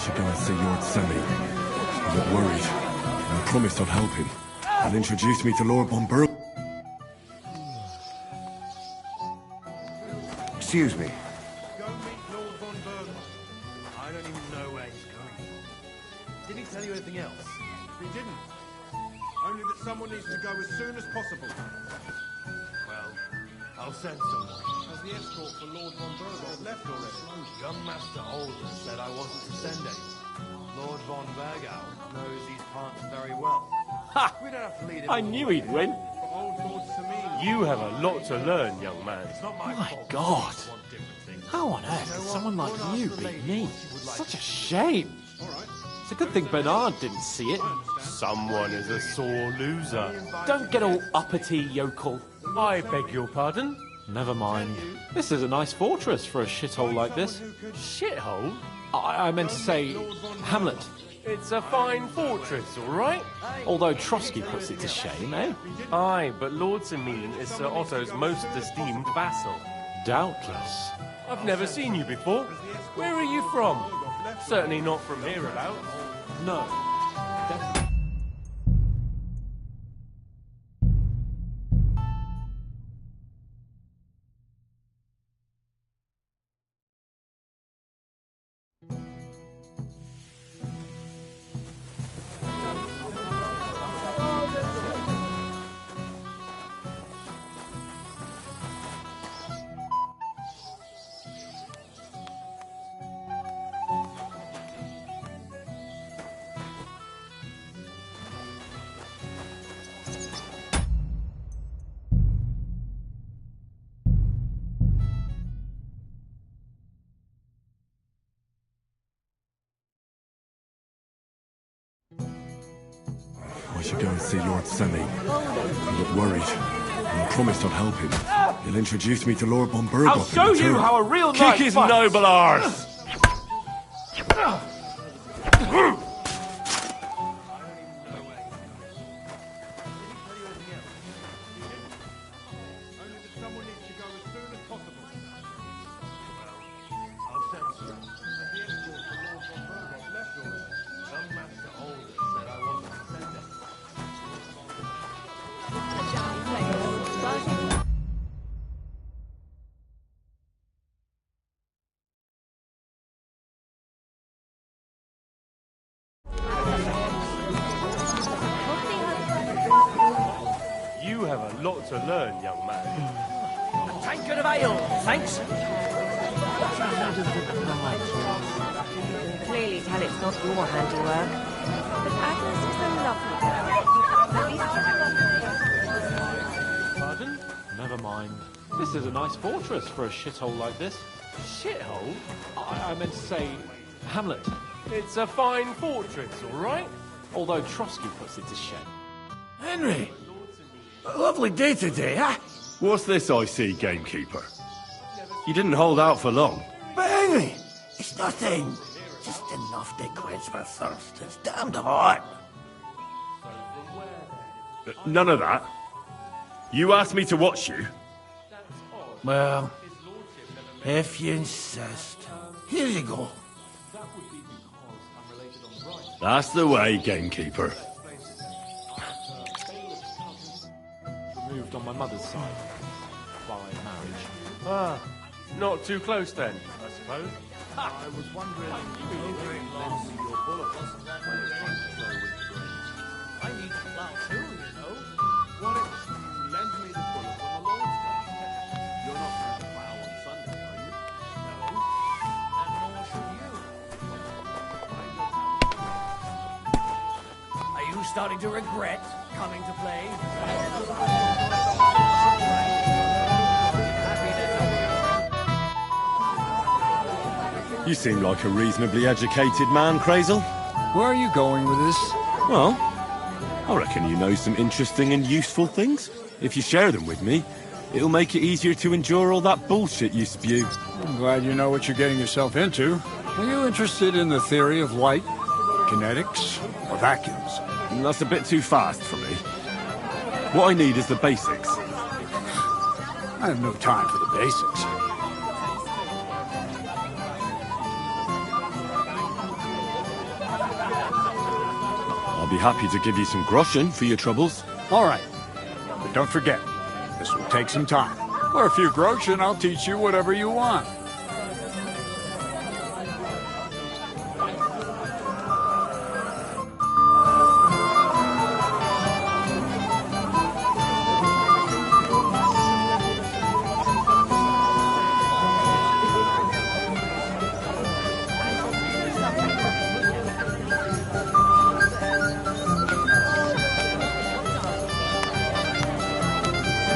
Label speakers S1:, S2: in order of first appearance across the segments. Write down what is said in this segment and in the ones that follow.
S1: should go and see Lord Semi. I'm not worried. I promised I'd help him. He'll introduce me to Lord Bonburg.
S2: Excuse me.
S3: Go meet Lord Bonburg. I don't even know where he's going. Did he tell you anything else? He didn't. Only that someone needs to go as soon as possible. Well, I'll send someone. Has the escort for Lord Bonburg left already? Gunmaster Older said I wasn't to send anyone. Lord von Bergau knows these parts very well.
S4: Ha!
S3: We don't have to lead him.
S4: I knew he'd win.
S3: For old Lord Samin.
S4: You have a lot to learn, young man.
S3: It's not my fault.
S5: God.
S3: People want different things.
S5: How on earth did someone like you beat me? Such a shame.
S3: All right.
S5: It's a good thing Bernard didn't see it.
S4: Someone is a sore loser.
S5: Don't get all uppity, yokel.
S4: I beg your pardon?
S5: Never mind. This is a nice fortress for a shithole like this.
S4: Shithole?
S5: I meant to say, Hamlet.
S4: It's a fine fortress, all right?
S5: Although Trotsky puts it to shame, eh?
S4: Aye, but Lord Samin is Sir Otto's most esteemed vassal.
S5: Doubtless.
S4: I've never seen you before. Where are you from? Certainly not from hereabouts.
S5: No.
S1: I should go and see Lord Semi. I'm not worried. I promised I'd help him. He'll introduce me to Lord Bonburg.
S5: I'll show you how a real knight
S4: Kick his
S5: fights.
S4: noble arse!
S3: Only that someone needs to go as soon as possible. Well, I'll send someone. Has the escort for Lord Bonburg left already? Gunmaster Older said I wasn't to send them.
S4: You have a lot to learn, young man.
S6: A tankard of ale, thanks.
S7: Clearly tell it's not your handiwork. But Agnes is a lovely girl.
S4: Pardon?
S5: Never mind. This is a nice fortress for a shithole like this.
S4: Shithole?
S5: I meant to say, Hamlet.
S4: It's a fine fortress, all right?
S5: Although Trotsky puts it to shame.
S2: Henry! A lovely day today, huh?
S8: What's this I see, gamekeeper? You didn't hold out for long.
S2: But Henry, it's nothing. Just enough to quench my thirst. It's damned hot.
S8: None of that. You asked me to watch you.
S2: Well, if you insist. Here you go.
S8: That's the way, gamekeeper.
S5: Removed on my mother's side. By marriage.
S4: Ah, not too close then, I suppose.
S3: I was wondering who lends me your bullets. I need to plow too, you know. What if you lend me the bullets on the Lord's Day? You're not going to plow on Sunday, are you? No. And nor should you.
S6: Are you starting to regret coming to play?
S1: You seem like a reasonably educated man, Crazel.
S9: Where are you going with this?
S1: Well, I reckon you know some interesting and useful things. If you share them with me, it'll make it easier to endure all that bullshit you spew.
S9: I'm glad you know what you're getting yourself into. Are you interested in the theory of light, kinetics, or vacuums?
S1: That's a bit too fast for me. What I need is the basics.
S9: I have no time for the basics.
S1: be happy to give you some groschen for your troubles.
S9: All right. But don't forget, this will take some time. For a few groschen, I'll teach you whatever you want.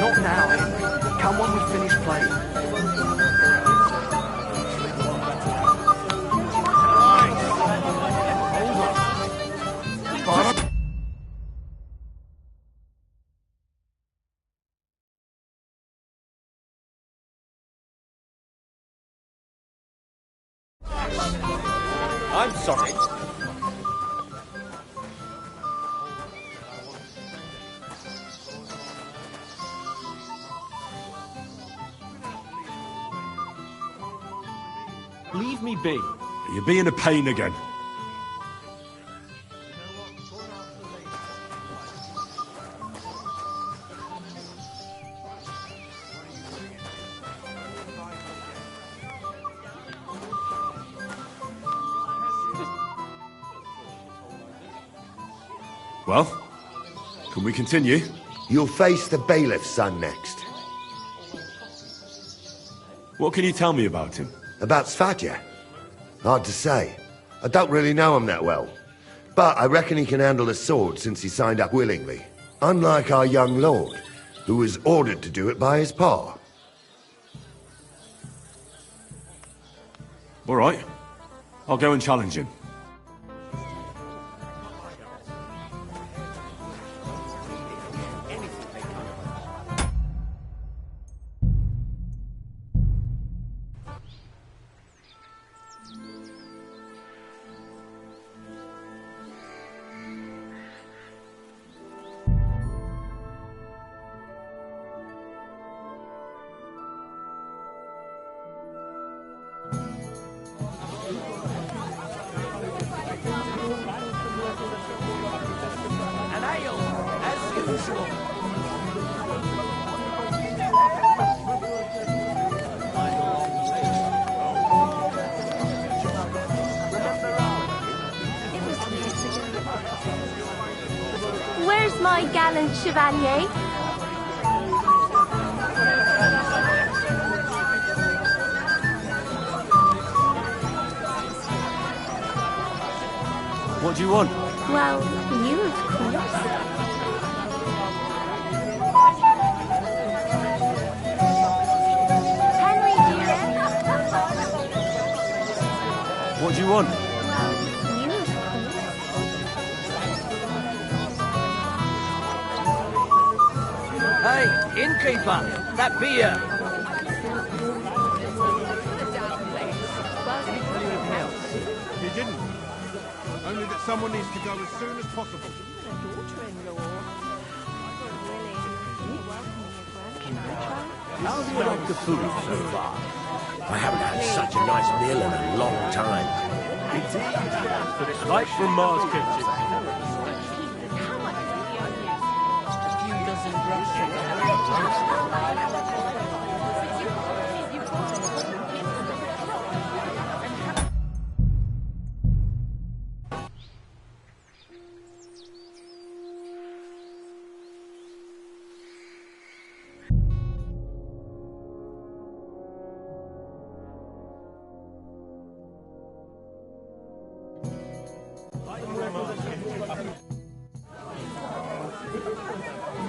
S2: Not now, Henry. Come when we finish playing.
S4: I'm sorry. Leave me be.
S1: You're being a pain again. Well, can we continue?
S10: You'll face the bailiff's son next.
S1: What can you tell me about him?
S10: About Svatja? Hard to say. I don't really know him that well. But I reckon he can handle a sword since he signed up willingly. Unlike our young lord, who was ordered to do it by his pa.
S1: All right. I'll go and challenge him.
S6: An ale, as usual.
S7: Where's my gallant chevalier?
S1: What do you want?
S7: Well, you, of course. Henry, dear.
S1: What do you want?
S7: Well, you, of course.
S6: Hey, innkeeper, that beer.
S3: He didn't. Only that someone needs to go as soon as possible.
S2: How do you like the food so far? I haven't had such a nice meal in a long time.
S4: Right from Mars Kitchen.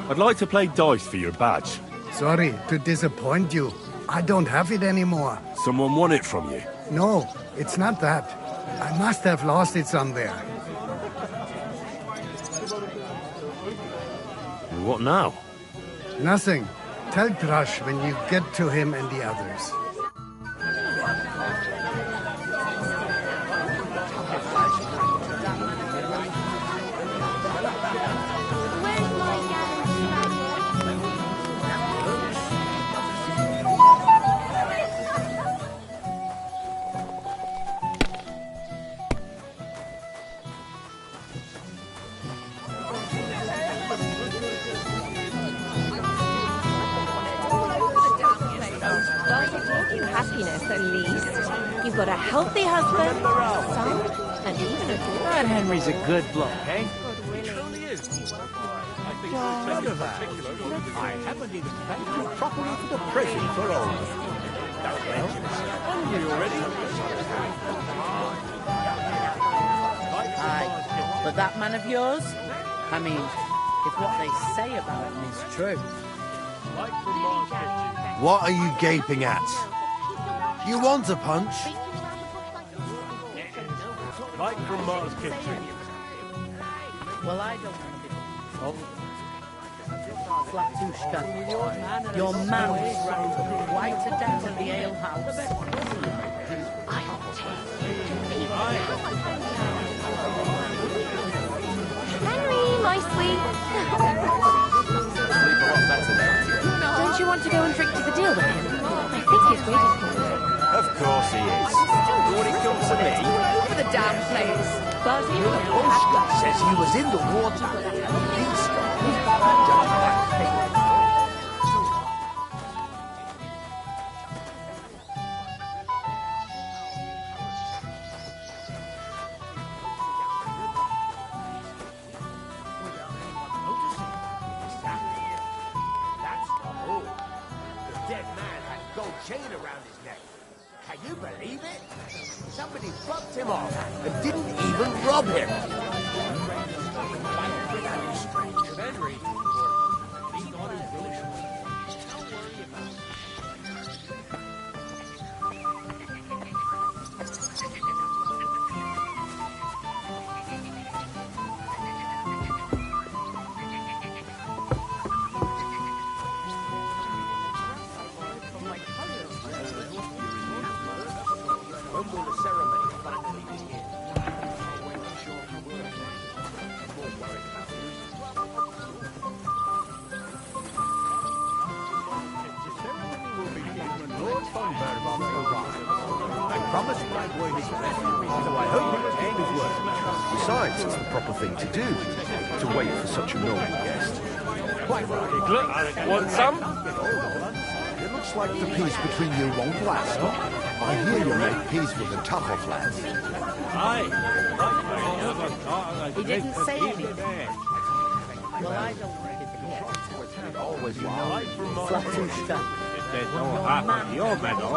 S1: I'd like to play dice for your badge.
S11: Sorry to disappoint you. I don't have it anymore.
S1: Someone won it from you.
S11: No, it's not that. I must have lost it somewhere.
S1: What now?
S11: Nothing. Tell Thrush when you get to him and the others.
S7: Where's my gallant chevalier? at least. You've got a healthy husband, a son, and even a daughter.
S6: That Henry's a good bloke, eh?
S2: None of that. I haven't even thanked you properly for the present for all. Don't mention it. Hungry already?
S12: Aye, but that man of yours? I mean, if what they say about him is true.
S3: What are you gaping at? You want a punch?
S4: Like from Mars Kitchen.
S12: Well, I don't want to be... Flatushka, your man was wrapped up quite to death at the alehouse.
S7: Henry, my sweet. Don't you want to go and drink to the deal with him? I think he's waiting for you.
S2: Of course he is. When it comes to me,
S12: For the damn place.
S7: But you
S2: the postman says he was in the water. He's chain around his neck. Can you believe it? Somebody bumped him off and didn't even rob him.
S4: Henry.
S2: Besides, it's the proper thing to do, to wait for such a noble guest. Quite right.
S4: Want some?
S2: It looks like the peace between you won't last. I hear you make peace with the tougher lads.
S12: He didn't say anything. Well, I don't think it
S2: Always
S12: Flatushka.
S13: If there's no half of your medal,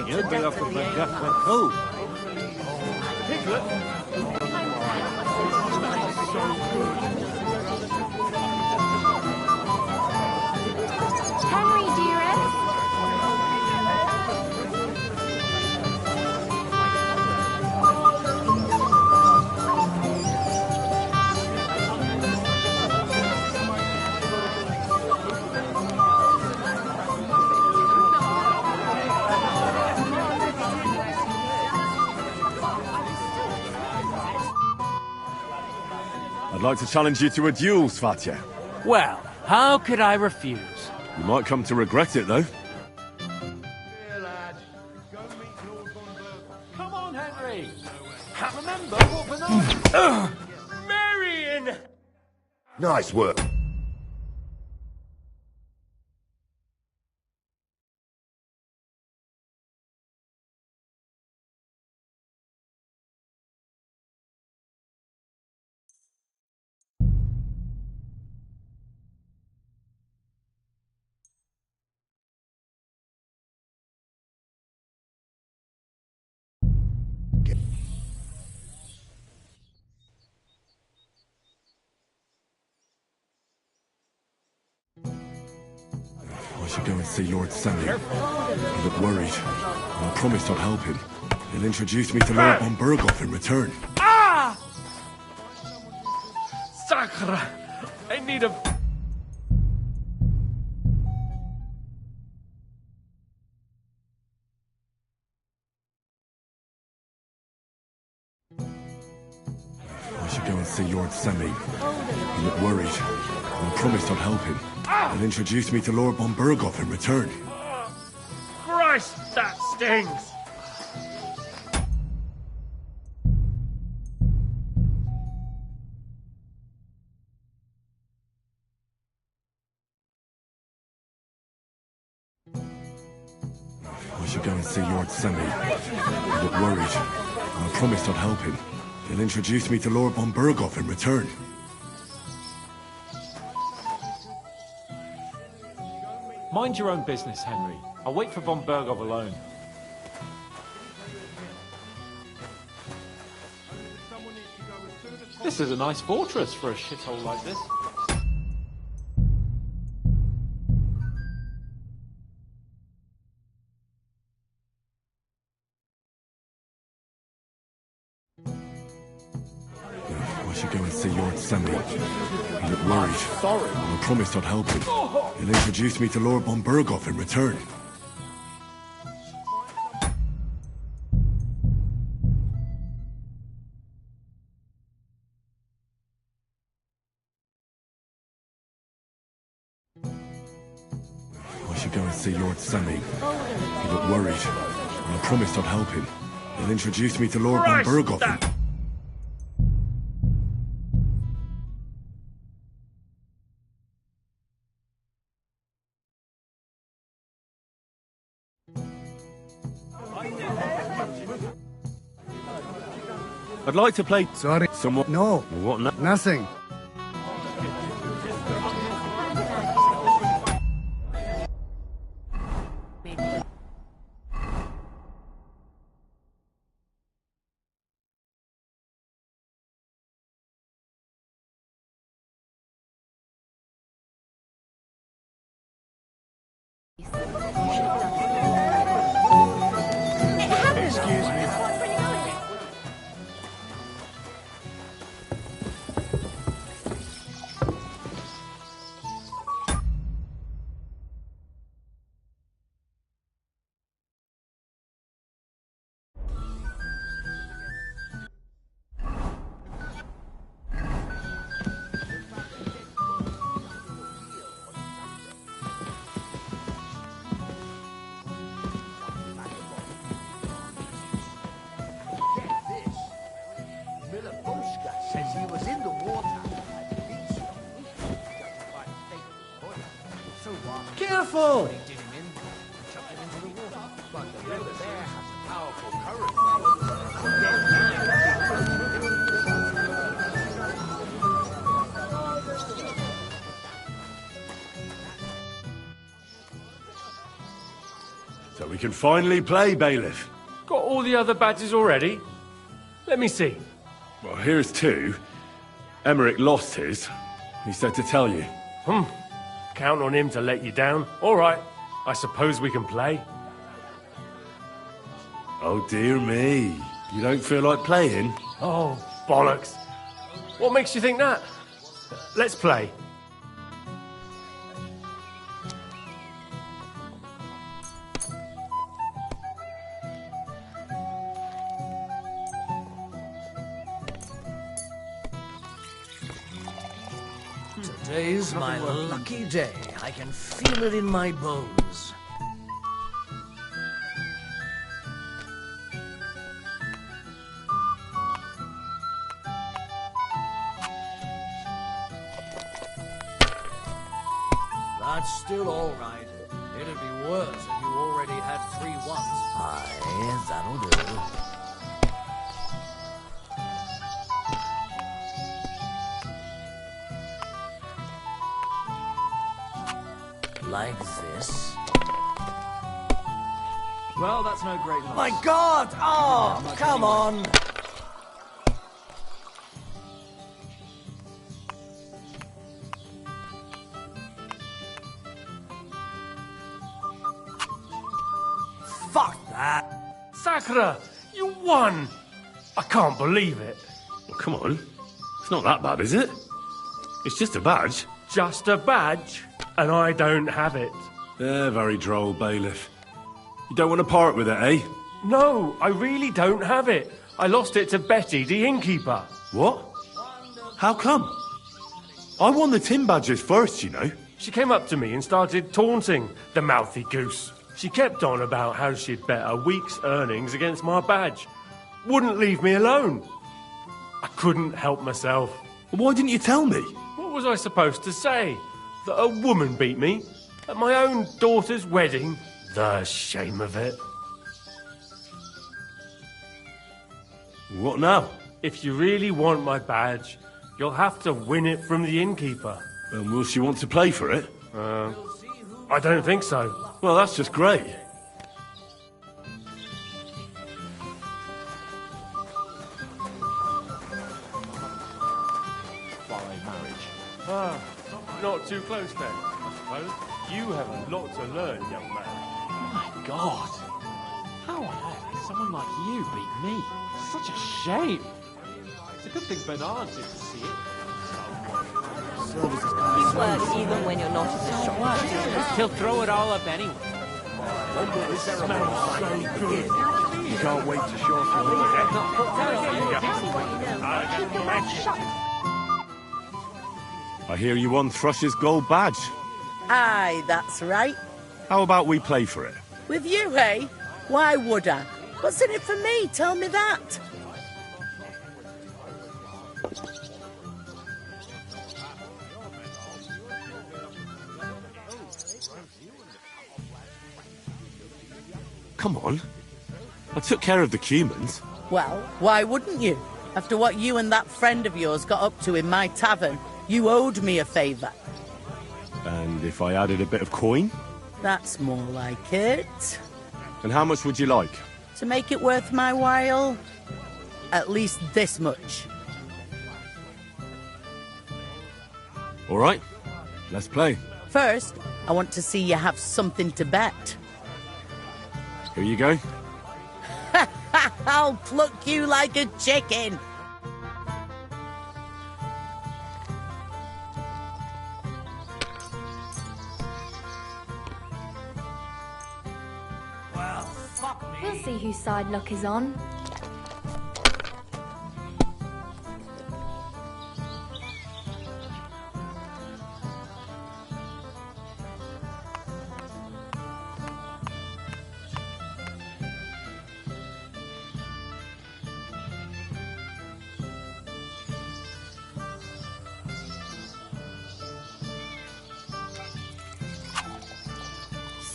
S13: you'll be looking for just the two.
S7: Henry, dearest.
S1: I'd like to challenge you to a duel, Svatya.
S6: Well, how could I refuse?
S1: You might come to regret it, though.
S3: Here, lad. Go meet Lord von Berg.
S5: Come on, Henry. Remember what Bernard...
S6: Marion!
S10: Nice work.
S1: I should go and see Lord Semi. I look worried. I promised I'd help him. He'll introduce me to Lord von Berghoff in return.
S6: Ah! Sacre! I need a...
S1: I should go and see Lord Semi. I look worried. I promised I'd help him. He'll introduce me to Lord von Berghoff in return.
S6: Christ, that stings!
S1: I should go and see Lord Semi. He looked worried, and I promised I'd help him. He'll introduce me to Lord von Berghoff in return.
S5: Mind your own business, Henry. I'll wait for von Berghoff alone. This is a nice fortress for a shithole like this.
S1: I should go and see Lord Semi. He looked worried.
S5: Sorry.
S1: And I promised I'd help him. He'll introduce me to Lord von Berghoff in return. I should go and see Lord Semi. He looked worried. And I promised I'd help him. He'll introduce me to Lord von Berghoff in... I'd like to play...
S11: Sorry.
S1: Somewhat...
S11: No.
S1: What now?
S11: Nothing.
S2: Excuse me. Says he was in the water. So what? Careful! They did him in, chucked him into the water. But the river there has a powerful
S1: So we can finally play, Bailiff.
S6: Got all the other badges already? Let me see.
S1: Well, here's two. Emmerich lost his. He said to tell you.
S6: Count on him to let you down. All right. I suppose we can play.
S1: Oh, dear me. You don't feel like playing?
S6: Oh, bollocks. What makes you think that? Let's play.
S2: Today's my lucky day. I can feel it in my bones. That's still all right. It'd be worse if you already had 3 1s. Aye, that'll do. Like this.
S5: Well, that's no great loss.
S2: My God! Oh, come on! Fuck that!
S6: Sakura, you won! I can't believe it.
S1: Well, come on. It's not that bad, is it? It's just a badge.
S6: Just a badge, and I don't have it.
S1: Very droll, Bailiff. You don't want to part with it, eh?
S6: No, I really don't have it. I lost it to Betty, the innkeeper.
S1: What? How come? I won the tin badges first, you know.
S6: She came up to me and started taunting, the mouthy goose. She kept on about how she'd bet a week's earnings against my badge. Wouldn't leave me alone. I couldn't help myself.
S1: Why didn't you tell me?
S6: What was I supposed to say? That a woman beat me? At my own daughter's wedding? The shame of it.
S1: What now?
S6: If you really want my badge, you'll have to win it from the innkeeper.
S1: And will she want to play for it?
S6: I don't think so.
S1: Well, that's just great.
S5: By marriage.
S6: Not too close then, I suppose. You have a lot to learn, young man.
S5: My God! How on earth can someone like you beat me? Such a shame. It's a good thing Bernard didn't see it.
S7: He works even when you're not at home.
S12: He'll throw it all up anyway.
S2: It smells so good. You can't wait to show off
S1: I hear you won Thrush's gold badge.
S12: Aye, that's right.
S1: How about we play for it?
S12: With you, hey? Why would I? What's in it for me? Tell me that.
S1: Come on. I took care of the Cumans.
S12: Well, why wouldn't you? After what you and that friend of yours got up to in my tavern, you owed me a favour.
S1: And if I added a bit of coin?
S12: That's more like it.
S1: And how much would you like?
S12: To make it worth my while, at least this much.
S1: All right, let's play.
S12: First, I want to see you have something to bet.
S1: Here you go.
S12: I'll pluck you like a chicken.
S2: Well, fuck me.
S14: We'll see whose side luck is on.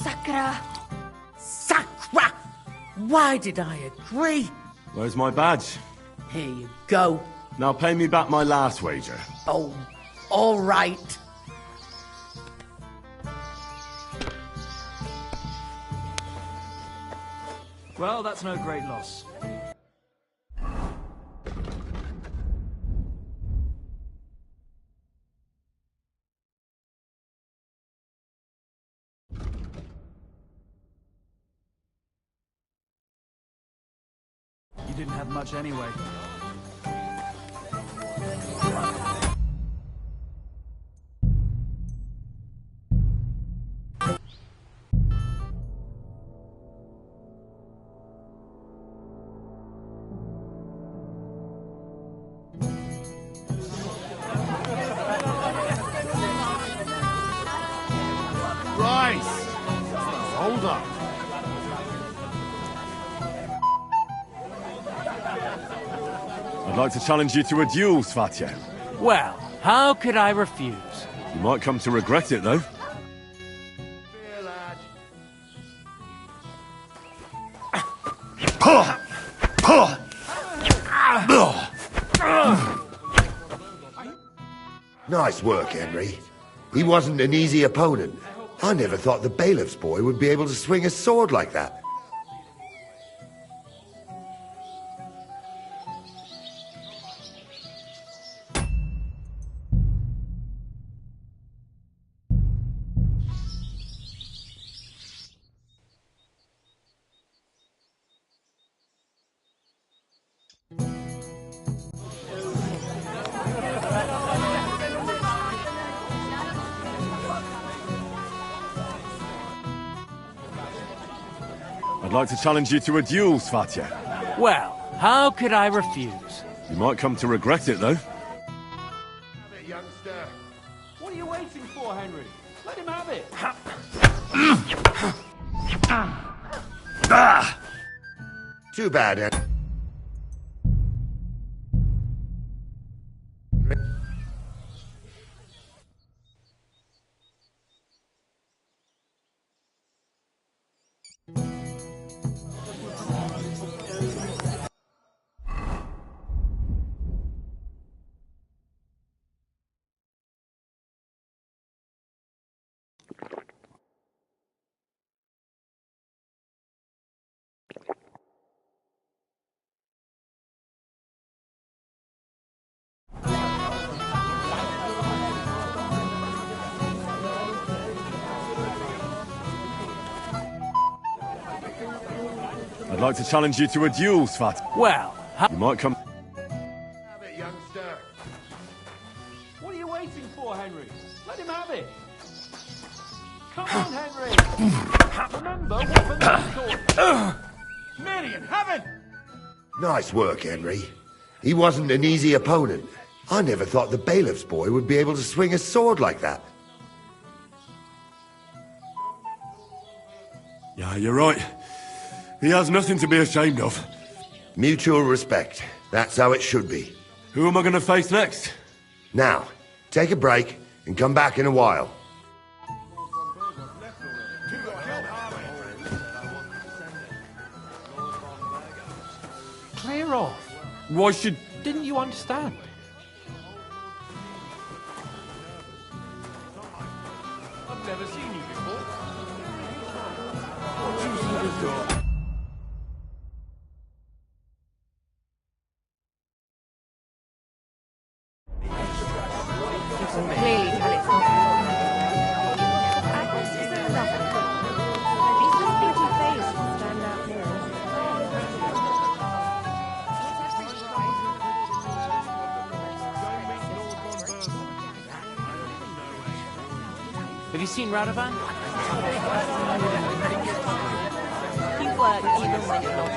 S14: Sakra!
S12: Sakra! Why did I agree?
S1: Where's my badge?
S12: Here you go.
S1: Now pay me back my last wager.
S12: Oh, all right.
S15: Well, that's no great loss. You didn't have much anyway.
S1: Rice! Hold up. I'd like to challenge you to a duel, Svatya.
S12: Well, how could I refuse?
S1: You might come to regret it, though.
S10: Nice work, Henry. He wasn't an easy opponent. I never thought the bailiff's boy would be able to swing a sword like that.
S1: I'd like to challenge you to a duel, Svatya.
S12: Well, how could I refuse?
S1: You might come to regret it, though.
S3: Youngster.
S5: What are you waiting for, Henry? Let him have it.
S10: Too bad, Henry.
S1: like to challenge you to a duel, Svat.
S2: Well,
S1: You might come...
S10: Have it, youngster.
S5: What are you waiting for, Henry? Let him have it. Come on, Henry. Remember what the taught you.
S3: Merry in heaven!
S10: Nice work, Henry. He wasn't an easy opponent. I never thought the bailiff's boy would be able to swing a sword like that.
S1: Yeah, you're right. He has nothing to be ashamed of.
S10: Mutual respect. That's how it should be.
S1: Who am I going to face next?
S10: Now, take a break and come back in a while.
S5: Clear off.
S1: Why should...
S5: Didn't you understand? I've never seen you before.
S7: You can clearly tell it's not Agnes is a lovely girl. She's just pretty face will stand out here.
S15: Have you seen Radovan?
S7: He works even when you're not.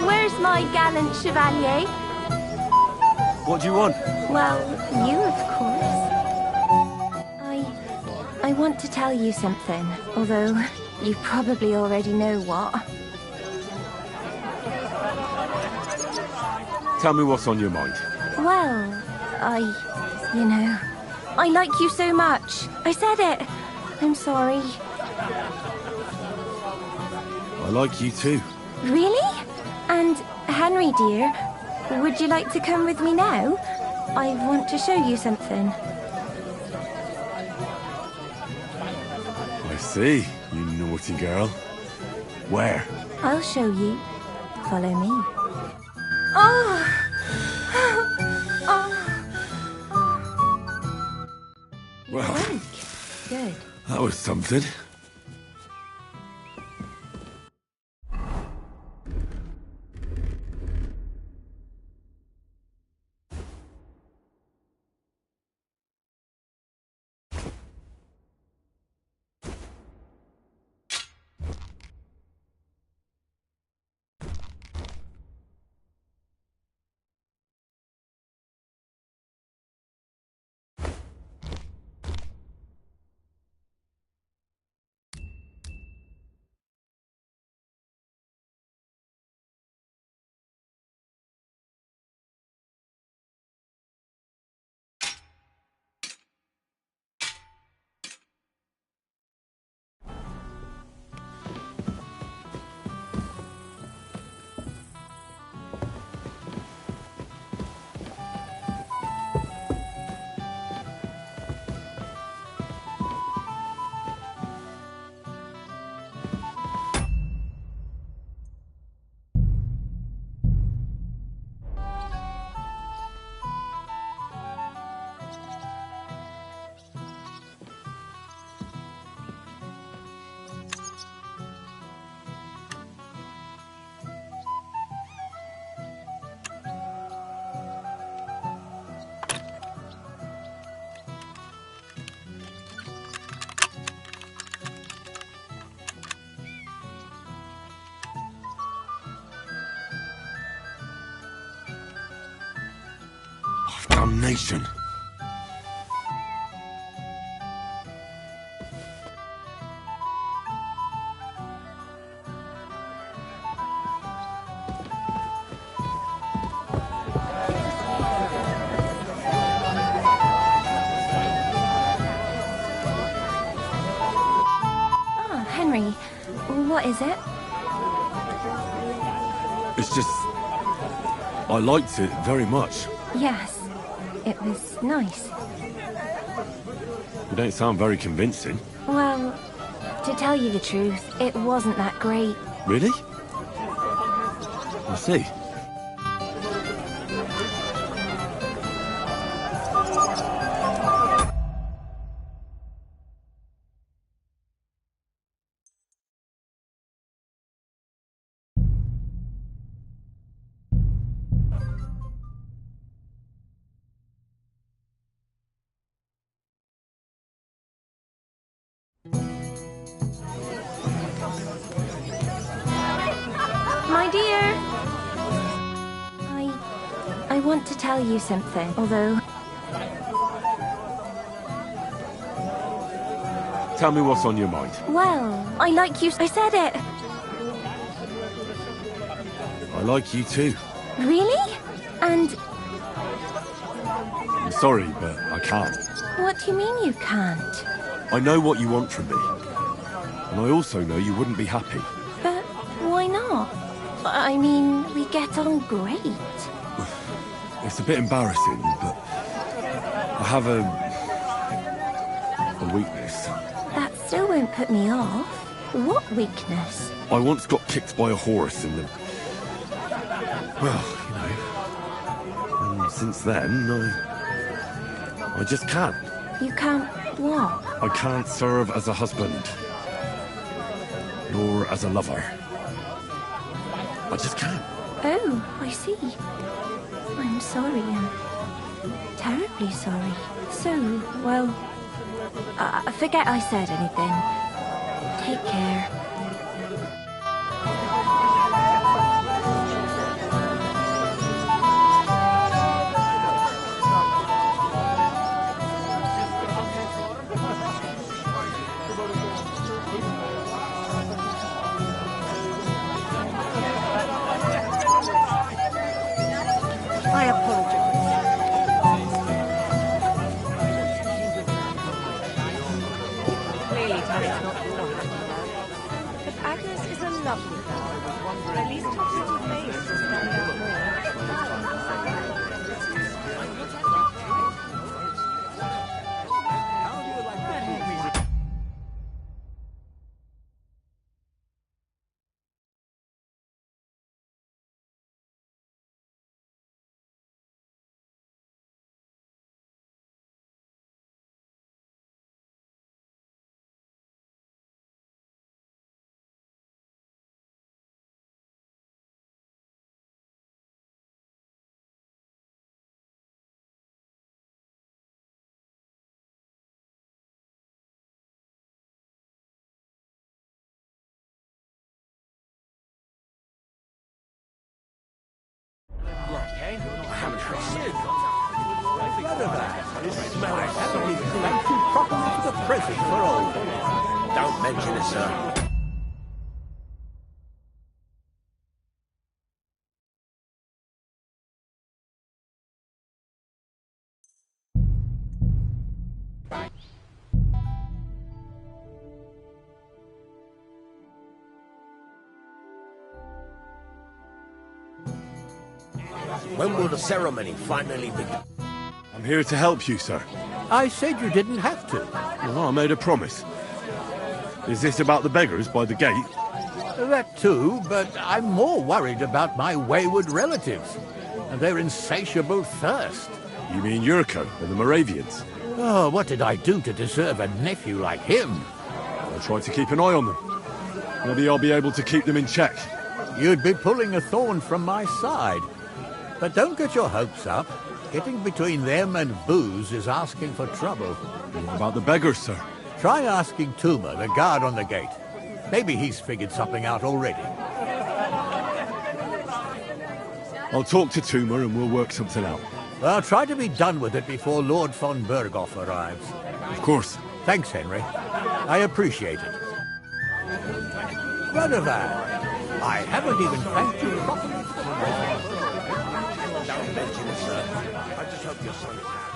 S14: Where's my gallant chevalier?
S1: What do you want?
S14: Well, you, of course. I want to tell you something, although you probably already know what.
S1: Tell me what's on your mind.
S14: Well, I like you so much. I said it. I'm sorry.
S1: I like you too.
S14: Really? And Henry, dear, would you like to come with me now? I want to show you something.
S1: I see, you naughty girl. Where?
S14: I'll show you. Follow me. Oh!
S1: Well,
S14: Good.
S1: that was something. Damnation.
S14: Ah, Henry. What is it?
S1: It's just... I liked it very much.
S14: Yes. It was nice.
S1: You don't sound very convincing.
S14: Well, to tell you the truth, it wasn't that great.
S1: Really? I see.
S14: My dear! I want to tell you something, although...
S1: Tell me what's on your mind.
S14: Well, I like you... I said it!
S1: I like you too.
S14: Really? And
S1: I'm sorry, but I can't.
S14: what do you mean you can't?
S1: I know what you want from me. And I also know you wouldn't be happy.
S14: But why not? I mean, we get on great.
S1: It's a bit embarrassing, but I have a weakness.
S14: That still won't put me off. What weakness?
S1: I once got kicked by a horse in the... Well, you know. And since then, I just can't.
S14: You can't what?
S1: I can't serve as a husband. Nor as a lover. I just can't.
S14: Oh, I see. I'm sorry. I'm terribly sorry. So, well, forget I said anything. Take care.
S12: I apologize.
S7: Clearly, Tara's not lovely. But Agnes is a lovely girl. At least her pretty face will stand out
S2: Thank you properly for the present for all.
S13: Don't mention it, sir. When will the ceremony finally begin?
S1: I'm here to help you, sir.
S2: I said you didn't have to.
S1: Well, I made a promise. Is this about the beggars by the gate?
S2: That too, but I'm more worried about my wayward relatives and their insatiable thirst.
S1: You mean Yurko and the Moravians?
S2: Oh, what did I do to deserve a nephew like him?
S1: I'll try to keep an eye on them. Maybe I'll be able to keep them in check.
S2: You'd be pulling a thorn from my side. But don't get your hopes up. Getting between them and booze is asking for trouble.
S1: What about the beggars, sir?
S2: Try asking Tuma, the guard on the gate. Maybe he's figured something out already.
S1: I'll talk to Tuma and we'll work something out.
S2: Well, try to be done with it before Lord von Berghoff arrives.
S1: Of course.
S2: Thanks, Henry. I appreciate it. Radovan, I haven't even thanked you properly.
S3: Don't mention it, sir. I just hope your son is happy.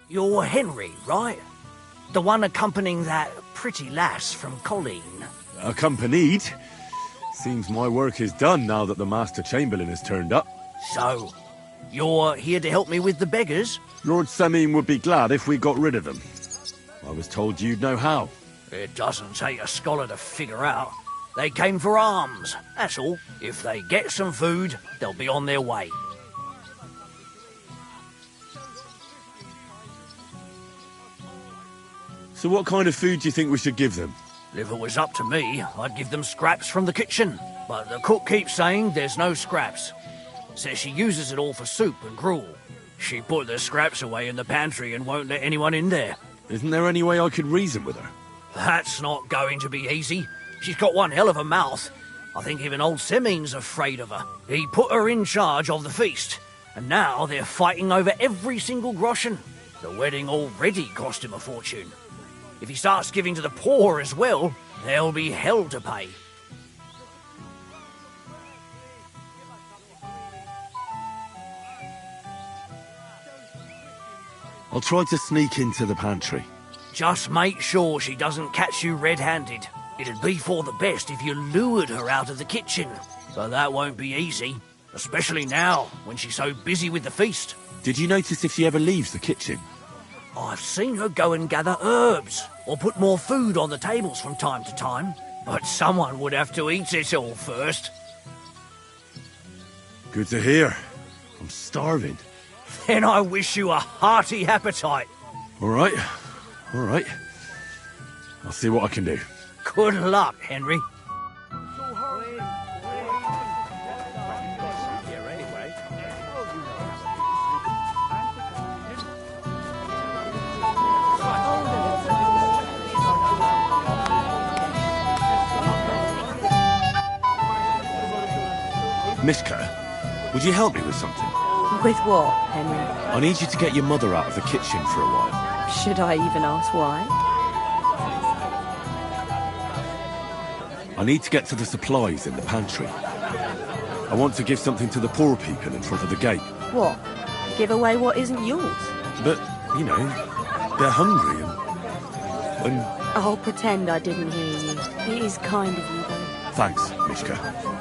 S16: You're Henryyy, right? The one accompanying that pretty lass from Colleen.
S1: Accompanied? Seems my work is done now that the Master Chamberlain has turned up.
S16: So, you're here to help me with the beggars?
S1: Lord Semine would be glad if we got rid of them. I was told you'd know how.
S16: It doesn't take a scholar to figure out. They came for alms, that's all. If they get some food, they'll be on their way.
S1: So what kind of food do you think we should give them?
S16: If it was up to me, I'd give them scraps from the kitchen. But the cook keeps saying there's no scraps. Says she uses it all for soup and gruel. She put the scraps away in the pantry and won't let anyone in there.
S1: Isn't there any way I could reason with her?
S16: That's not going to be easy. She's got one hell of a mouth. I think even old Semine's afraid of her. He put her in charge of the feast, and now they're fighting over every single groschen. The wedding already cost him a fortune. If he starts giving to the poor as well, there'll be hell to pay.
S1: I'll try to sneak into the pantry.
S16: Just make sure she doesn't catch you red-handed. It'd be for the best if you lured her out of the kitchen. But that won't be easy, especially now, when she's so busy with the feast.
S1: Did you notice if she ever leaves the kitchen?
S16: I've seen her go and gather herbs, or put more food on the tables from time to time. But someone would have to eat it all first.
S1: Good to hear. I'm starving.
S16: Then I wish you a hearty appetite.
S1: All right. I'll see what I can do.
S16: Good luck, Henryyy.
S1: Mishka, would you help me with something?
S7: With what, Henry?
S1: I need you to get your mother out of the kitchen for a while.
S7: Should I even ask why?
S1: I need to get to the supplies in the pantry. I want to give something to the poor people in front of the gate.
S7: What? Give away what isn't yours?
S1: But, you know, they're hungry and...
S7: I'll pretend I didn't hear you. It is kind of you, though.
S1: Thanks, Mishka.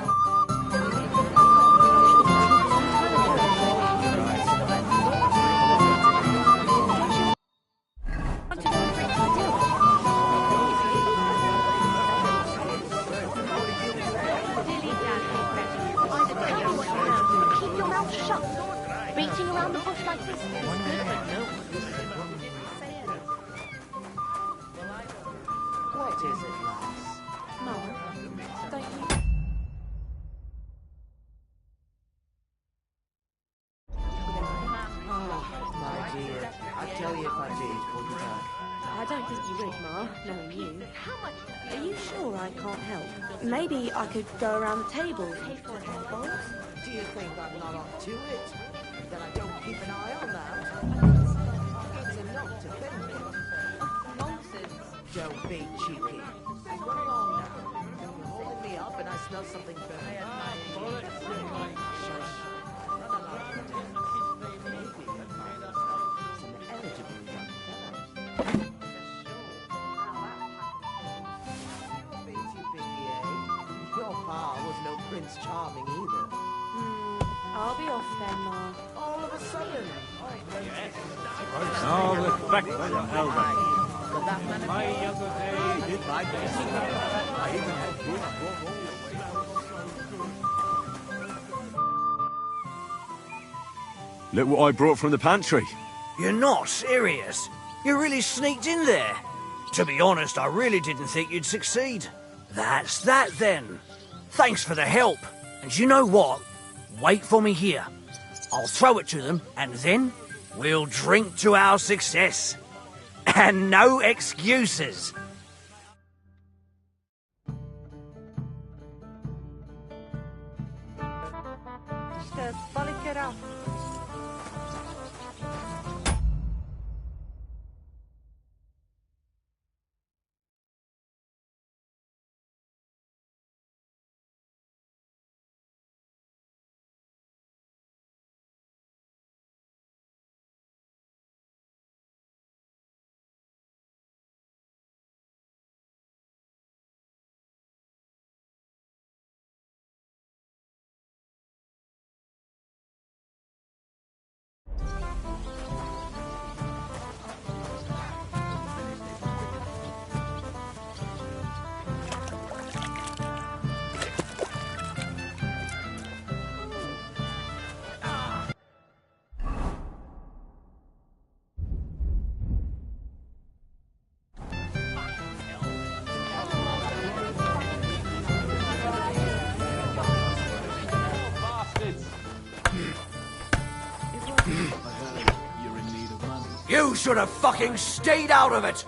S14: Maybe I could go around the table.
S17: Do you think I'm not up to it? That I don't keep an eye on that? It's enough to think it. Nonsense. Don't be cheeky. Run along now. smell something better. Your pa was no Prince Charming either.
S7: I'll be off then, Ma.
S17: All of a sudden.
S13: No respect for your elders. My younger days did my best. I even had good
S8: Look what I brought from the pantry.
S16: You're not serious? You really sneaked in there? To be honest, I really didn't think you'd succeed. That's that then. Thanks for the help. And you know what? Wait for me here. I'll throw it to them, and then we'll drink to our success. And no excuses.
S7: Just bollock it off.
S16: You should have fucking stayed out of it!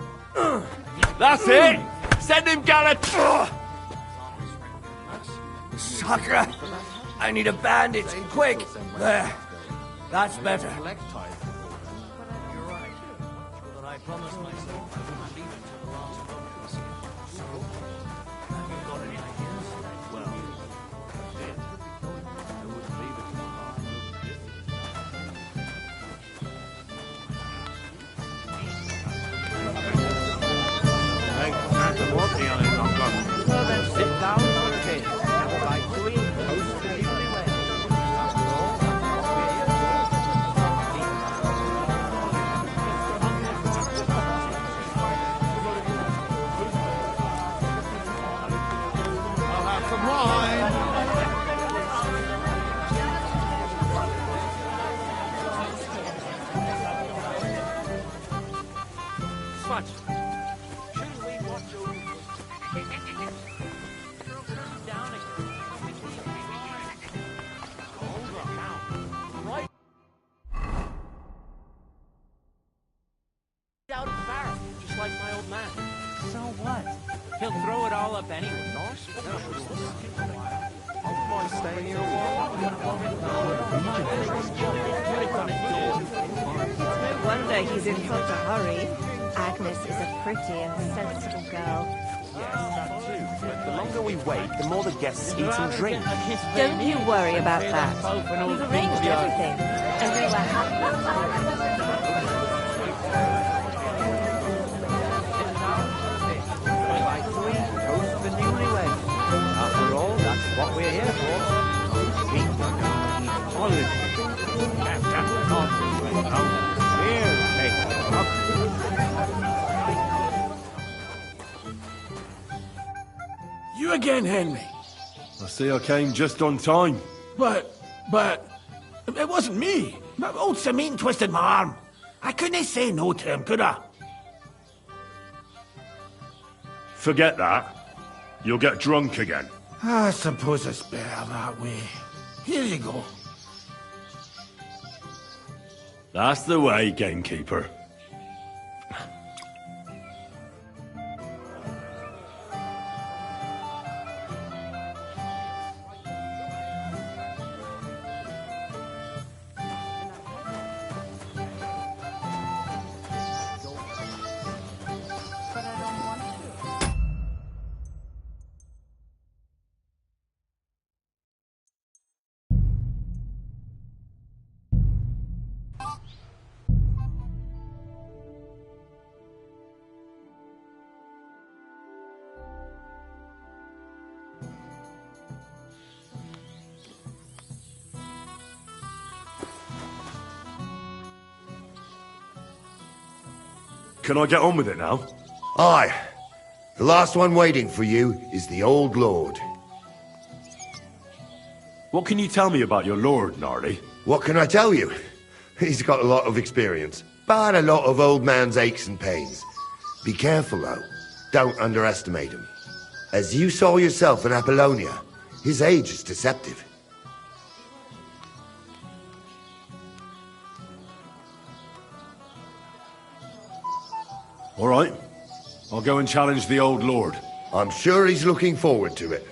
S6: That's it! Send him, Garrett!
S16: Sucker! I need a bandage, quick! There. That's better.
S5: You're right. But I promised myself I wouldn't leave it to the last moment. Have you got any ideas? Well, then, I wouldn't leave it to the last moment. Well then, sit down for a bit. Have a bite to eat. Toast the newlywed. After all,
S9: I'll have some wine.
S5: Smudge, shouldn't we watch over... down again. Hold on now. Right out of the barrel, just like my old man.
S15: So what? He'll throw it all up anyway.
S5: Nice. I wouldn't mind staying here a while.
S7: No wonder he's in such a hurry. Agnes is a pretty and sensible girl.
S4: Yes, that too. But the longer we wait, the more the guests eat and drink.
S7: Don't you worry about that. We've arranged everything, and we were
S5: Toast the newlyweds. After all, that's what we're here for. Drink holiday. Here, take a cup.
S8: You again, Henry? I see I came just on time.
S18: But, it wasn't me. Old Sameen twisted my arm. I couldn't say no to him, could I?
S8: Forget that. You'll get drunk again.
S18: I suppose it's better that way. Here you go.
S8: That's the way, gamekeeper.
S1: Can I get on with it now?
S10: Aye. The last one waiting for you is the Old Lord.
S8: What can you tell me about your lord, Gnarly?
S10: What can I tell you? He's got a lot of experience, but a lot of old man's aches and pains. Be careful, though. Don't underestimate him. As you saw yourself in Apollonia, his age is deceptive.
S8: All right. I'll go and challenge the Old Lord.
S10: I'm sure he's looking forward to it.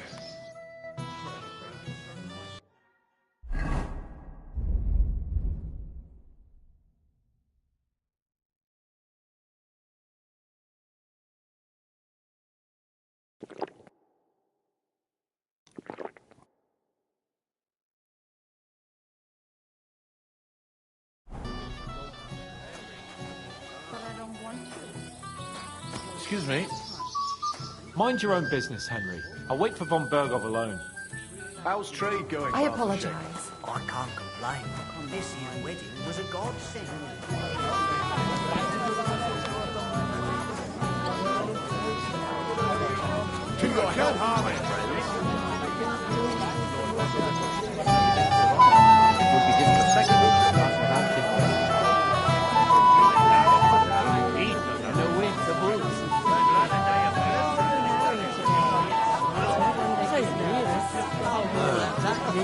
S5: Excuse me. Mind your own business, Henry. I'll wait for von Bergov alone.
S3: How's trade going?
S7: I apologize.
S16: I can't complain. This year's wedding was a godsend.
S3: To your health, Harley.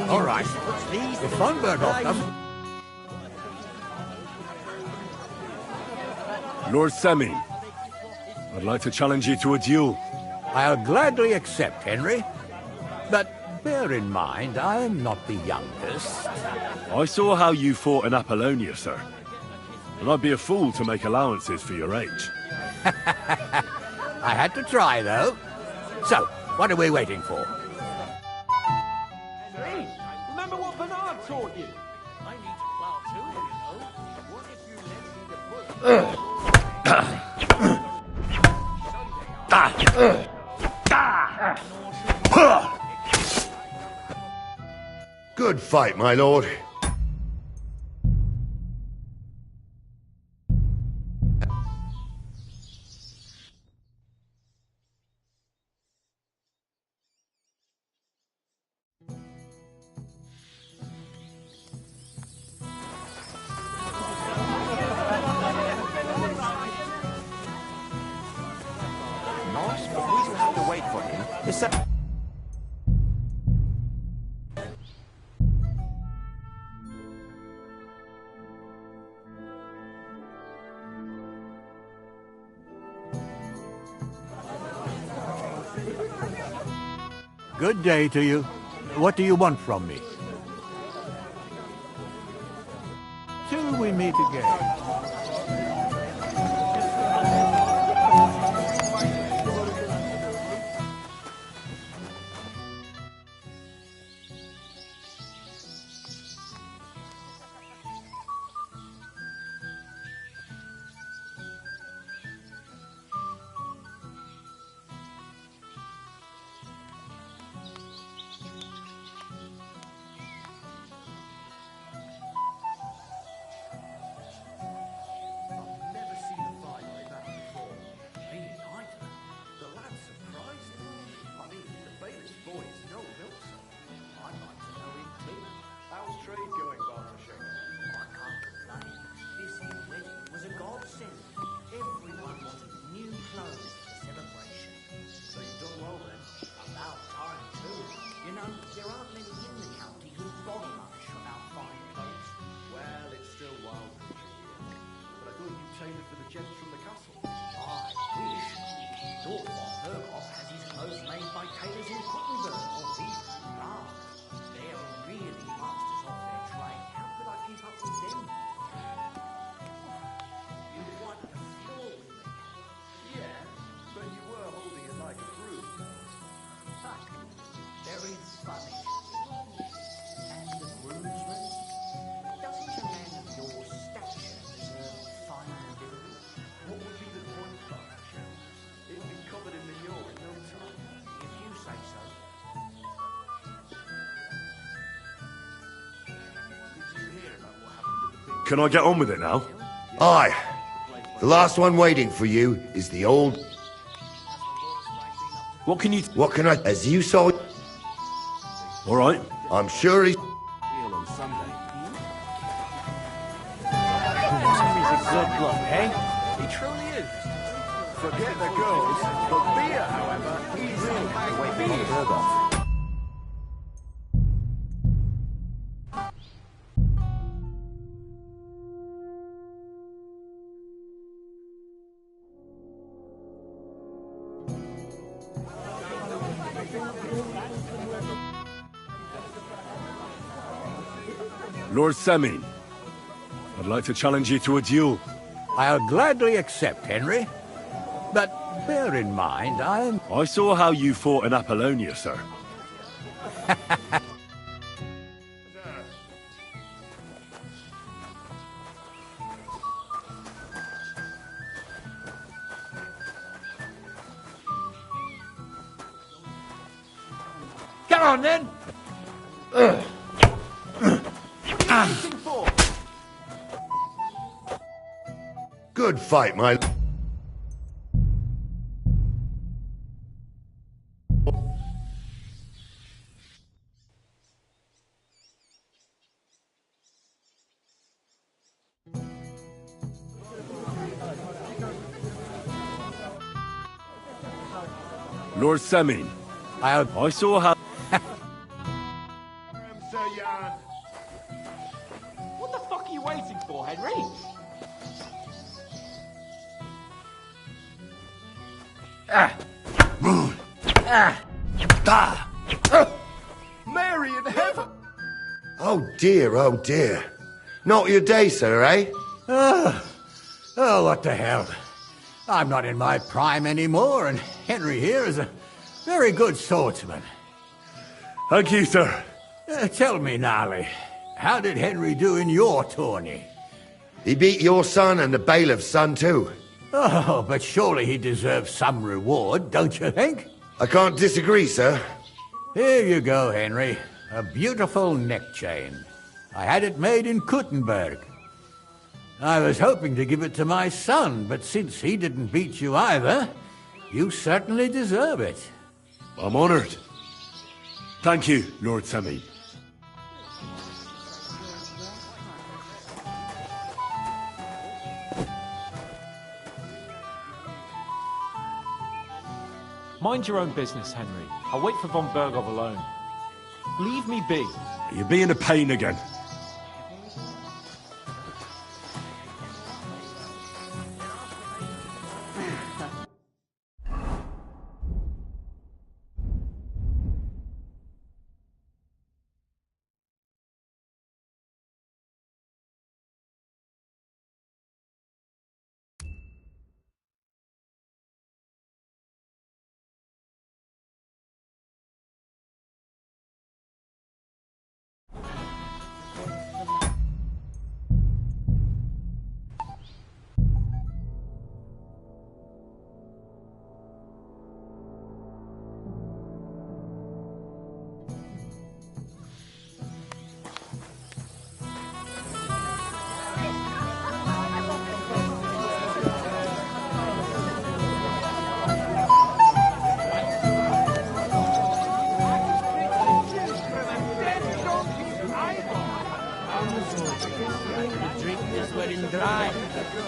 S2: All right. If von Berghoff doesn't...
S8: Lord Semmi, I'd like to challenge you to a duel.
S2: I'll gladly accept, Henry. But bear in mind, I'm not the youngest.
S8: I saw how you fought in Apollonia, sir. And I'd be a fool to make allowances for your age.
S2: I had to try, though. So, what are we waiting for?
S5: Hey, remember what Bernard taught you?
S16: I need to plow too, you know. What if you let me
S10: Good fight, my lord.
S3: Nice, but we will have to wait for him. It's that...
S2: Good day to you. What do you want from me? Till we meet again.
S8: Can I get on with it now?
S10: Aye. The last one waiting for you is the old...
S18: What can you...
S10: What can I... As you saw...
S8: All right.
S10: I'm sure he's...
S5: On Sunday.
S15: Henry's a good bloke, eh?
S5: He truly is. Forget the girls. The beer, however, is wait for Berghoff.
S8: Lord Semin, I'd like to challenge you to a duel.
S2: I'll gladly accept, Henry. But bear in mind,
S8: I saw how you fought in Apollonia, sir.
S18: Come on, then!
S10: Good fight, my...
S8: Lord Semin, I saw how...
S5: What the fuck are you waiting for, Henry? Mary in heaven!
S10: Oh dear, oh dear. Not your day, sir, eh?
S2: Oh, what the hell. I'm not in my prime anymore, and Henry here is a very good swordsman.
S8: Thank you, sir.
S2: Tell me, Gnarly, how did Henry do in your tourney?
S10: He beat your son and the bailiff's son, too.
S2: Oh, but surely he deserves some reward, don't you think?
S10: I can't disagree, sir.
S2: Here you go, Henry. A beautiful neck chain. I had it made in Kuttenberg. I was hoping to give it to my son, but since he didn't beat you either, you certainly deserve it.
S8: I'm honored. Thank you, Lord Semin.
S5: Mind your own business, Henry. I'll wait for von Berghoff alone. Leave me be.
S8: You're being a pain again.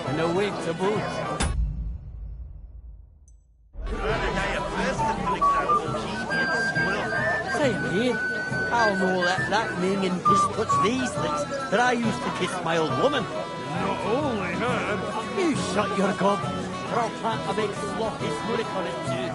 S15: And a wig to boot. Say, mate, I'll know that minging piss puts these things that I used to kiss my old woman.
S6: Not only her.
S15: You shut your gob, or I'll plant a big floppy smoke on it too.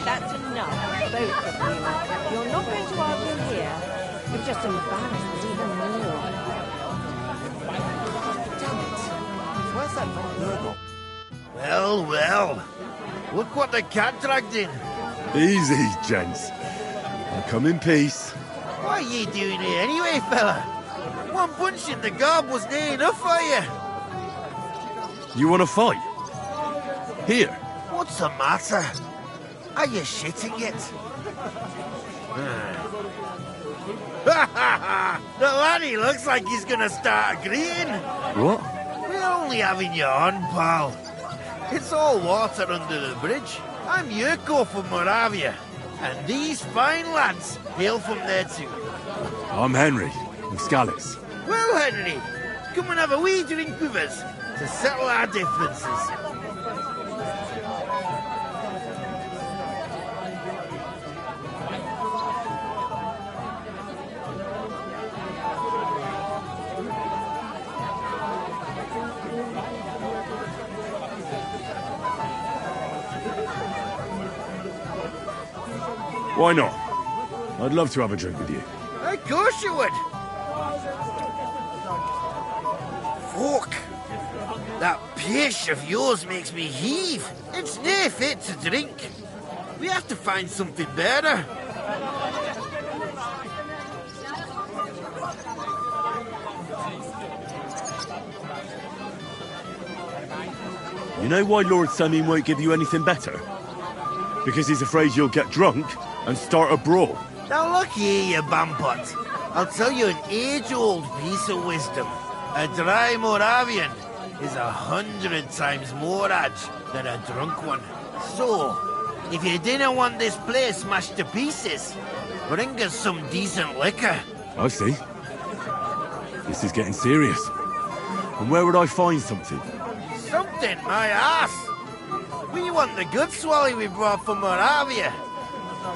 S7: That's enough, both of you. You're not going to argue here. You've just embarrassed us even more.
S17: Damn it. Where's that von Berghoff?
S19: Well, well. Look what the cat dragged in.
S8: Easy, gents. I'll come in peace.
S19: What are you doing here anyway, fella? One punch in the gob wasn't enough for you.
S8: You want to fight? Here.
S19: What's the matter? Are you shitting it? The laddie looks like he's gonna start agreeing.
S8: What?
S19: We're only having you on, pal. It's all water under the bridge. I'm Yurko from Moravia, and these fine lads hail from there too.
S8: I'm Henryyy, of Scallis.
S19: Well, Henry, come and have a wee drink with us to settle our differences.
S8: Why not? I'd love to have a drink with you.
S19: Of course you would. Fuck. That pish of yours makes me heave. It's nae fit to drink. We have to find something better.
S8: You know why Lord Samin won't give you anything better? Because he's afraid you'll get drunk and start a brawl.
S19: Now look here, you bampot. I'll tell you an age-old piece of wisdom. A dry Moravian is 100 times more edge than a drunk one. So, if you didn't want this place smashed to pieces, bring us some decent liquor.
S8: I see. This is getting serious. And where would I find something?
S19: Something, my ass! We want the good swally we brought from Moravia.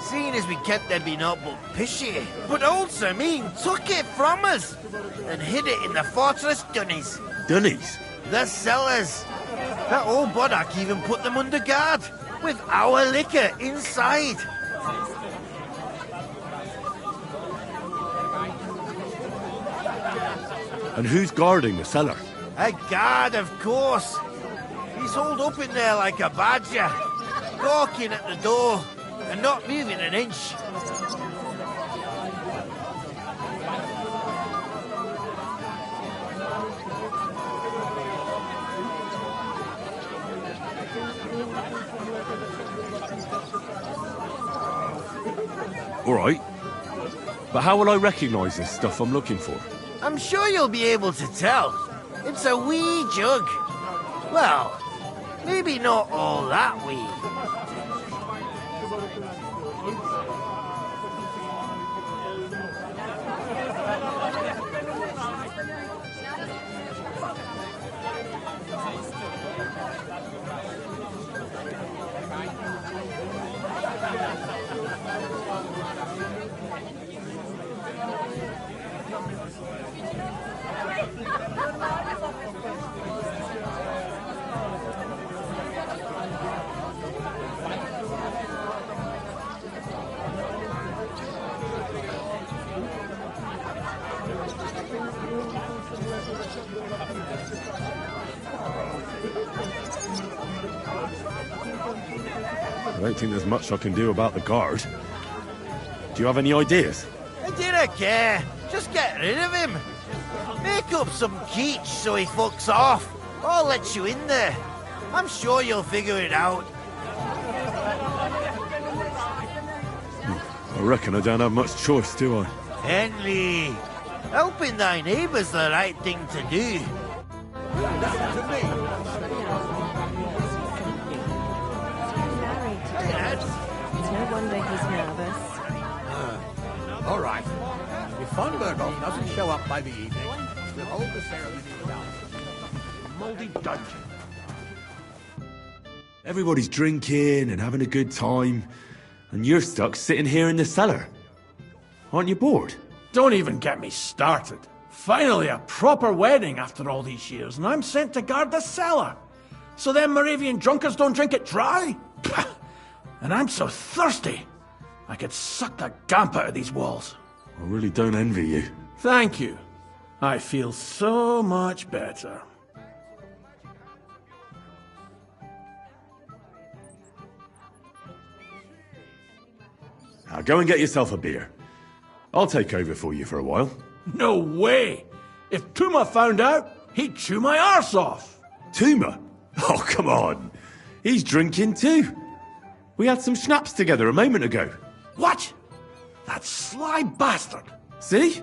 S19: Seeing as we kept there be naught but pishy. But old Samin took it from us and hid it in the fortress dunnies.
S8: Dunnies?
S19: The cellars. That old Boddock even put them under guard, with our liquor inside.
S8: And who's guarding the cellar?
S19: A guard, of course. He's holed up in there like a badger, gawking at the door and not moving an inch.
S8: All right. But how will I recognize this stuff I'm looking for?
S19: I'm sure you'll be able to tell. It's a wee jug. Well, maybe not all that wee.
S8: I don't think there's much I can do about the guard. Do you have any ideas?
S19: I didn't care. Just get rid of him. Make up some keech so he fucks off. I'll let you in there. I'm sure you'll figure it out.
S8: I reckon I don't have much choice, do I?
S19: Henryyy, helping thy neighbour's the right thing to do.
S11: Listen to me.
S7: It's no wonder he's nervous.
S2: All right. If von Berghoff doesn't show up by the evening, we'll hold the ceremony without him.
S18: Mouldy dungeon.
S8: Everybody's drinking and having a good time, and you're stuck sitting here in the cellar. Aren't you bored?
S18: Don't even get me started. Finally, a proper wedding after all these years, and I'm sent to guard the cellar. So them Moravian drunkards don't drink it dry? Pah! And I'm so thirsty, I could suck the gamp out of these walls.
S8: I really don't envy you.
S18: Thank you. I feel so much better.
S8: Now go and get yourself a beer. I'll take over for you for a while.
S18: No way! If Tuma found out, he'd chew my arse off.
S8: Tuma? Oh, come on. He's drinking too. We had some schnapps together a moment ago.
S18: What? That sly bastard.
S8: See?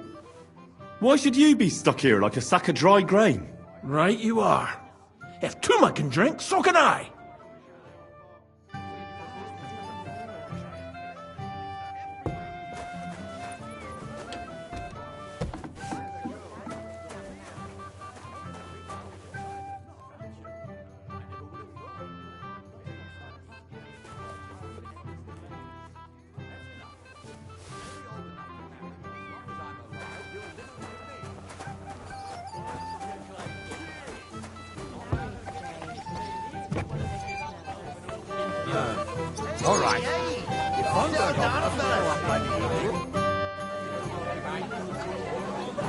S8: Why should you be stuck here like a sack of dry grain?
S18: Right you are. If Tuma can drink, so can I.
S2: All right.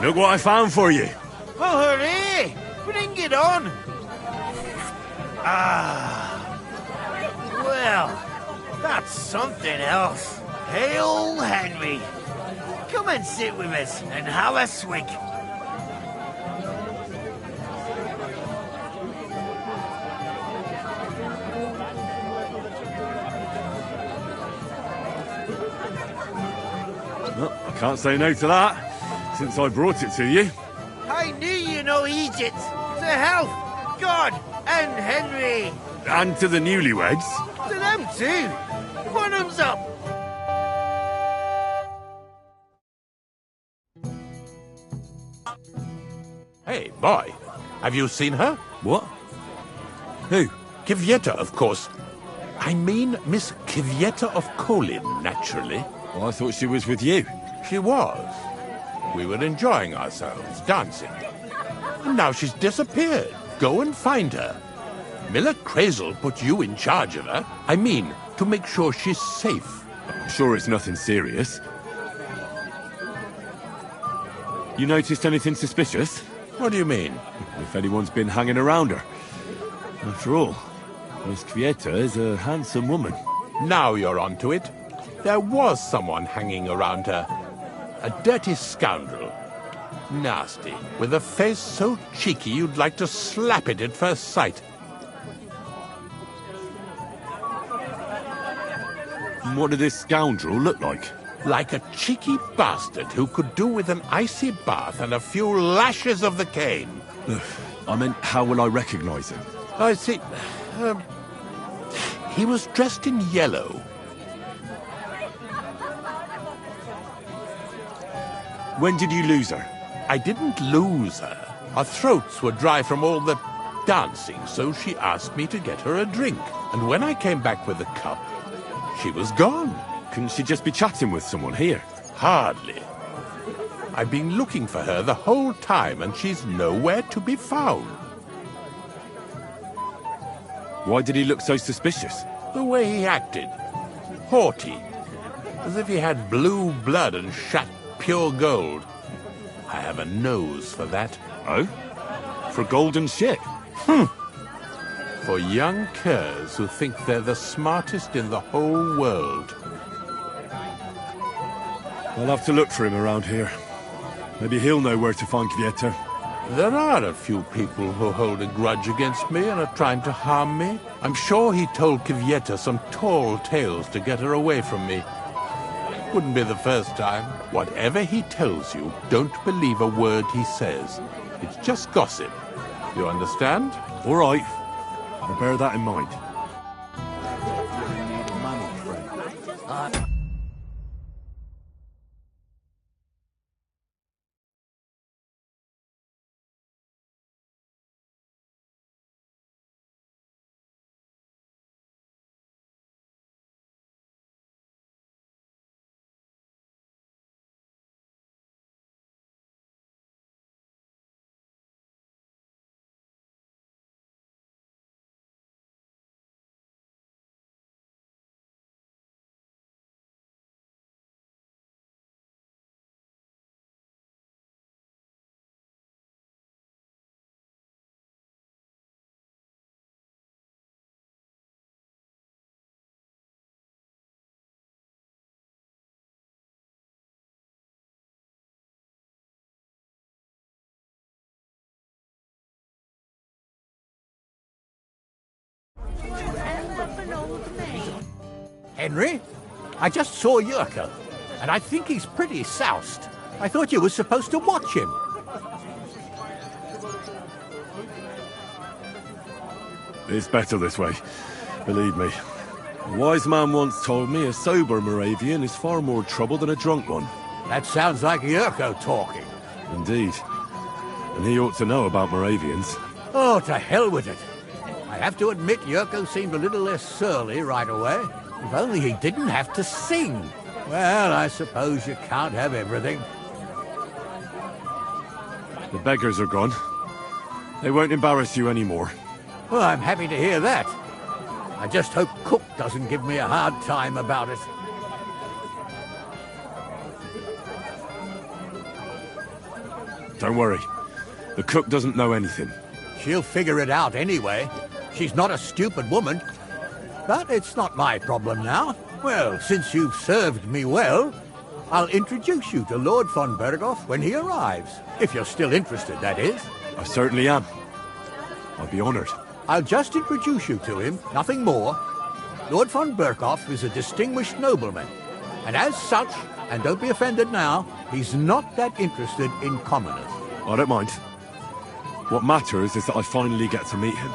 S8: Look what I found for you.
S19: Oh, hooray! Bring it on! Ah. Well, that's something else. Hail, Henry. Come and sit with us and have a swig.
S8: Well, I can't say no to that, since I brought it to you.
S19: I knew you know Egypt. To health, God, and Henry.
S8: And to the newlyweds.
S19: To them too. Bottoms up.
S2: Hey, boy. Have you seen her?
S8: What?
S2: Who? Kvyetta, of course. I mean Miss Kvyetta of Kolin, naturally.
S8: Well, I thought she was with you.
S2: She was. We were enjoying ourselves, dancing. And now she's disappeared. Go and find her. Miller Crazel put you in charge of her. I mean, to make sure she's safe.
S8: I'm sure it's nothing serious. You noticed anything suspicious?
S2: What do you mean?
S8: If anyone's been hanging around her. After all, Miss Kvyetta is a handsome woman.
S2: Now you're onto it. There was someone hanging around her. A dirty scoundrel. Nasty, with a face so cheeky you'd like to slap it at first sight.
S8: What did this scoundrel look like?
S2: Like a cheeky bastard who could do with an icy bath and a few lashes of the cane.
S8: I meant, how will I recognize him?
S2: I see. He was dressed in yellow.
S8: When did you lose her?
S2: I didn't lose her. Our throats were dry from all the dancing, so she asked me to get her a drink. And when I came back with a cup, she was gone.
S8: Couldn't she just be chatting with someone here?
S2: Hardly. I've been looking for her the whole time, and she's nowhere to be found.
S8: Why did he look so suspicious?
S2: The way he acted. Haughty. As if he had blue blood and shat pure gold. I have a nose for that.
S8: Oh? For a golden ship?
S2: For young curs who think they're the smartest in the whole world.
S8: I'll have to look for him around here. Maybe he'll know where to find Kvyetta.
S2: There are a few people who hold a grudge against me and are trying to harm me. I'm sure he told Kvyetta some tall tales to get her away from me. Wouldn't be the first time. Whatever he tells you, don't believe a word he says. It's just gossip. You understand?
S8: All right. I'll bear that in mind.
S2: Henry, I just saw Yurko, and I think he's pretty soused. I thought you were supposed to watch him.
S1: It's better this way, believe me. A wise man once told me a sober Moravian is far more trouble than a drunk one.
S2: That sounds like Yurko talking.
S1: Indeed. And he ought to know about Moravians.
S2: Oh, to hell with it. I have to admit Yurko seemed a little less surly right away. If only he didn't have to sing. Well, I suppose you can't have everything.
S1: The beggars are gone. They won't embarrass you anymore.
S2: Well, I'm happy to hear that. I just hope Cook doesn't give me a hard time about it.
S1: Don't worry. The cook doesn't know anything.
S2: She'll figure it out anyway. She's not a stupid woman. But it's not my problem now. Well, since you've served me well, I'll introduce you to Lord von Berghoff when he arrives. If you're still interested, that is.
S1: I certainly am. I'd be honored.
S2: I'll just introduce you to him, nothing more. Lord von Berghoff is a distinguished nobleman. And as such, and don't be offended now, he's not that interested in commoners.
S1: I don't mind. What matters is that I finally get to meet him.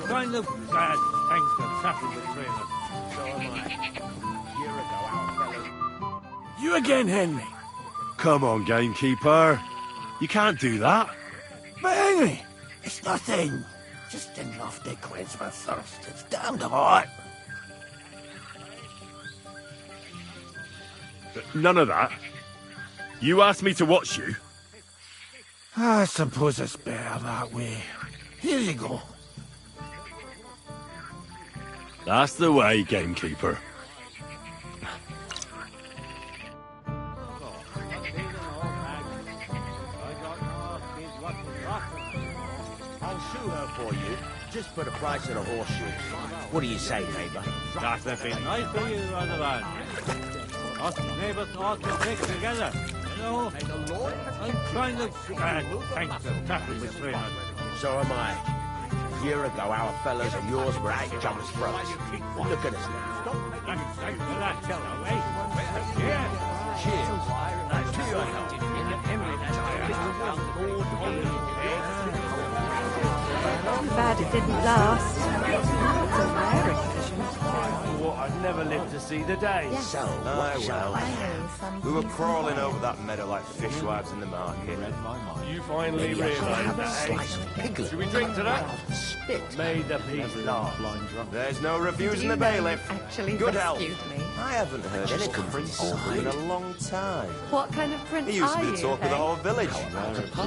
S13: Kind of glad thanks for tapping the trailer. So am I.
S18: You again, Henry?
S1: Come on, gamekeeper. You can't do that.
S18: But Henry, it's nothing. Just didn't off the quench my thirst. It's damned hot.
S1: None of that. You asked me to watch you.
S18: I suppose it's better that way. Here you go.
S1: That's the way, gamekeeper.
S15: I'll shoe her for you, just for the price of the horseshoes. What do you say, neighbour?
S13: That would be nice for you, other man. Us neighbours ought to stick together. You know, I'm kind of glad thanks for tapping the trailer.
S15: So am I. A year ago, our fellows and yours were at each other's throats. Look at us now.
S13: Thanks for that, fellow, eh? Cheers.
S7: Too bad it didn't last. It's a rare occasion.
S6: What I'd never live to see the day.
S7: Yes.
S15: So,
S20: We were crawling over that meadow like fishwives in the market.
S6: You finally realised that, eh? Should we drink to that? May the peace last.
S20: There's no refusing the bailiff.
S7: Actually
S20: Good health.
S7: rescued me.
S20: I haven't heard anything from Aubrey in a long time.
S7: What kind of prince
S20: He used to
S7: are
S20: be
S7: you,
S20: the talk of the
S7: hey?
S20: whole village.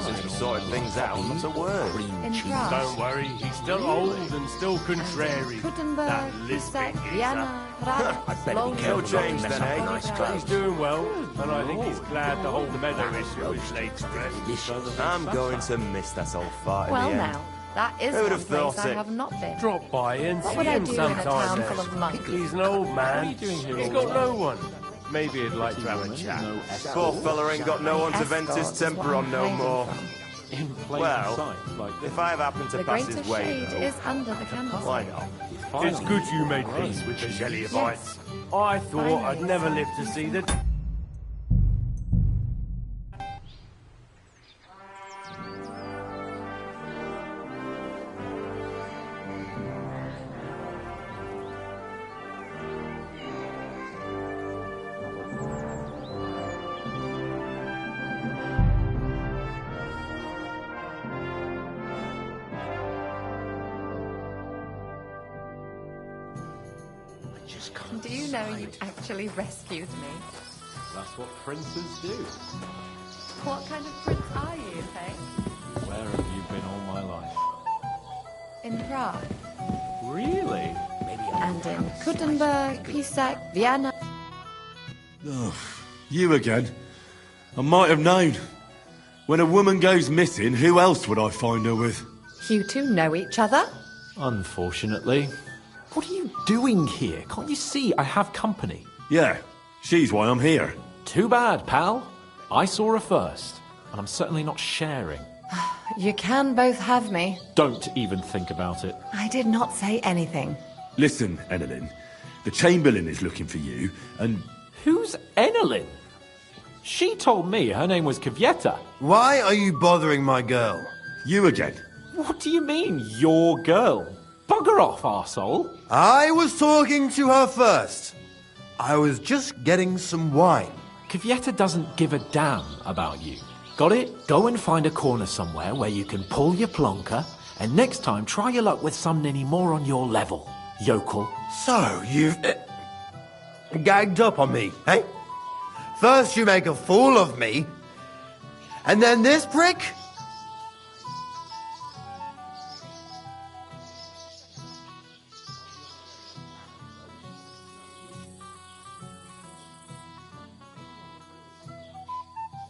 S20: Since we sorted things out, not a word.
S7: In Prague.
S6: Don't worry, he's still old and still contrary. That
S7: Gutenberg,
S6: lisping
S7: Pisak,
S6: geezer.
S7: Vienna, Prague,
S20: No change then, eh?
S6: He's doing well, and I think he's glad the whole meadow issue is laid to rest.
S20: I'm going to miss that old fart in
S7: Well
S20: the end.
S7: now, that is
S20: Who'd
S7: one
S20: have thought
S7: place I
S20: it?
S7: have not been.
S6: Drop by and
S7: What
S6: see
S7: would I
S6: him
S7: do in a
S6: sometime.
S7: town full of monks?
S6: He's an old man. He's got no one. Maybe he'd like to have a chat.
S20: Poor fella ain't got no one to vent his temper on no more. Well, if I have happened to
S7: The
S20: pass
S7: greater
S20: his way,
S7: shade
S20: though,
S7: is under the canvas.
S20: why not?
S6: It's good you made peace with the Jellyvites. I thought I'd never live to see the...
S7: Do you know you actually rescued me?
S5: That's what princes do.
S7: What kind of prince are you, hey?
S5: Where have you been all my life?
S7: In Prague.
S5: Really?
S7: And in Gutenberg, Pisak, Vienna.
S1: Oh, you again. I might have known. When a woman goes missing, who else would I find her with?
S7: You two know each other?
S5: Unfortunately. What are you doing here? Can't you see I have company?
S1: Yeah,
S8: She's why I'm here.
S21: Too bad, pal. I saw her first, and I'm certainly not sharing.
S22: You can both have me.
S21: Don't even think about it.
S22: I did not say anything.
S8: Listen, Enelin. The Chamberlain is looking for you, and...
S21: Who's Enelin? She told me her name was Kvyetta.
S20: Why are you bothering my girl?
S8: You again.
S21: What do you mean, your girl? Bugger off, arsehole.
S20: I was talking to her first. I was just getting some wine.
S21: Kvyetta doesn't give a damn about you. Got it? Go and find a corner somewhere where you can pull your plonker, and next time try your luck with some ninny more on your level, yokel.
S20: So, you've... gagged up on me, eh? First you make a fool of me, and then this prick?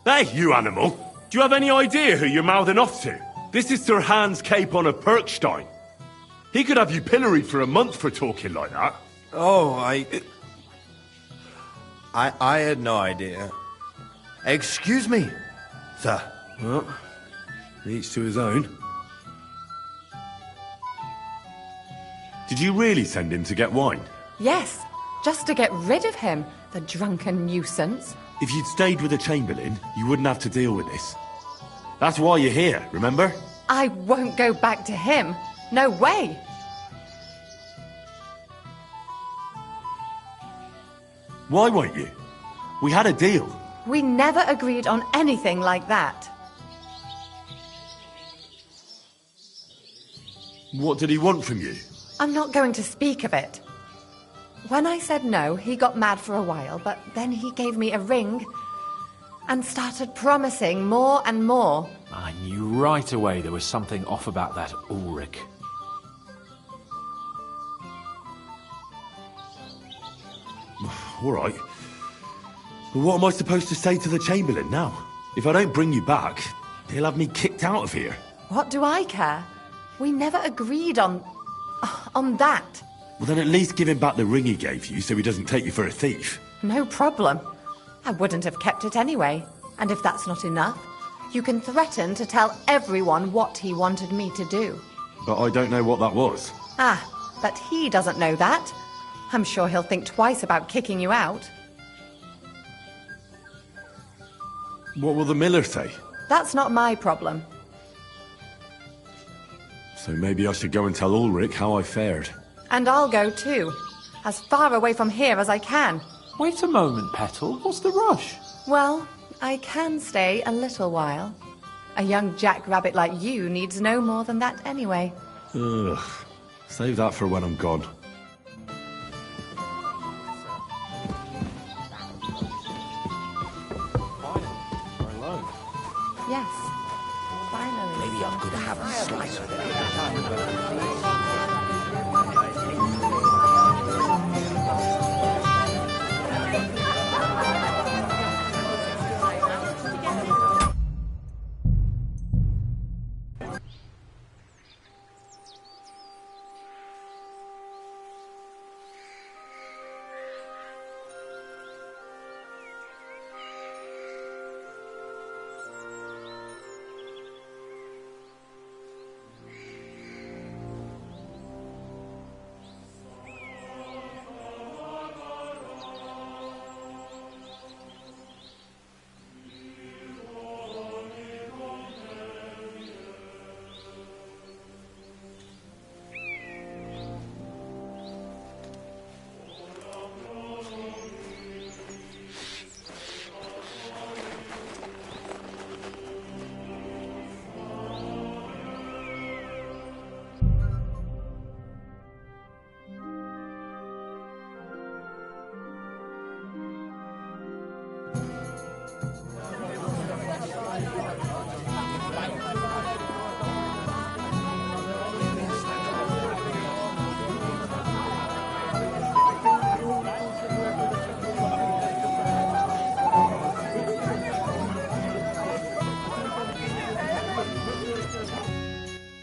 S8: Hey, you animal! Do you have any idea who you're mouthing off to? This is Sir Hans Capon of Perkstein. He could have you pilloried for a month for talking like that.
S20: Oh, I had no idea. Excuse me, sir.
S8: Well, each to his own. Did you really send him to get wine?
S22: Yes, just to get rid of him, the drunken nuisance.
S8: If you'd stayed with the Chamberlain, you wouldn't have to deal with this. That's why you're here, remember?
S22: I won't go back to him. No way.
S8: Why won't you? We had a deal.
S22: We never agreed on anything like that.
S8: What did he want from you?
S22: I'm not going to speak of it. When I said no, he got mad for a while, but then he gave me a ring and started promising more and more.
S21: I knew right away there was something off about that Ulrich.
S8: All right. But what am I supposed to say to the Chamberlain now? If I don't bring you back, he'll have me kicked out of here.
S22: What do I care? We never agreed on that.
S8: Well, then at least give him back the ring he gave you so he doesn't take you for a thief.
S22: No problem. I wouldn't have kept it anyway. And if that's not enough, you can threaten to tell everyone what he wanted me to do.
S8: But I don't know what that was.
S22: Ah, but he doesn't know that. I'm sure he'll think twice about kicking you out.
S8: What will the miller say?
S22: That's not my problem.
S8: So maybe I should go and tell Ulrich how I fared.
S22: And I'll go too. As far away from here as I can.
S21: Wait a moment, Petal. What's the rush?
S22: Well, I can stay a little while. A young jackrabbit like you needs no more than that anyway.
S8: Ugh. Save that for when I'm gone.
S22: Yes. Finally.
S17: Maybe I'm going to have a slice of it.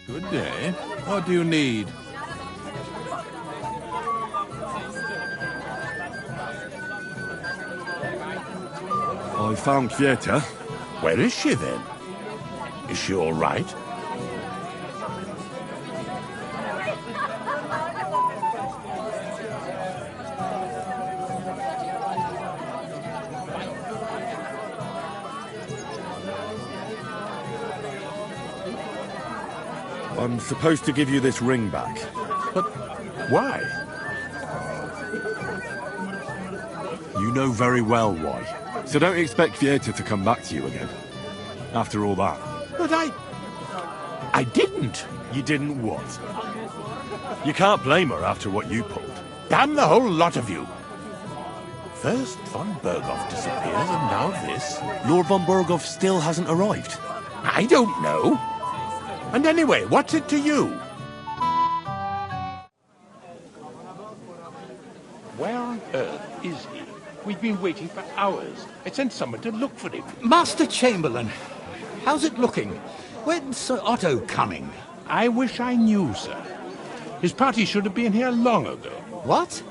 S9: Good day. What do you need?
S1: I've found Kvieta.
S12: Where is she then? Is she all right?
S1: I'm supposed to give you this ring back.
S12: But why?
S1: You know very well why. So don't expect Kvieta to come back to you again. After all that.
S12: But I didn't.
S1: You didn't what? You can't blame her after what you pulled.
S12: Damn the whole lot of you. First von Berghoff disappears and now this.
S1: Lord von Berghoff still hasn't arrived.
S12: I don't know. And anyway, what's it to you? Where on earth is he? We've been waiting for hours. I sent someone to look for him.
S18: Master Chamberlain, how's it looking? When's Sir Otto coming?
S12: I wish I knew, sir. His party should have been here long ago.
S18: What?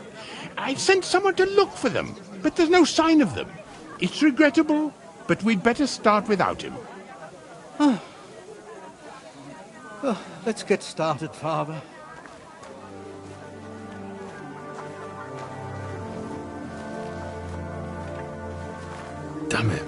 S12: I sent someone to look for them, but there's no sign of them. It's regrettable, but we'd better start without him.
S18: Oh, let's get started, Father.
S1: Damn it.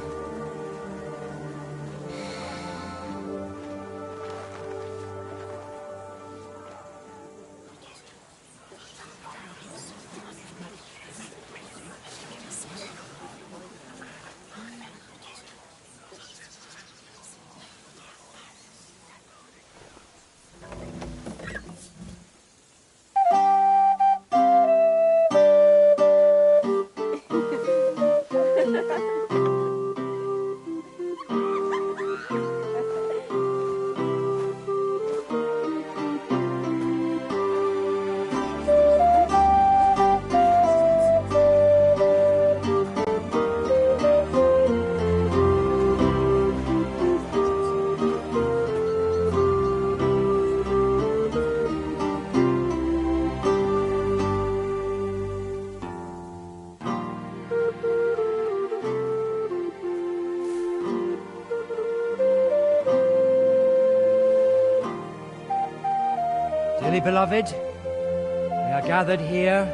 S14: Dearly beloved, we are gathered here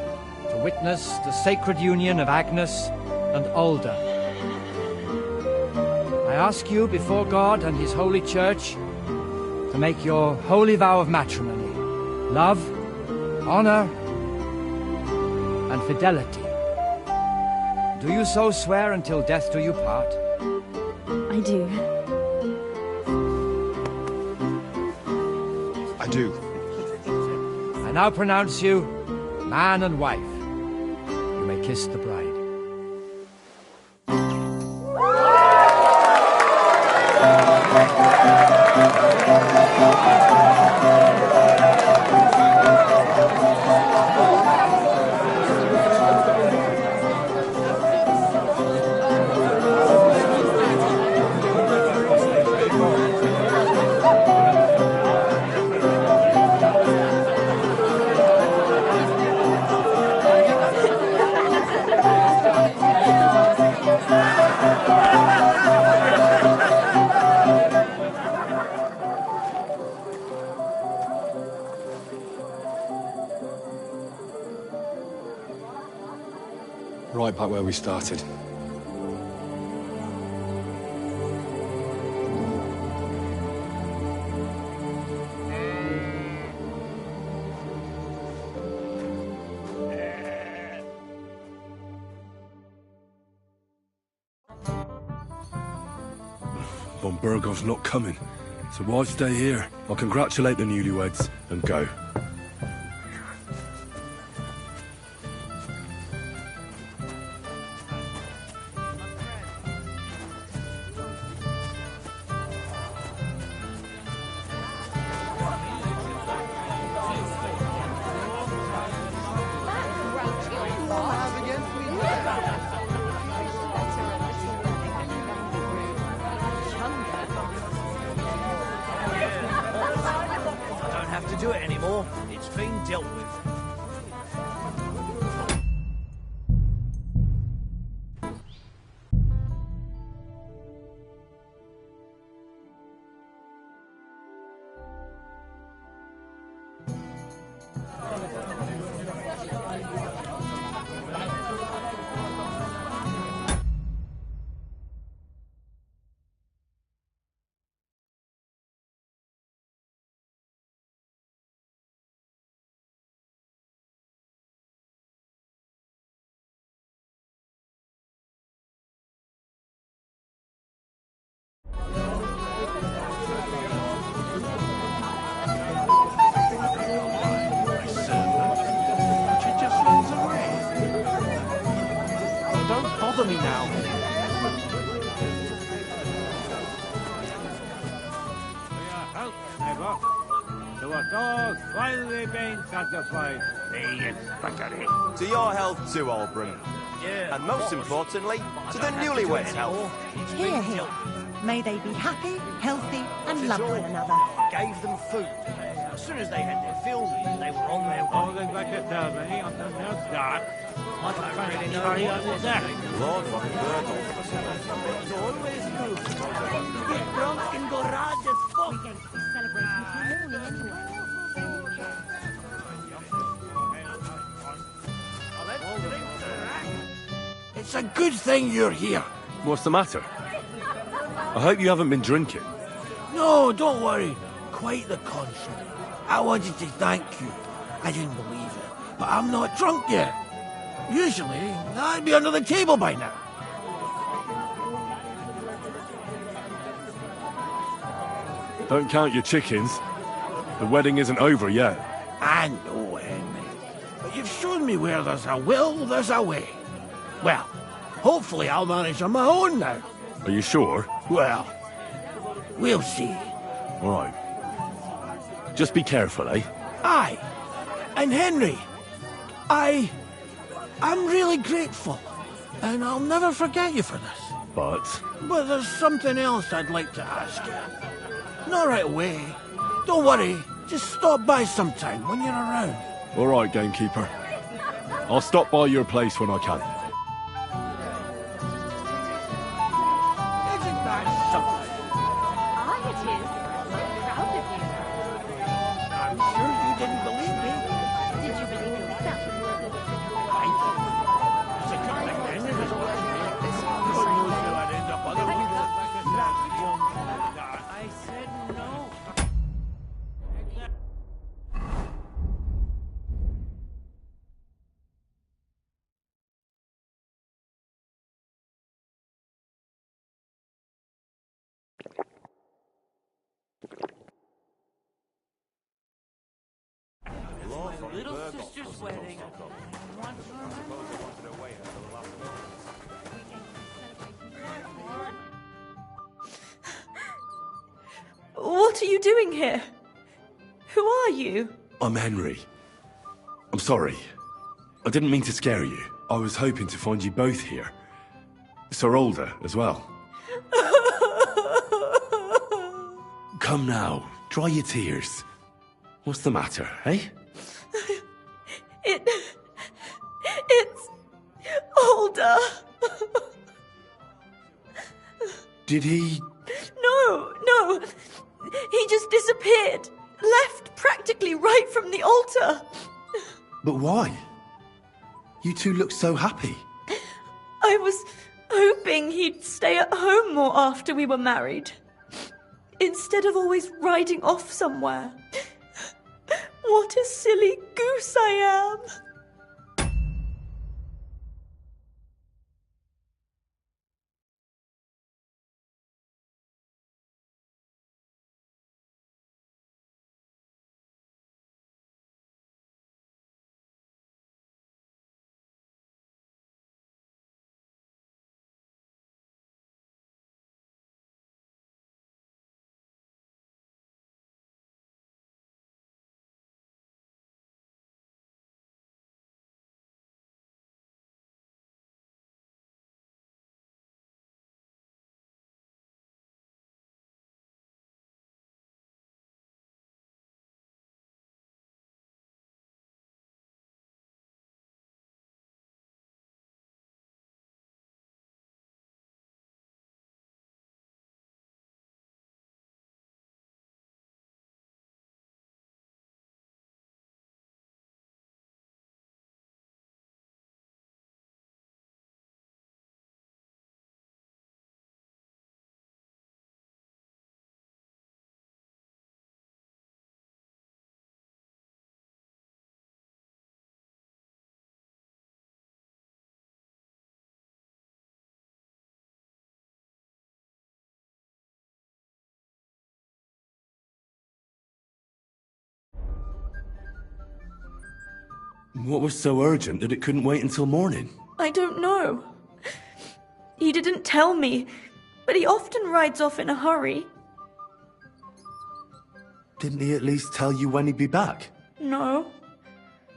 S14: to witness the sacred union of Agnes and Alda. I ask you before God and His holy church to make your holy vow of matrimony, love, honor, and fidelity. Do you so swear until death do you part?
S23: I do.
S1: I do.
S14: I now pronounce you man and wife. You may kiss the bride.
S24: Right back where we started.
S1: Von Berghoff's not coming, so why stay here? I'll congratulate the newlyweds and go.
S16: I don't have to do it anymore. It's been dealt with.
S18: don't bother me now.
S13: Neighbor, to us all finally being satisfied.
S3: To your health too, Albron.
S16: Yeah.
S3: And most importantly, to the newlyweds' health.
S4: Here, here. May they be happy, healthy, and love one another.
S16: Gave them food. As soon as they had their fill, they were on their way.
S13: All they'd like to tell me on the next dark.
S16: I don't really know
S13: Carry on
S16: what
S13: the
S16: was
S13: deck.
S3: Lord von Burgle.
S16: It's always good. Get drunk and go rad as fuck.
S4: We're going to be celebrating till morning anyway.
S18: It's a good thing you're here.
S8: What's the matter? I hope you haven't been drinking.
S18: No, don't worry. Quite the contrary. I wanted to thank you. I didn't believe it, but I'm not drunk yet. Usually, I'd be under the table by now.
S8: Don't count your chickens. The wedding isn't over yet.
S18: I know, Henry. But you've shown me where there's a will, there's a way. Well, hopefully I'll manage on my own now.
S8: Are you sure?
S18: Well, we'll see.
S8: All right. Just be careful, eh?
S18: Aye. And Henry, I'm really grateful. And I'll never forget you for this. But there's something else I'd like to ask you. Not right away. Don't worry. Just stop by sometime when you're around.
S8: All right, gamekeeper. I'll stop by your place when I can.
S18: Isn't that something?
S7: Aye, it is. I'm proud of you.
S18: I'm sure you didn't believe me.
S7: Did you believe in yourself?
S18: I did. It's a good thing Henry was watching me. God knows who I'd end up otherwise.
S13: I said no.
S5: My little sister's wedding.
S10: What are you doing here? Who are you?
S1: I'm Henryyy. I'm sorry. I didn't mean to scare you. I was hoping to find you both here. Sir Alder as well. Come now, dry your tears. What's the matter, eh?
S10: It's Alder.
S1: Did he...
S10: No. He just disappeared. Left practically right from the altar.
S1: But why? You two look so happy.
S10: I was hoping he'd stay at home more after we were married. Instead of always riding off somewhere. What a silly goose I am.
S1: What was so urgent that it couldn't wait until morning?
S10: I don't know. He didn't tell me, but he often rides off in a hurry.
S1: Didn't he at least tell you when he'd be back?
S10: No.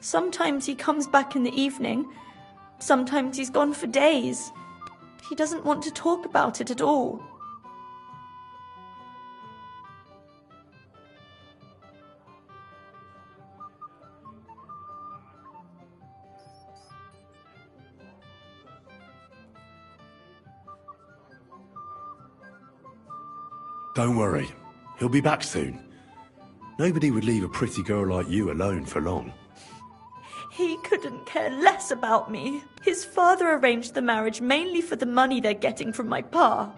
S10: Sometimes he comes back in the evening. Sometimes he's gone for days. He doesn't want to talk about it at all.
S1: Don't worry. He'll be back soon. Nobody would leave a pretty girl like you alone for long.
S10: He couldn't care less about me. His father arranged the marriage mainly for the money they're getting from my pa.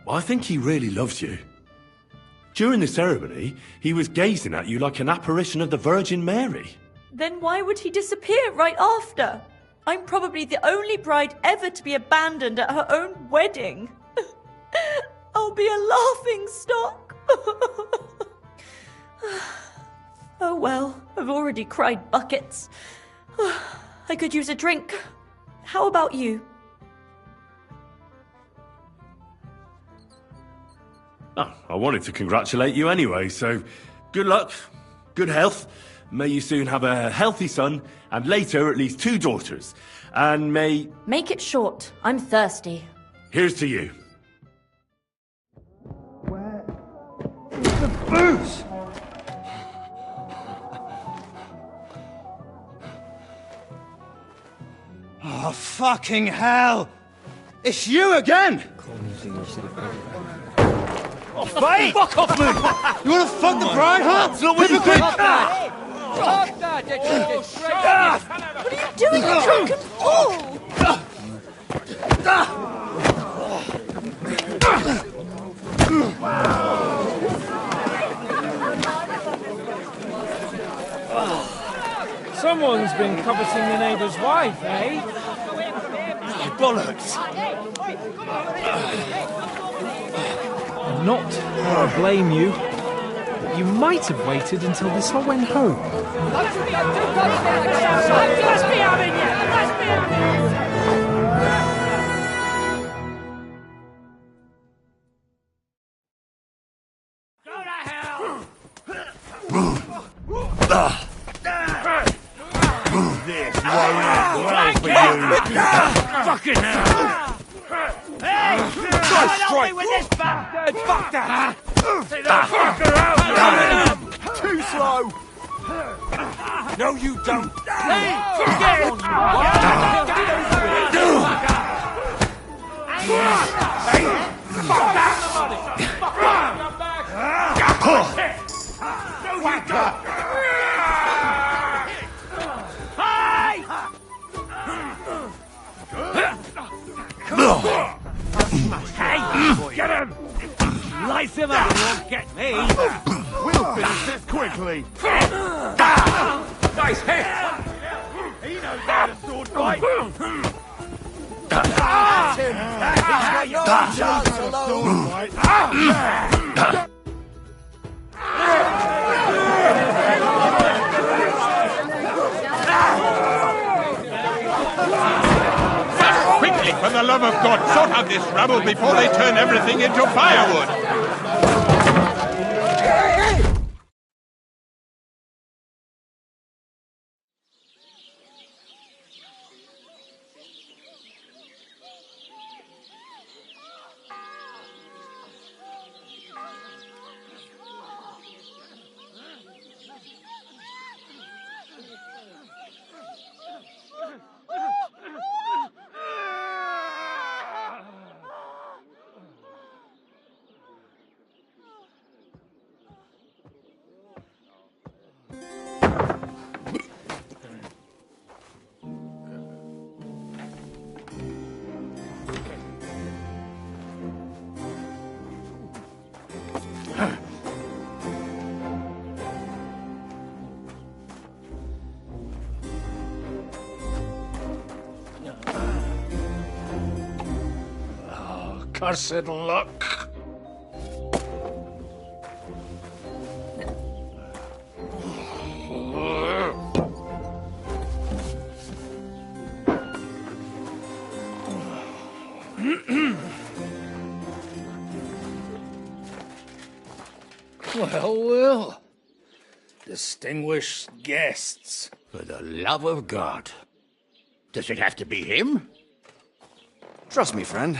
S1: I think he really loves you. During the ceremony, he was gazing at you like an apparition of the Virgin Mary.
S10: Then why would he disappear right after? I'm probably the only bride ever to be abandoned at her own wedding. I'll be a laughing stock. Oh well, I've already cried buckets. I could use a drink. How about you?
S1: Oh, I wanted to congratulate you anyway, so good luck, good health. May you soon have a healthy son, and later at least 2 daughters. And may...
S10: Make it short. I'm thirsty.
S1: Here's to you.
S18: The booze!
S20: Oh, fucking hell! It's you again!
S18: Oh, fight! Fuck off, man!
S20: You wanna fuck the bride, huh?
S18: It's not what you think!
S14: Fuck that! They're just go straight in.
S10: What are you doing, you drunken fool?
S14: Someone's been coveting the neighbour's wife, eh?
S18: Bollocks!
S21: Not that I blame you, but you might have waited until this all went home.
S14: Let's be having you! Let's be having you!
S18: This won't end well for you! Fucking hell!
S13: Hey!
S18: Strike!
S13: With this bastard!
S18: Fuck that!
S13: Take that fucker out!
S18: Too slow! No, you don't!
S13: Hey! Get on,
S18: Fuck that!
S13: No, you don't!
S18: Hey! Get him!
S13: Light him up! You won't get me!
S18: We'll finish this quickly!
S13: Nice hit!
S18: He knows how to sword fight!
S17: That's him! He's got your chance alone!
S12: Quickly, for the love of God, sort out this rabble before they turn everything into firewood!
S18: cursed luck. Well, well. Distinguished guests.
S2: For the love of God. Does it have to be him?
S11: Trust me, friend.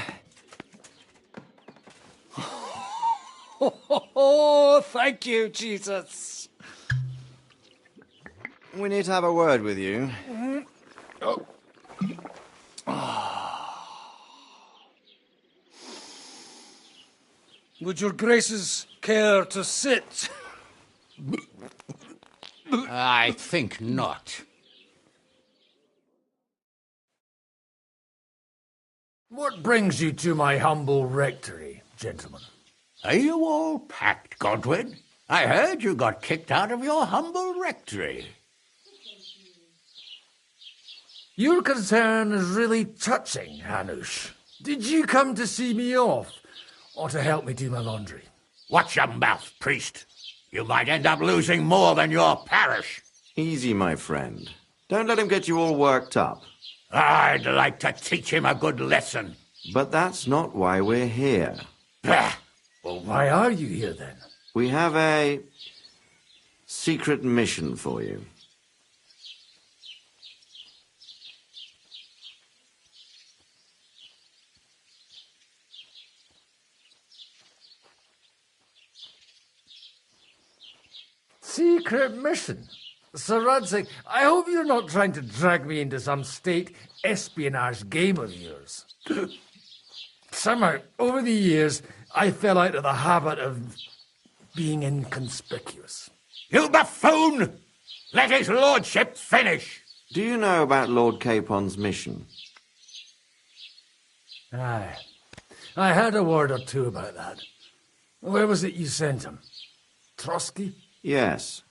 S18: Oh, thank you, Jesus.
S11: We need to have a word with you.
S18: Oh. Would your graces care to sit?
S2: I think not.
S18: What brings you to my humble rectory, gentlemen?
S2: Are you all packed, Godwin? I heard you got kicked out of your humble rectory.
S18: Your concern is really touching, Hanush. Did you come to see me off, or to help me do my laundry?
S2: Watch your mouth, priest. You might end up losing more than your parish.
S11: Easy, my friend. Don't let him get you all worked up.
S2: I'd like to teach him a good lesson.
S11: But that's not why we're here.
S18: Well, why are you here, then?
S11: We have a secret mission for you.
S18: Secret mission? Sir Radzig, I hope you're not trying to drag me into some state espionage game of yours. Somehow, over the years, I fell out of the habit of being inconspicuous.
S2: You buffoon! Let his lordship finish!
S11: Do you know about Lord Capon's mission?
S18: Aye. I heard a word or two about that. Where was it you sent him? Trotsky?
S11: Yes,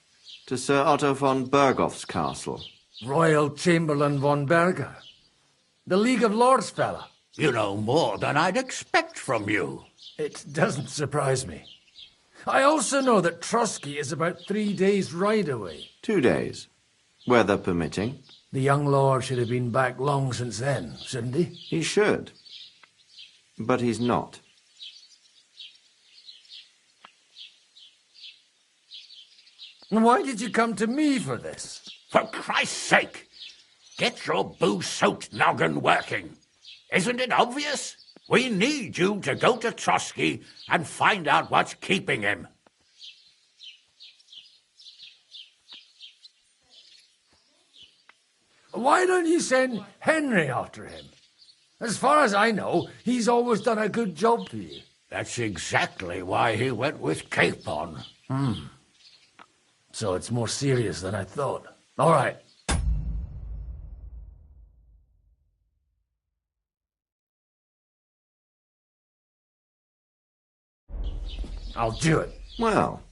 S11: to Sir Otto von Bergoff's castle.
S18: Royal Chamberlain von Berger. The League of Lords fella.
S2: You know more than I'd expect from you.
S18: It doesn't surprise me. I also know that Trotsky is about 3 days' ride away.
S11: 2 days, weather permitting.
S18: The young lord should have been back long since then, shouldn't he?
S11: He should. But he's not.
S18: Why did you come to me for this?
S2: For Christ's sake! Get your booze-soaked noggin working. Isn't it obvious? We need you to go to Trotsky and find out what's keeping him.
S18: Why don't you send Henryyy after him? As far as I know, he's always done a good job for you.
S2: That's exactly why he went with Capon.
S18: So it's more serious than I thought. All right. I'll do it.
S11: Well,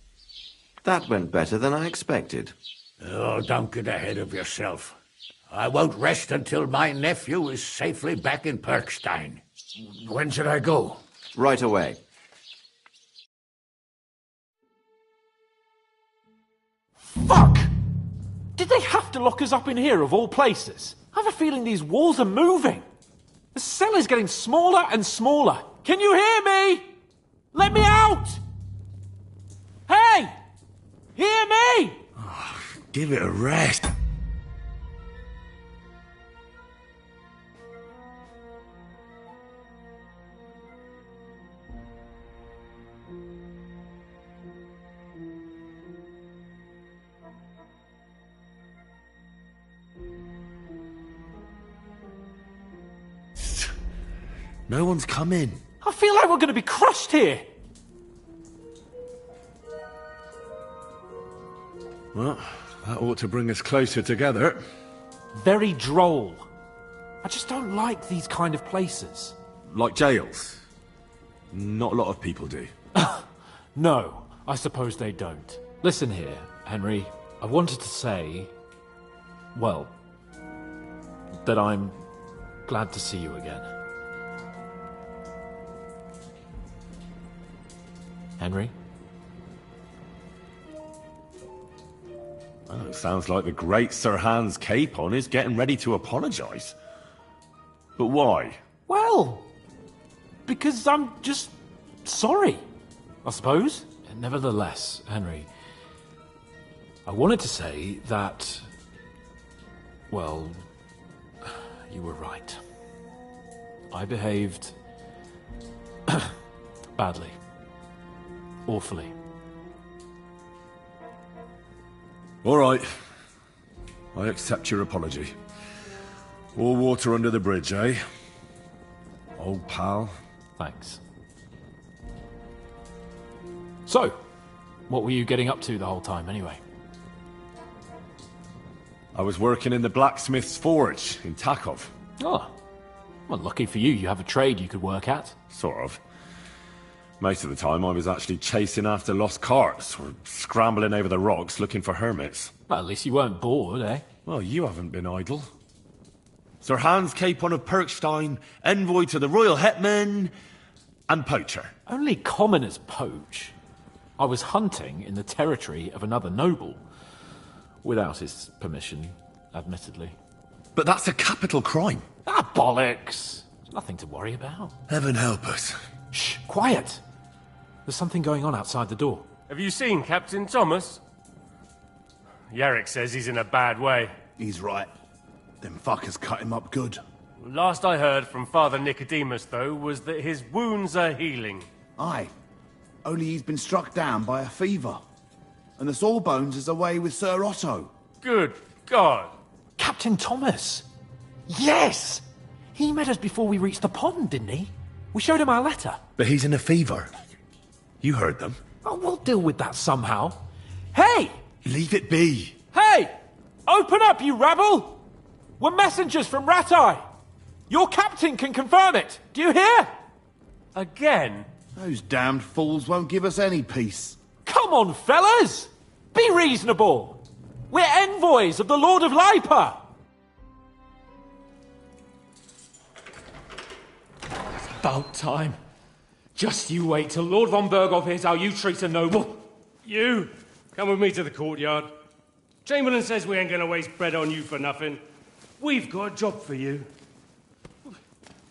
S11: that went better than I expected.
S2: Oh, don't get ahead of yourself. I won't rest until my nephew is safely back in Perkstein.
S18: When should I go?
S11: Right away.
S5: Fuck! Did they have to lock us up in here of all places? I have a feeling these walls are moving. The cell is getting smaller and smaller. Can you hear me? Let me out! Hey! Hear me!
S1: Oh, give it a rest. No one's come in.
S5: I feel like we're going to be crushed here.
S1: Well, that ought to bring us closer together.
S5: Very droll. I just don't like these kind of places.
S1: Like jails. Not a lot of people do.
S5: No, I suppose they don't.
S21: Listen here, Henry. I wanted to say, well, that I'm glad to see you again. Henry?
S1: Well, it sounds like the great Sir Hans Capon is getting ready to apologise. But why?
S21: Well, because I'm just sorry, I suppose. Nevertheless, Henry, I wanted to say that, well, you were right. I behaved badly. Awfully.
S1: All right. I accept your apology. All water under the bridge, eh? Old pal.
S21: Thanks. So, what were you getting up to the whole time, anyway?
S1: I was working in the blacksmith's forge in Takov.
S21: Oh. Well, lucky for you, you have a trade you could work at.
S1: Sort of. Most of the time I was actually chasing after lost carts, or scrambling over the rocks looking for hermits.
S21: Well, at least you weren't bored, eh?
S1: Well, you haven't been idle. Sir Hans Capon of Perkstein, envoy to the royal hetman, and poacher.
S21: Only commoners poach. I was hunting in the territory of another noble. Without his permission, admittedly.
S1: But that's a capital crime.
S21: Ah, bollocks! Nothing to worry about.
S1: Heaven help us.
S21: Shh, quiet! There's something going on outside the door.
S6: Have you seen Captain Thomas? Yarrick says he's in a bad way.
S15: He's right. Them fuckers cut him up good.
S6: Last I heard from Father Nicodemus, though, was that his wounds are healing.
S15: Aye. Only he's been struck down by a fever. And the Sawbones is away with Sir Otto.
S6: Good God.
S21: Captain Thomas! Yes! He met us before we reached the pond, didn't he? We showed him our letter.
S1: But he's in a fever. You heard them.
S21: Oh, we'll deal with that somehow. Hey!
S1: Leave it be.
S5: Hey! Open up, you rabble! We're messengers from Ratai. Your captain can confirm it. Do you hear?
S6: Again?
S15: Those damned fools won't give us any peace.
S5: Come on, fellas! Be reasonable! We're envoys of the Lord of Lipa!
S21: About time. Just you wait till Lord von Berghoff hears how you treat a noble.
S6: You, come with me to the courtyard. Chamberlain says we ain't gonna waste bread on you for nothing. We've got a job for you.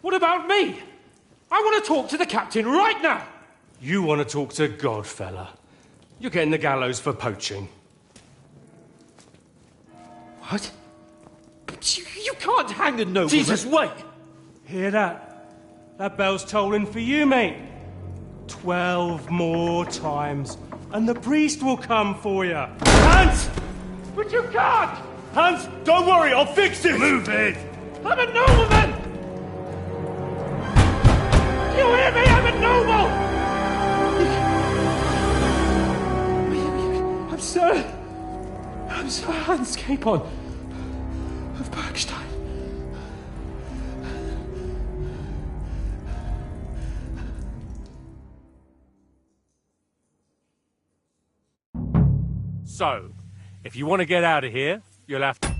S5: What about me? I want to talk to the captain right now!
S6: You want to talk to God, fella. You're getting the gallows for poaching.
S5: What? But you can't hang a noble...
S6: Jesus, wait! Hear that? That bell's tolling for you, mate. 12 more times, and the priest will come for you. Hans!
S5: But you can't!
S1: Hans, don't worry, I'll fix it!
S6: Move it!
S5: I'm a nobleman! Do you hear me? I'm a noble! I'm Sir Hans Capon of Bergstein.
S6: So, if you want to get out of here, you'll have to...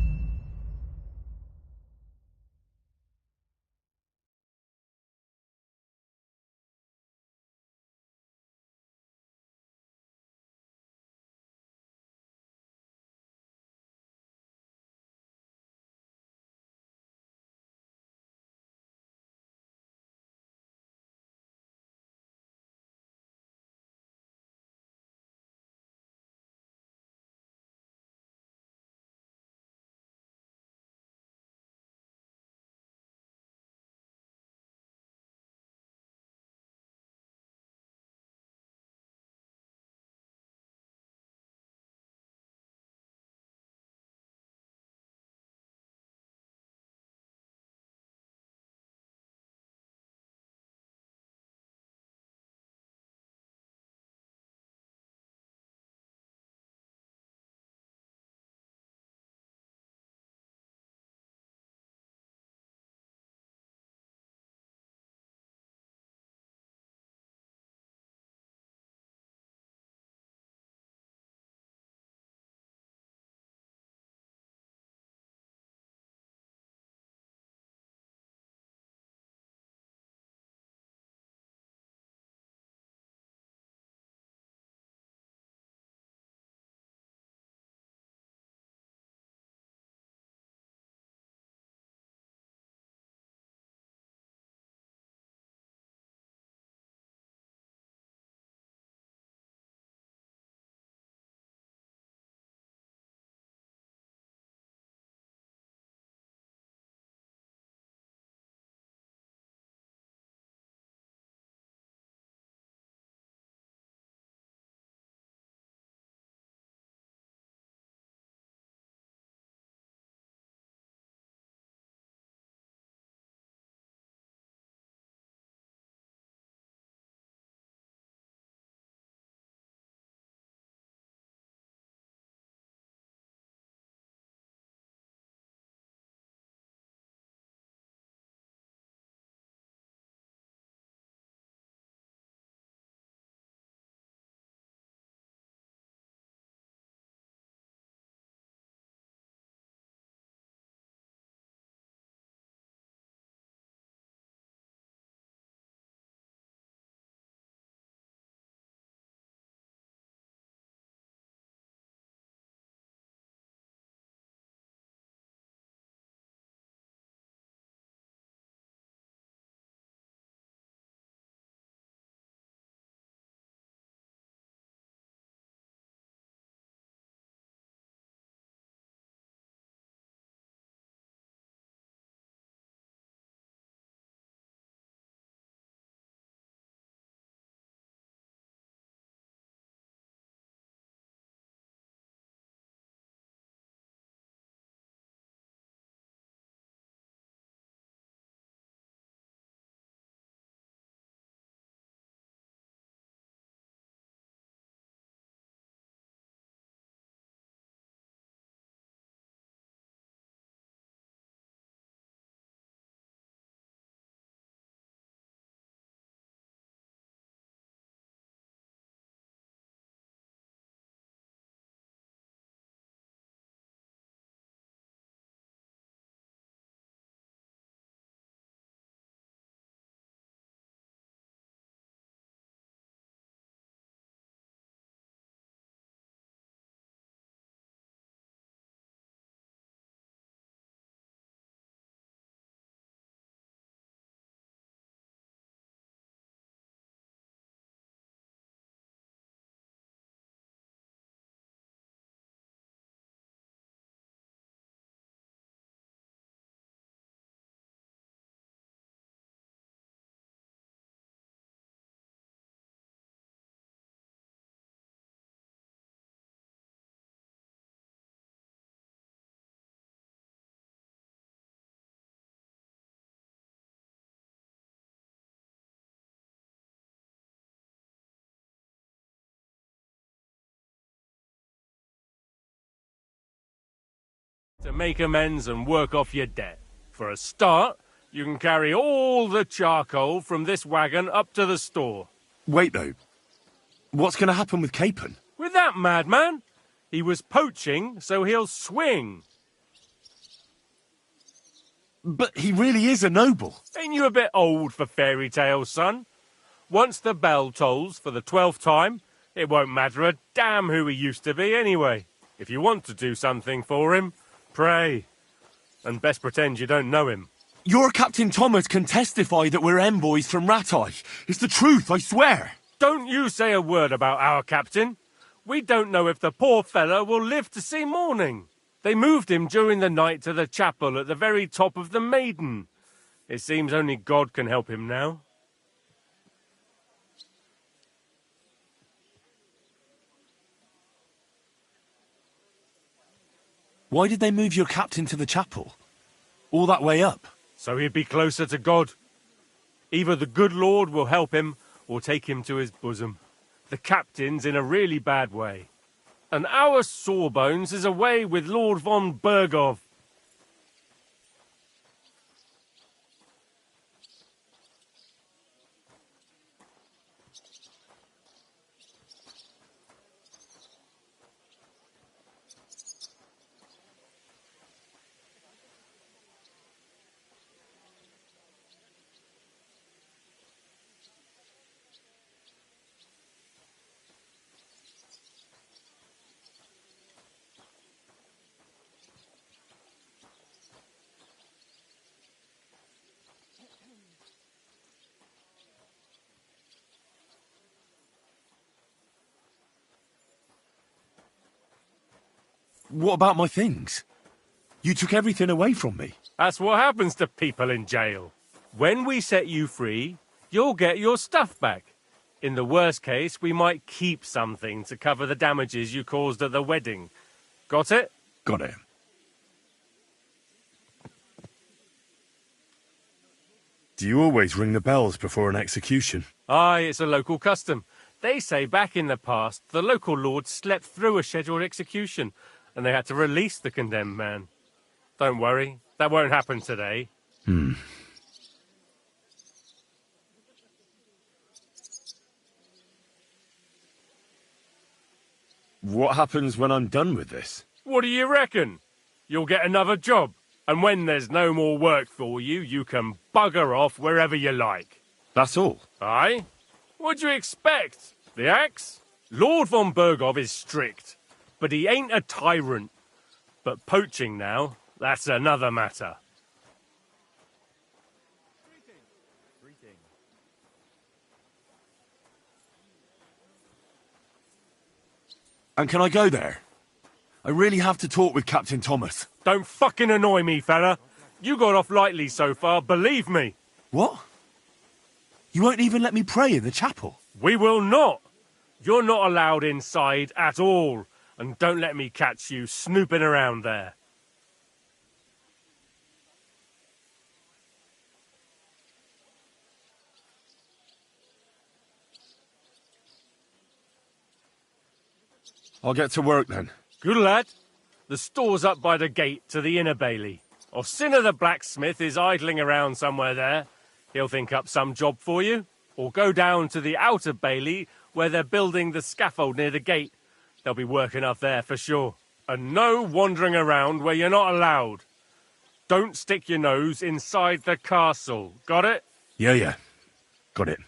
S6: to make amends and work off your debt. For a start, you can carry all the charcoal from this wagon up to the store.
S1: Wait, though. What's going to happen with Capon?
S6: With that madman? He was poaching, so he'll swing.
S1: But he really is a noble.
S6: Ain't you a bit old for fairy tales, son? Once the bell tolls for the 12th time, it won't matter a damn who he used to be anyway. If you want to do something for him, pray. And best pretend you don't know him.
S1: Your Captain Thomas can testify that we're envoys from Rattay. It's the truth, I swear.
S6: Don't you say a word about our captain. We don't know if the poor fellow will live to see morning. They moved him during the night to the chapel at the very top of the Maiden. It seems only God can help him now.
S1: Why did they move your captain to the chapel? All that way up?
S6: So he'd be closer to God. Either the good Lord will help him or take him to his bosom. The captain's in a really bad way. And our Sawbones is away with Lord von Bergov.
S1: What about my things? You took everything away from me.
S6: That's what happens to people in jail. When we set you free, you'll get your stuff back. In the worst case, we might keep something to cover the damages you caused at the wedding. Got it?
S1: Got it. Do you always ring the bells before an execution?
S6: Aye, it's a local custom. They say back in the past, the local lord slept through a scheduled execution, and they had to release the condemned man. Don't worry, that won't happen today.
S1: What happens when I'm done with this?
S6: What do you reckon? You'll get another job, and when there's no more work for you, you can bugger off wherever you like.
S1: That's all?
S6: Aye? What'd you expect? The axe? Lord von Bergov is strict, but he ain't a tyrant. But poaching now, that's another matter.
S1: And can I go there? I really have to talk with Captain Thomas.
S6: Don't fucking annoy me, fella. You got off lightly so far, believe me.
S1: What? You won't even let me pray in the chapel?
S6: We will not. You're not allowed inside at all. And don't let me catch you snooping around there.
S1: I'll get to work then.
S6: Good lad. The store's up by the gate to the inner bailey. Orsina the blacksmith is idling around somewhere there. He'll think up some job for you. Or go down to the outer bailey where they're building the scaffold near the gate. They'll be working up there for sure. And no wandering around where you're not allowed. Don't stick your nose inside the castle. Got it?
S1: Yeah. Got it.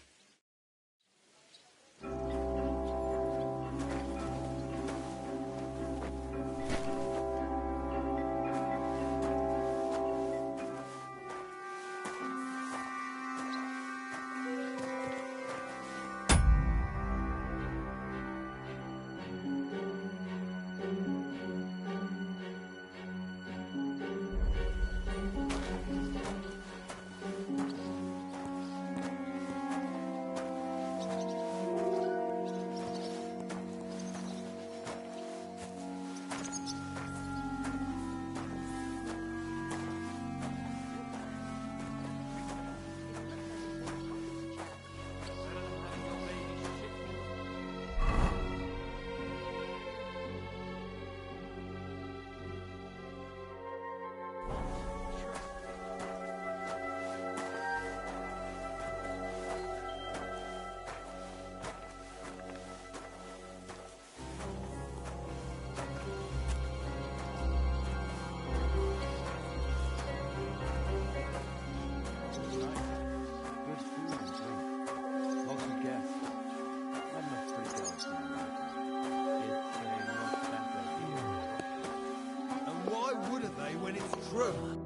S9: room.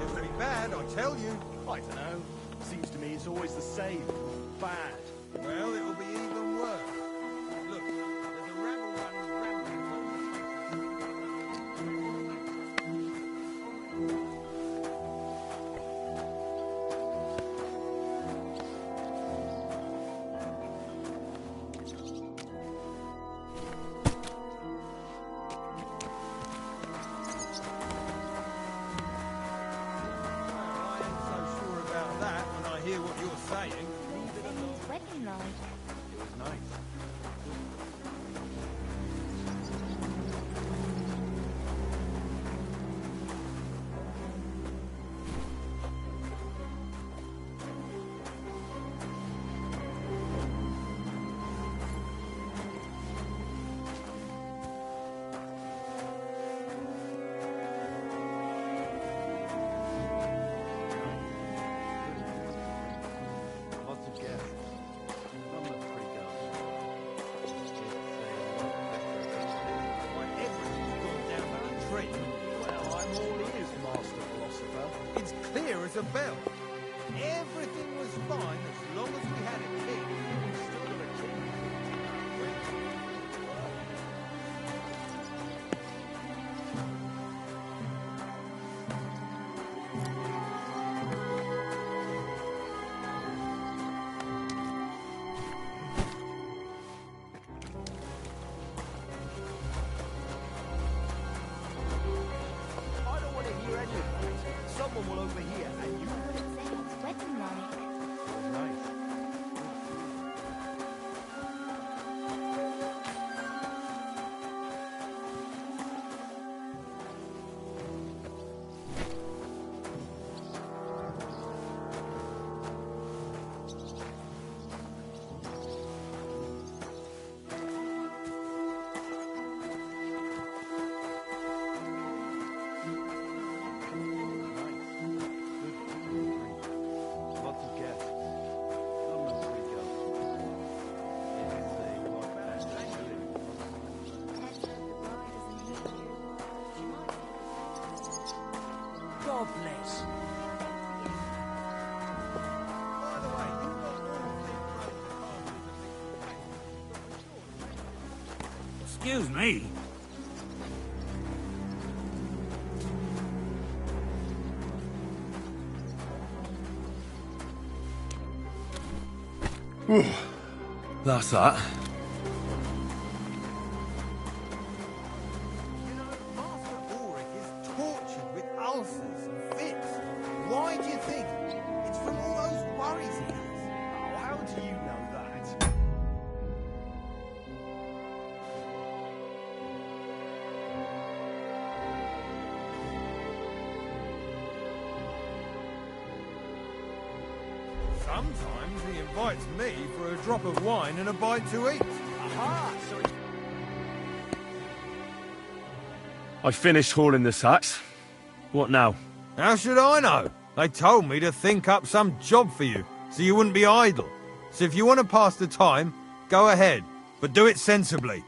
S9: It'll be bad, I tell you.
S3: I don't know. Seems to me it's always the same. Bad.
S9: Well, it'll be even worse. Look, there's a rabble running rampant. Hear what you're saying.
S7: Wedding night.
S3: It was nice. A bell. Everything was fine as long as we had a king. We still got a king.
S20: I don't want to hear any of that. Someone will overhear, and you...
S7: It's wedding night.
S3: Nice.
S16: God bless.
S13: Excuse me.
S1: That's that.
S9: Tortured with ulcers and fits. Why do you think? It's from all those worries he has.
S3: Oh, how do you know that?
S9: Sometimes he invites me for a drop of wine and a bite to eat.
S3: Aha! So it's...
S1: I finished hauling the sacks. What now?
S9: How should I know? They told me to think up some job for you, so you wouldn't be idle. So if you want to pass the time, go ahead, but do it sensibly.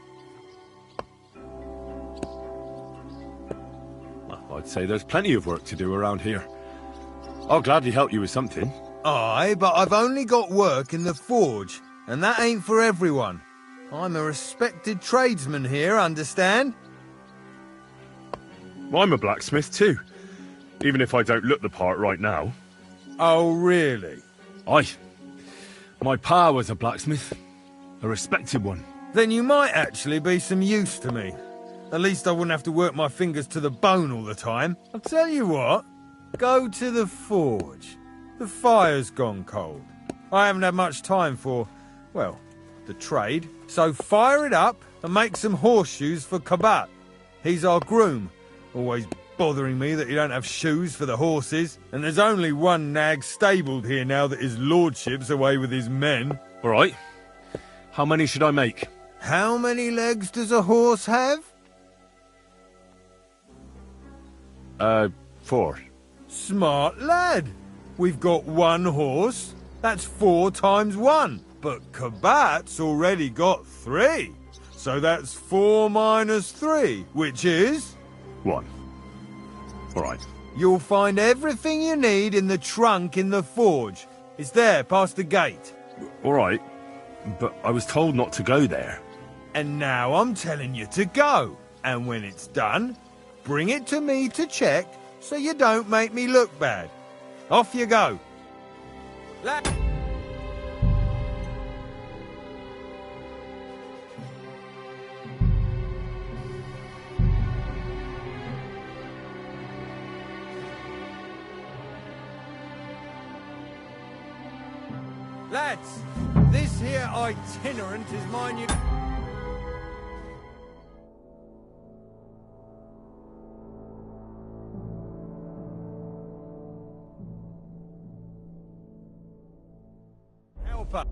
S1: Well, I'd say there's plenty of work to do around here. I'll gladly help you with something.
S9: Aye, but I've only got work in the forge, and that ain't for everyone. I'm a respected tradesman here, understand?
S1: I'm a blacksmith too, even if I don't look the part right now.
S9: Oh, really?
S1: Aye. My pa was a blacksmith, a respected one.
S9: Then you might actually be some use to me. At least I wouldn't have to work my fingers to the bone all the time. I'll tell you what, go to the forge. The fire's gone cold. I haven't had much time for, well, the trade. So fire it up and make some horseshoes for Kabat. He's our groom. Always bothering me that you don't have shoes for the horses. And there's only one nag stabled here now that his lordship's away with his men.
S1: All right. How many should I make?
S9: How many legs does a horse have?
S1: 4.
S9: Smart lad. We've got one horse. That's 4 times 1. But Kabat's already got 3. So that's 4 minus 3, which is...
S1: 1. All right.
S9: You'll find everything you need in the trunk in the forge. It's there, past the gate.
S1: All right. But I was told not to go there.
S9: And now I'm telling you to go. And when it's done, bring it to me to check so you don't make me look bad. Off you go. Lads, this here itinerant is my new... Helper.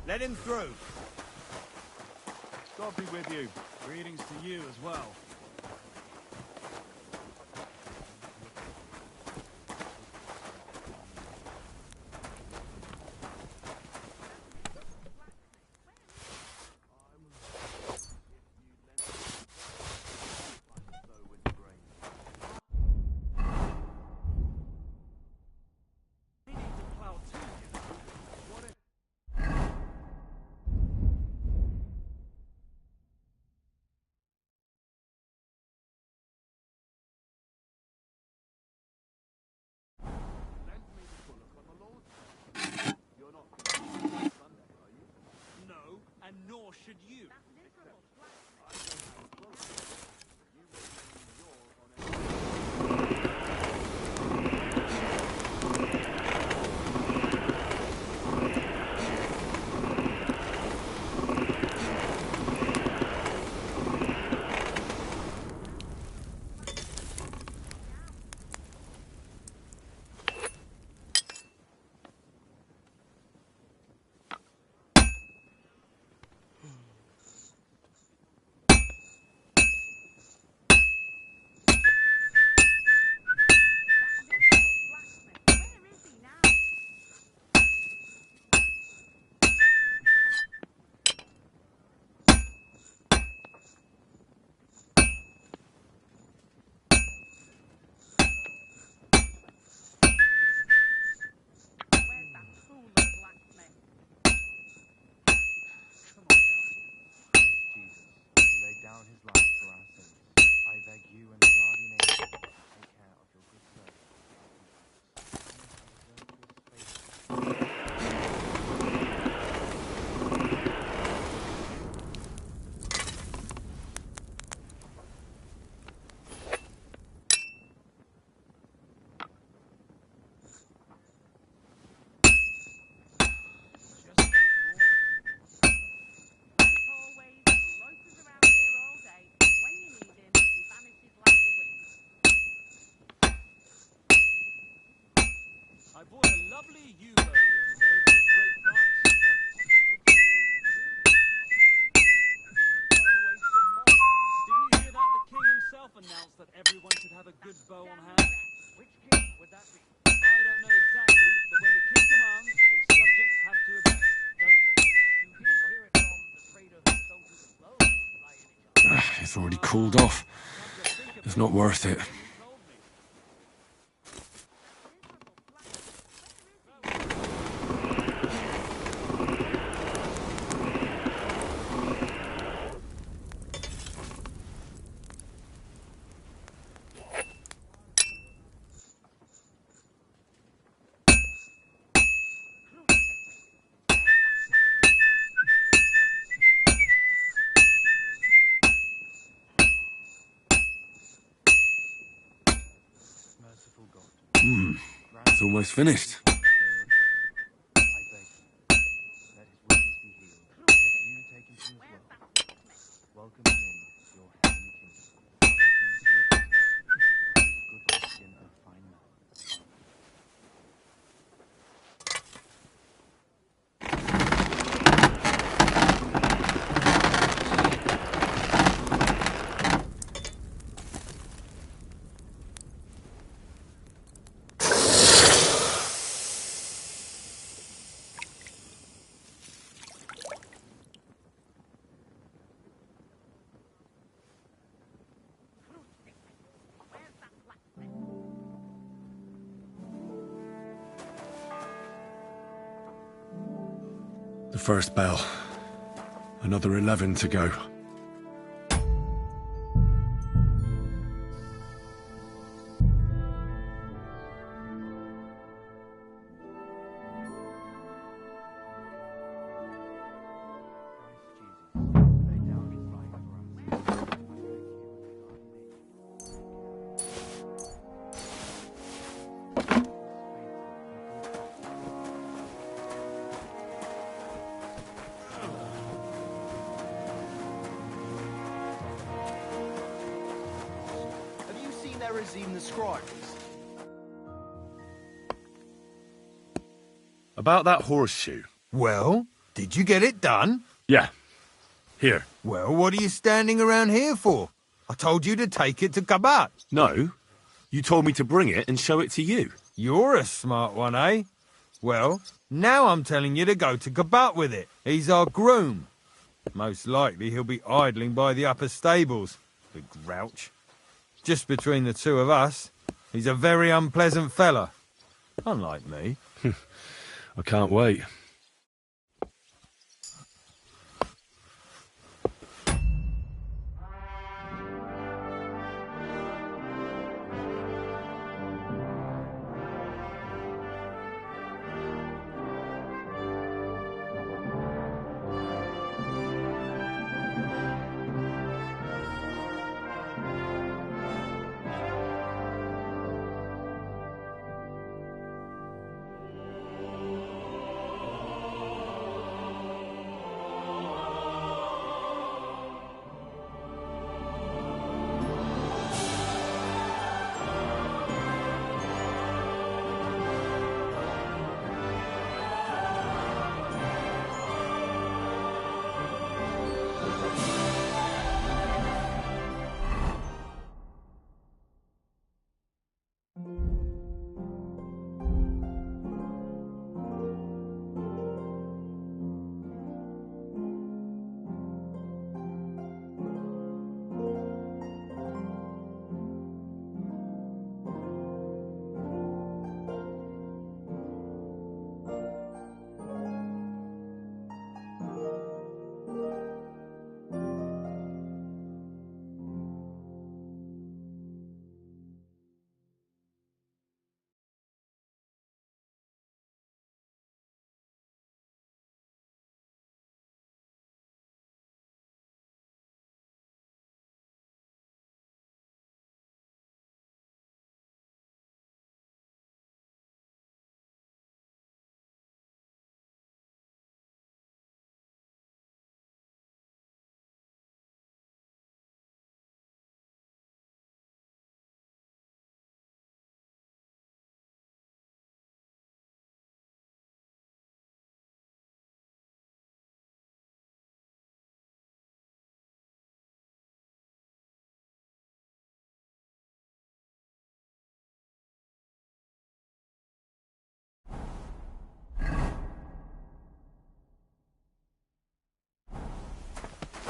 S9: Let him through.
S19: God be with you. Greetings to you as well.
S18: Nor should you. I bought a lovely U-boat the other day for a great price. Did you hear that? The king himself announced that everyone should have a good bow on hand. Which king would that be? I don't know exactly, but when the king commands, his subjects have to obey, don't they? You didn't hear it from the trader who sold you the bow, by any chance?
S1: It's already cooled off. It's not worth it. It's almost finished. The first bell. Another 11 to go.
S4: Henryyy the scribes?
S1: About that horseshoe.
S9: Well, did you get it done?
S1: Yeah. Here.
S9: Well, what are you standing around here for? I told you to take it to Kabat.
S1: No. You told me to bring it and show it to you.
S9: You're a smart one, eh? Well, now I'm telling you to go to Kabat with it. He's our groom. Most likely he'll be idling by the upper stables. The grouch. Just between the two of us, he's a very unpleasant fella. Unlike me.
S1: I can't wait.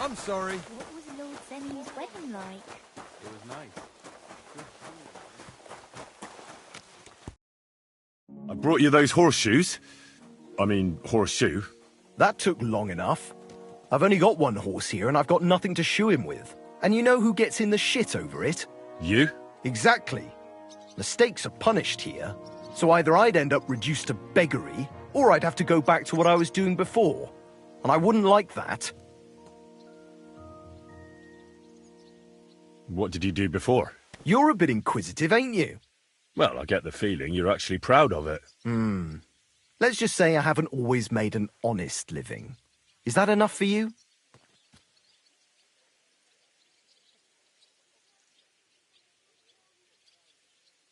S9: I'm sorry.
S22: What was Lord Zenny's wedding like?
S19: It was nice.
S1: I brought you those horseshoes. I mean, horseshoe.
S23: That took long enough. I've only got one horse here and I've got nothing to shoe him with. And you know who gets in the shit over it?
S1: You?
S23: Exactly. Mistakes are punished here, so either I'd end up reduced to beggary, or I'd have to go back to what I was doing before. And I wouldn't like that.
S1: What did you do before?
S23: You're a bit inquisitive, ain't you?
S1: Well, I get the feeling you're actually proud of it.
S23: Let's just say I haven't always made an honest living. Is that enough for you?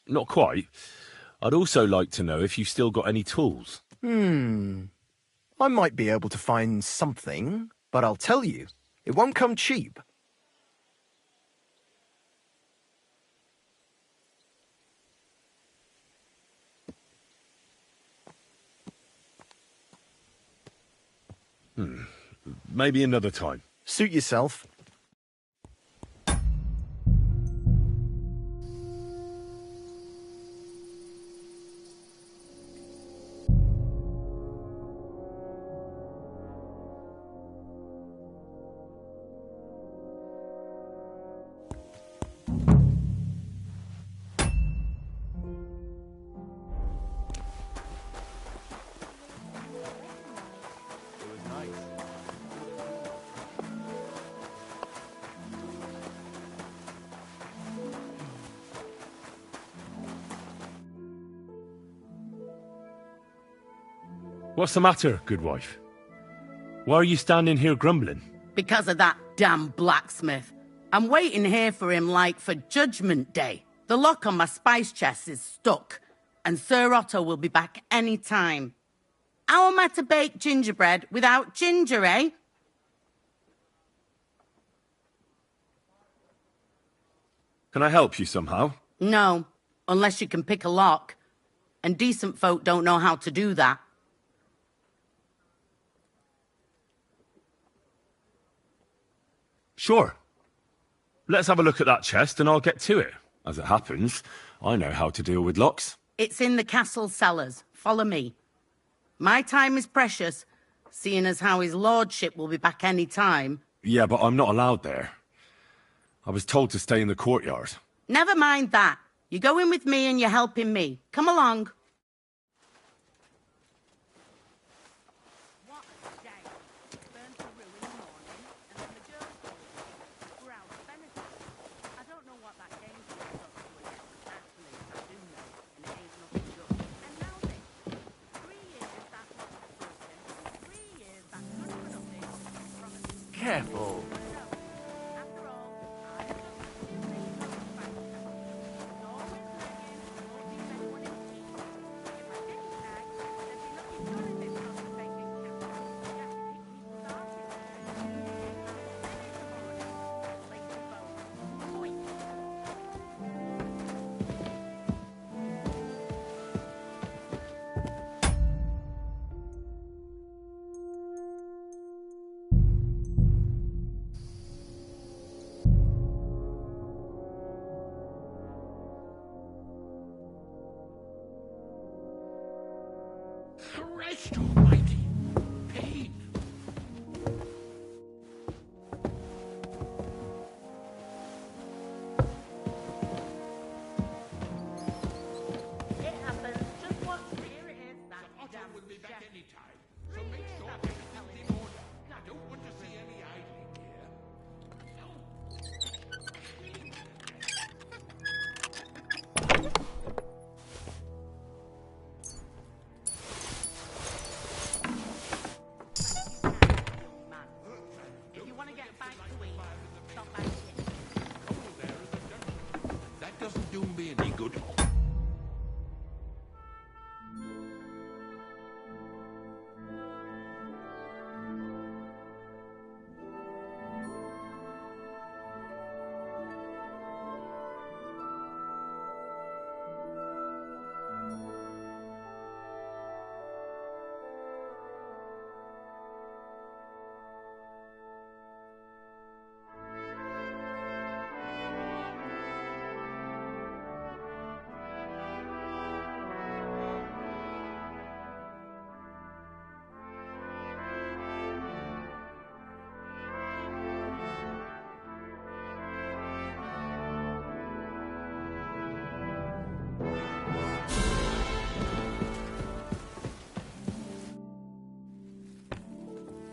S1: Not quite. I'd also like to know if you've still got any tools.
S23: I might be able to find something, but I'll tell you, it won't come cheap.
S1: Maybe another time.
S23: Suit yourself.
S1: What's the matter, good wife? Why are you standing here grumbling?
S8: Because of that damn blacksmith. I'm waiting here for him like for Judgment Day. The lock on my spice chest is stuck, and Sir Otto will be back any time. How am I to bake gingerbread without ginger, eh?
S1: Can I help you somehow?
S8: No, unless you can pick a lock. And decent folk don't know how to do that.
S1: Sure. Let's have a look at that chest and I'll get to it. As it happens, I know how to deal with locks.
S8: It's in the castle cellars. Follow me. My time is precious, seeing as how his lordship will be back any time.
S1: Yeah, but I'm not allowed there. I was told to stay in the courtyard.
S8: Never mind that. You're going with me and you're helping me. Come along.
S5: Careful.
S2: Christ almighty! Pain!
S8: It happens. Just watch here it is. That
S2: Otto will be back any time, so make sure everything's in order. I don't want to see any idling here.
S8: If you want to get a bite to eat, stop by here.
S2: That doesn't do me any good.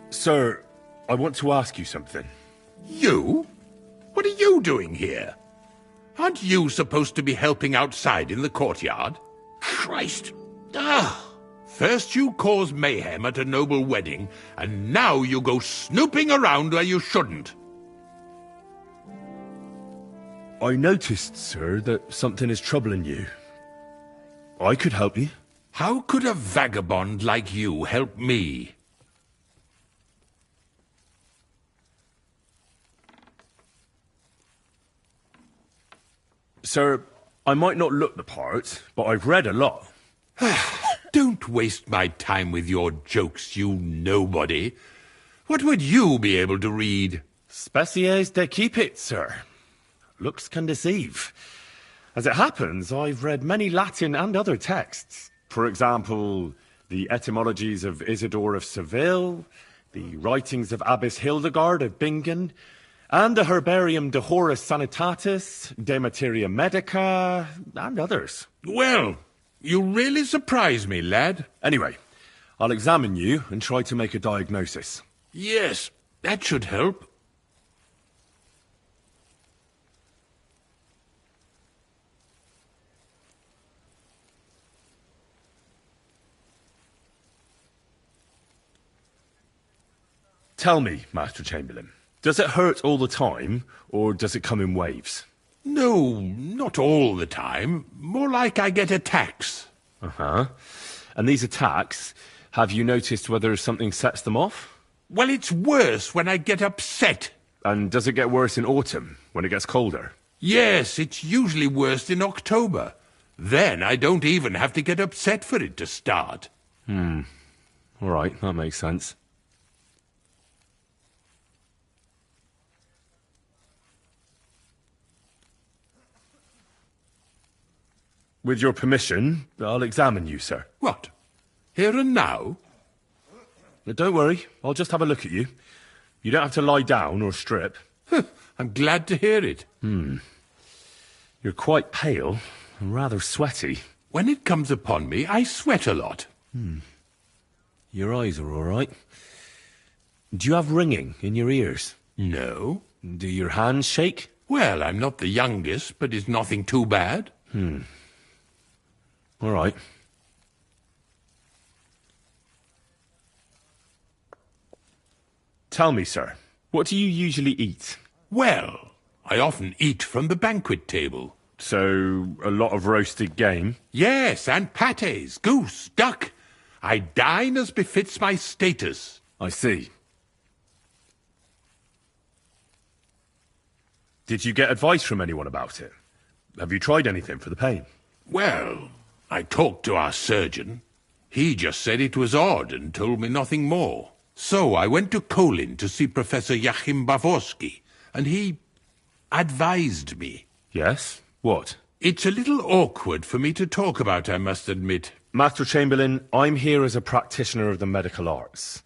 S1: Sir, I want to ask you something.
S2: You? What are you doing here?
S12: Aren't you supposed to be helping outside in the courtyard? Christ! First you cause mayhem at a noble wedding, and now you go snooping around where you shouldn't.
S1: I noticed, sir, that something is troubling you. I could help you.
S12: How could a vagabond like you help me?
S1: Sir, I might not look the part, but I've read a lot.
S12: Don't waste my time with your jokes, you nobody. What would you be able to read?
S1: Species de cipit, sir. Looks can deceive. As it happens, I've read many Latin and other texts. For example, the etymologies of Isidore of Seville, the writings of Abbess Hildegard of Bingen, and the Herbarium de Horis Sanitatis, De Materia Medica, and others.
S12: Well, you really surprise me, lad.
S1: Anyway, I'll examine you and try to make a diagnosis.
S12: Yes, that should help.
S1: Tell me, Master Chamberlain, does it hurt all the time, or does it come in waves?
S12: No, not all the time. More like I get attacks.
S1: Uh-huh. And these attacks, have you noticed whether something sets them off?
S12: Well, it's worse when I get upset.
S1: And does it get worse in autumn, when it gets colder?
S12: Yes, it's usually worse in October. Then I don't even have to get upset for it to start.
S1: All right, that makes sense. With your permission, I'll examine you, sir.
S12: What? Here and now?
S1: Don't worry, I'll just have a look at you. You don't have to lie down or strip.
S12: I'm glad to hear it.
S1: You're quite pale and rather sweaty.
S12: When it comes upon me, I sweat a lot.
S1: Your eyes are all right. Do you have ringing in your ears?
S12: No.
S1: Do your hands shake?
S12: Well, I'm not the youngest, but it's nothing too bad.
S1: All right. Tell me, sir, what do you usually eat?
S12: Well, I often eat from the banquet table.
S1: So, a lot of roasted game?
S12: Yes, and pâtés, goose, duck. I dine as befits my status.
S1: I see. Did you get advice from anyone about it? Have you tried anything for the pain?
S12: Well, I talked to our surgeon. He just said it was odd and told me nothing more. So I went to Kolin to see Professor Joachim Bavorsky, and he advised me.
S1: Yes? What?
S12: It's a little awkward for me to talk about, I must admit.
S1: Master Chamberlain, I'm here as a practitioner of the medical arts.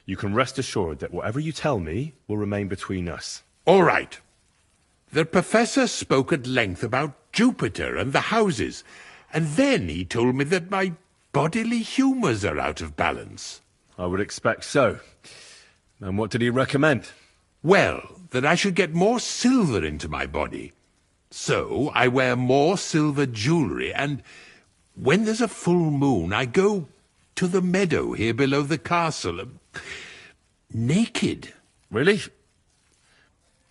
S1: You can rest assured that whatever you tell me will remain between us.
S12: All right. The professor spoke at length about Jupiter and the houses, and then he told me that my bodily humours are out of balance.
S1: I would expect so. And what did he recommend?
S12: Well, that I should get more silver into my body. So I wear more silver jewellery, and when there's a full moon, I go to the meadow here below the castle, naked.
S1: Really?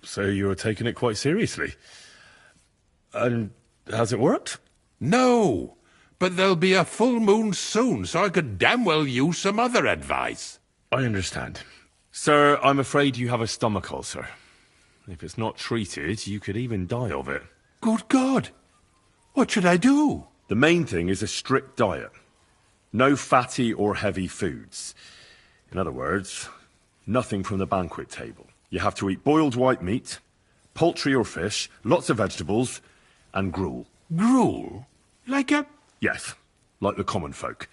S1: So you're taking it quite seriously. And has it worked?
S12: No, but there'll be a full moon soon, so I could damn well use some other advice.
S1: I understand. Sir, I'm afraid you have a stomach ulcer. If it's not treated, you could even die of it.
S12: Good God! What should I do?
S1: The main thing is a strict diet. No fatty or heavy foods. In other words, nothing from the banquet table. You have to eat boiled white meat, poultry or fish, lots of vegetables, and gruel.
S12: Gruel? Like a...
S1: Yes, like the common folk.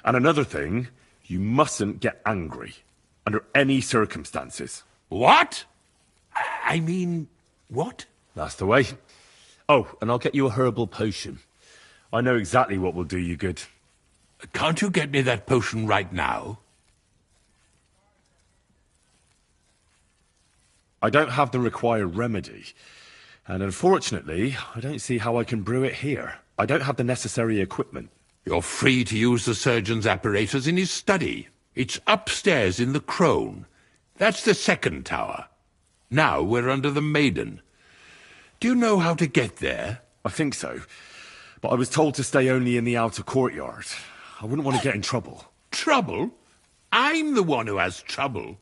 S1: And another thing, you mustn't get angry, under any circumstances.
S12: What? I mean, what?
S1: That's the way. Oh, and I'll get you a herbal potion. I know exactly what will do you good.
S12: Can't you get me that potion right now?
S1: I don't have the required remedy. And unfortunately, I don't see how I can brew it here. I don't have the necessary equipment.
S12: You're free to use the surgeon's apparatus in his study. It's upstairs in the Crone. That's the second tower. Now we're under the Maiden. Do you know how to get there?
S1: I think so. But I was told to stay only in the outer courtyard. I wouldn't want to get in trouble.
S12: Trouble? I'm the one who has trouble.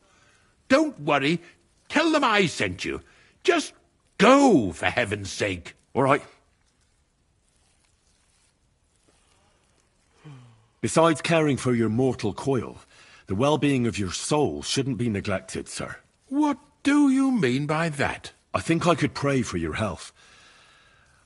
S12: Don't worry. Tell them I sent you. Just go, for heaven's sake.
S1: All right. Besides caring for your mortal coil, the well-being of your soul shouldn't be neglected, sir.
S12: What do you mean by that?
S1: I think I could pray for your health.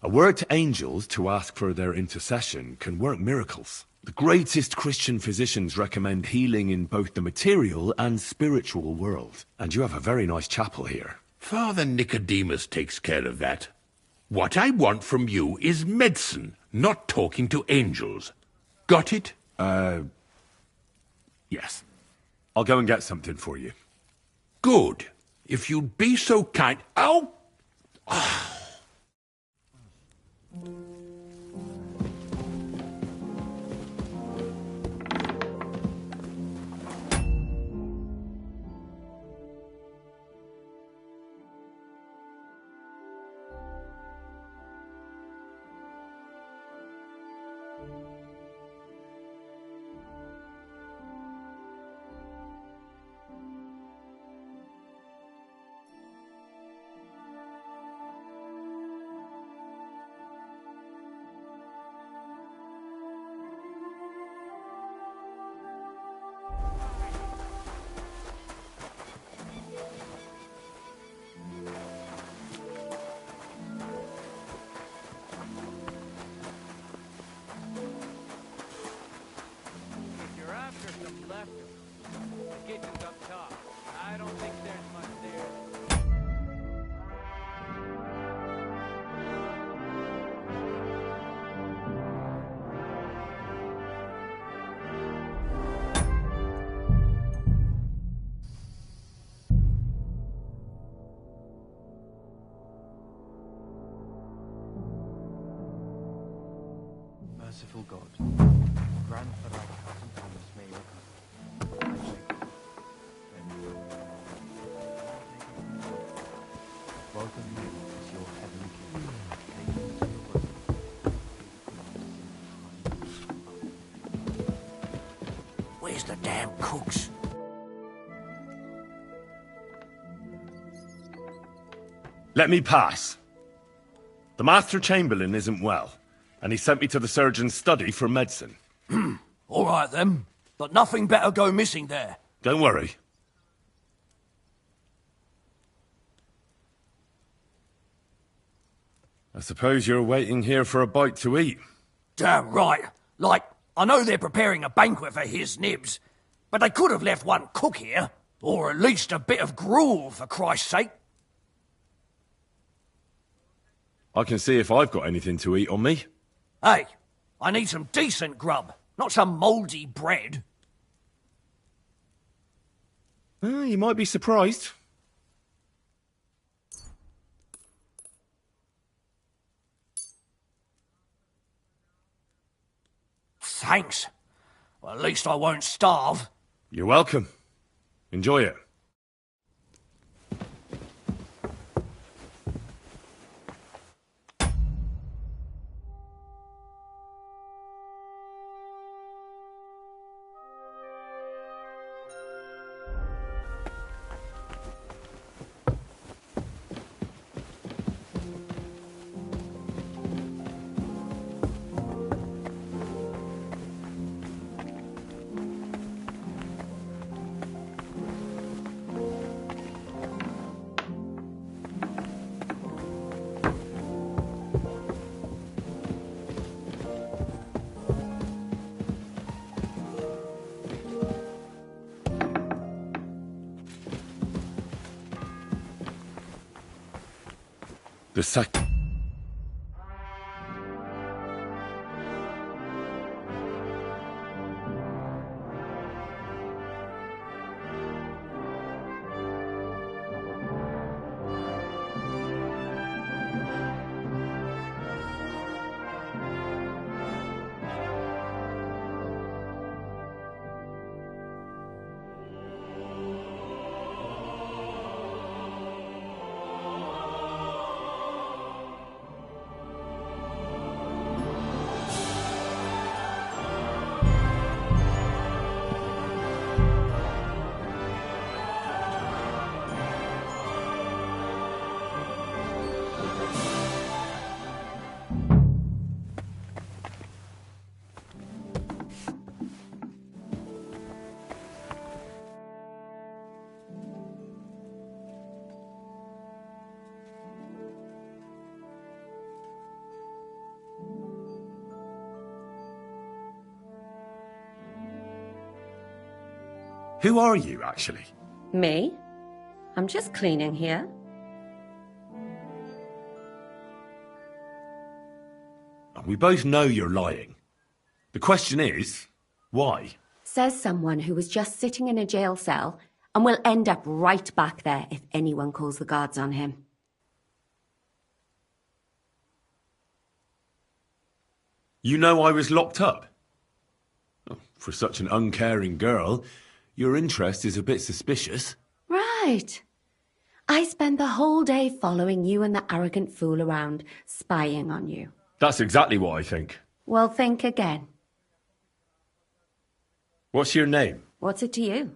S1: A word to angels to ask for their intercession can work miracles. The greatest Christian physicians recommend healing in both the material and spiritual world. And you have a very nice chapel here.
S12: Father Nicodemus takes care of that. What I want from you is medicine, not talking to angels. Got it?
S1: Yes. I'll go and get something for you.
S12: Good. If you'd be so kind... Ow!
S23: Merciful God, grant that our cousin Thomas may recover. Welcome you as your heavenly King.
S16: Where's the damn cooks?
S1: Let me pass. The Master Chamberlain isn't well, and he sent me to the surgeon's study for medicine.
S16: All right, then. But nothing better go missing there.
S1: Don't worry. I suppose you're waiting here for a bite to eat.
S16: Damn right. Like, I know they're preparing a banquet for his nibs, but they could have left one cook here. Or at least a bit of gruel, for Christ's sake.
S1: I can see if I've got anything to eat on me.
S16: Hey, I need some decent grub, not some mouldy bread.
S1: You might be surprised.
S16: Thanks. Well, at least I won't starve.
S1: You're welcome. Enjoy it. The second. Who are you, actually?
S10: Me? I'm just cleaning here.
S1: We both know you're lying. The question is, why?
S10: Says someone who was just sitting in a jail cell and will end up right back there if anyone calls the guards on him.
S1: You know I was locked up? Oh, for such an uncaring girl, your interest is a bit suspicious.
S10: Right. I spend the whole day following you and the arrogant fool around, spying on you.
S1: That's exactly what I think.
S10: Well, think again.
S1: What's your name?
S10: What's it to you?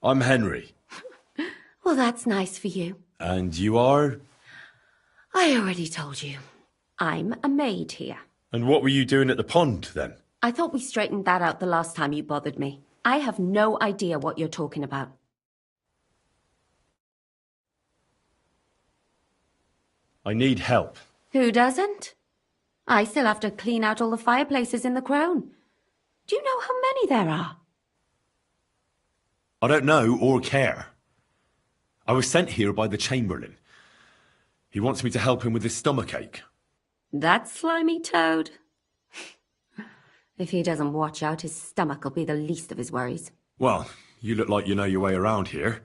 S1: I'm Henryyy.
S10: Well, that's nice for you.
S1: And you are?
S10: I already told you. I'm a maid here.
S1: And what were you doing at the pond, then?
S10: I thought we straightened that out the last time you bothered me. I have no idea what you're talking about.
S1: I need help.
S10: Who doesn't? I still have to clean out all the fireplaces in the Crown. Do you know how many there are?
S1: I don't know or care. I was sent here by the Chamberlain. He wants me to help him with his stomachache.
S10: That slimy toad. If he doesn't watch out, his stomach will be the least of his worries.
S1: Well, you look like you know your way around here.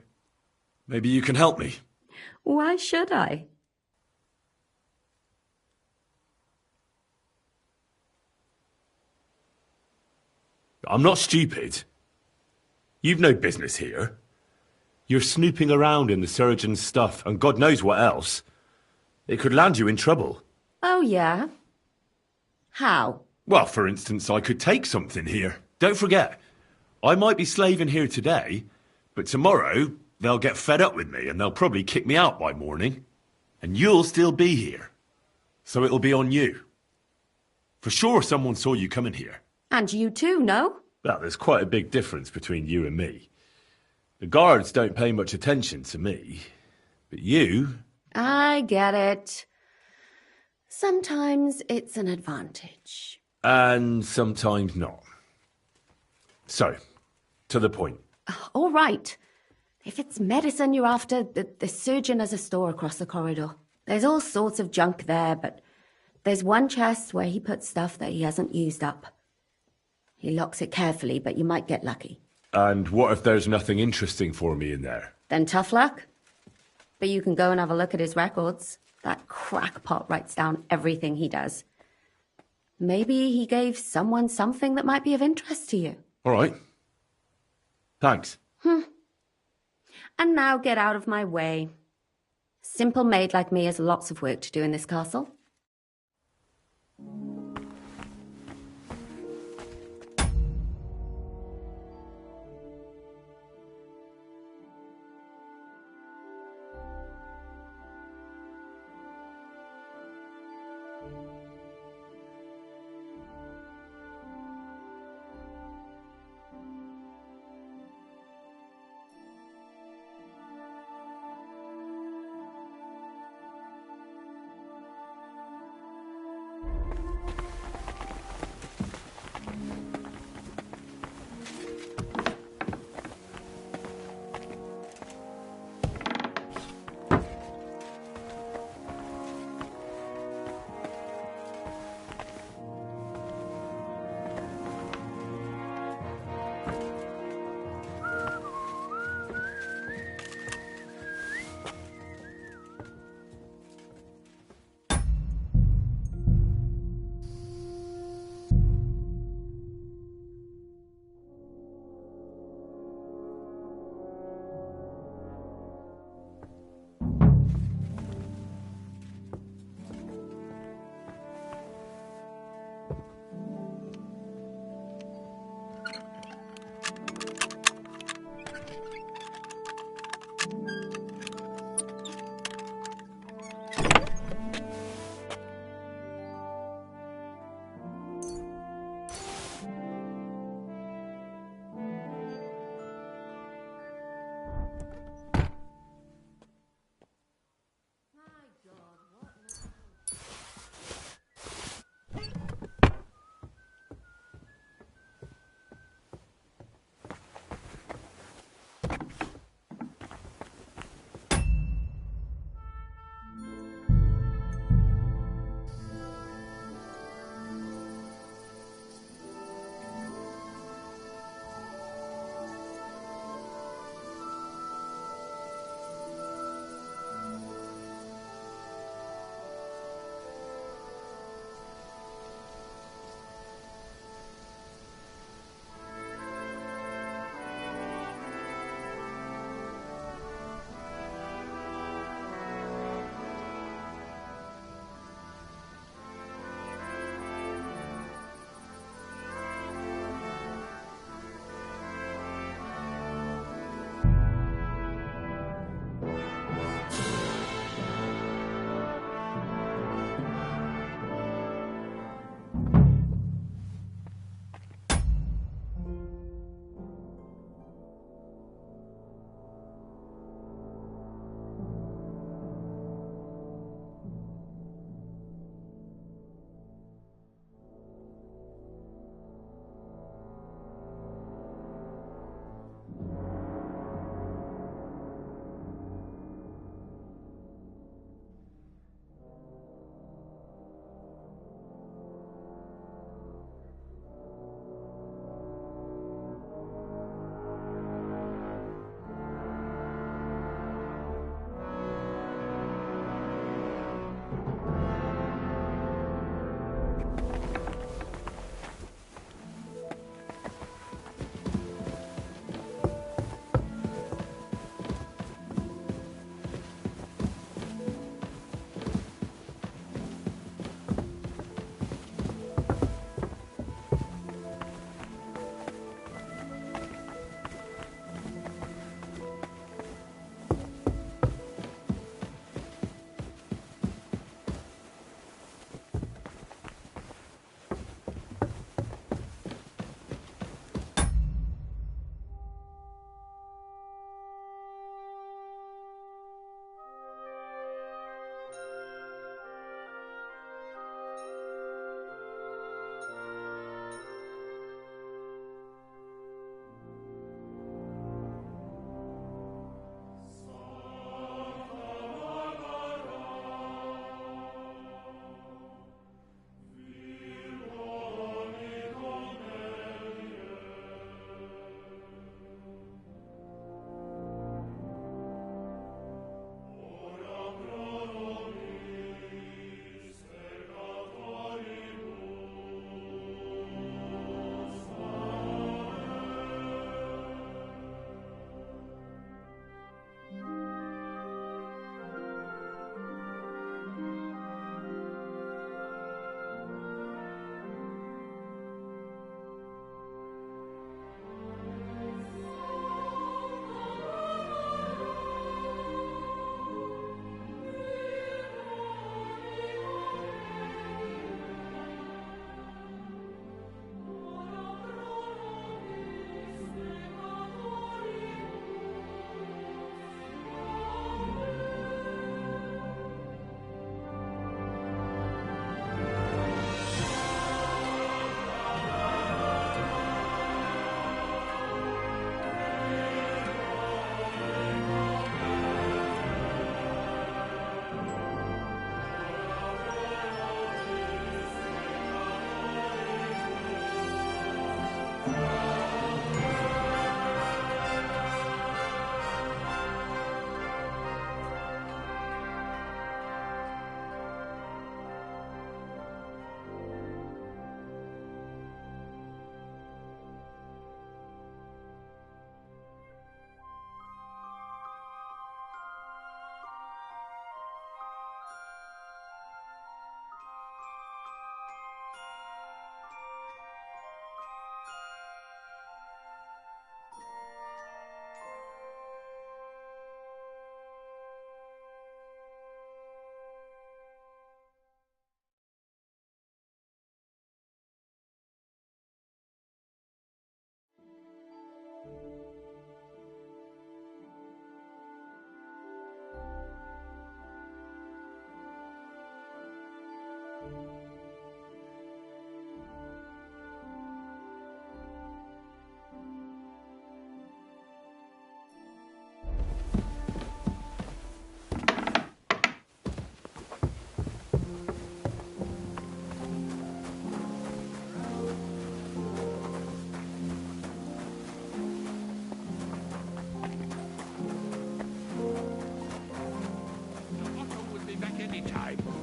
S1: Maybe you can help me.
S10: Why should I?
S1: I'm not stupid. You've no business here. You're snooping around in the surgeon's stuff and God knows what else. It could land you in trouble.
S10: Oh, yeah? How?
S1: Well, for instance, I could take something here. Don't forget, I might be slaving here today, but tomorrow they'll get fed up with me and they'll probably kick me out by morning. And you'll still be here. So it'll be on you. For sure someone saw you coming here.
S10: And you too, no?
S1: Well, there's quite a big difference between you and me. The guards don't pay much attention to me. But you...
S10: I get it. Sometimes it's an advantage.
S1: And sometimes not. So, to the point.
S10: All right. If it's medicine you're after, the surgeon has a store across the corridor. There's all sorts of junk there, but there's one chest where he puts stuff that he hasn't used up. He locks it carefully, but you might get lucky.
S1: And what if there's nothing interesting for me in there?
S10: Then tough luck. But you can go and have a look at his records. That crackpot writes down everything he does. Maybe he gave someone something that might be of interest to you.
S1: All right. Thanks.
S10: And now get out of my way. Simple maid like me has lots of work to do in this castle.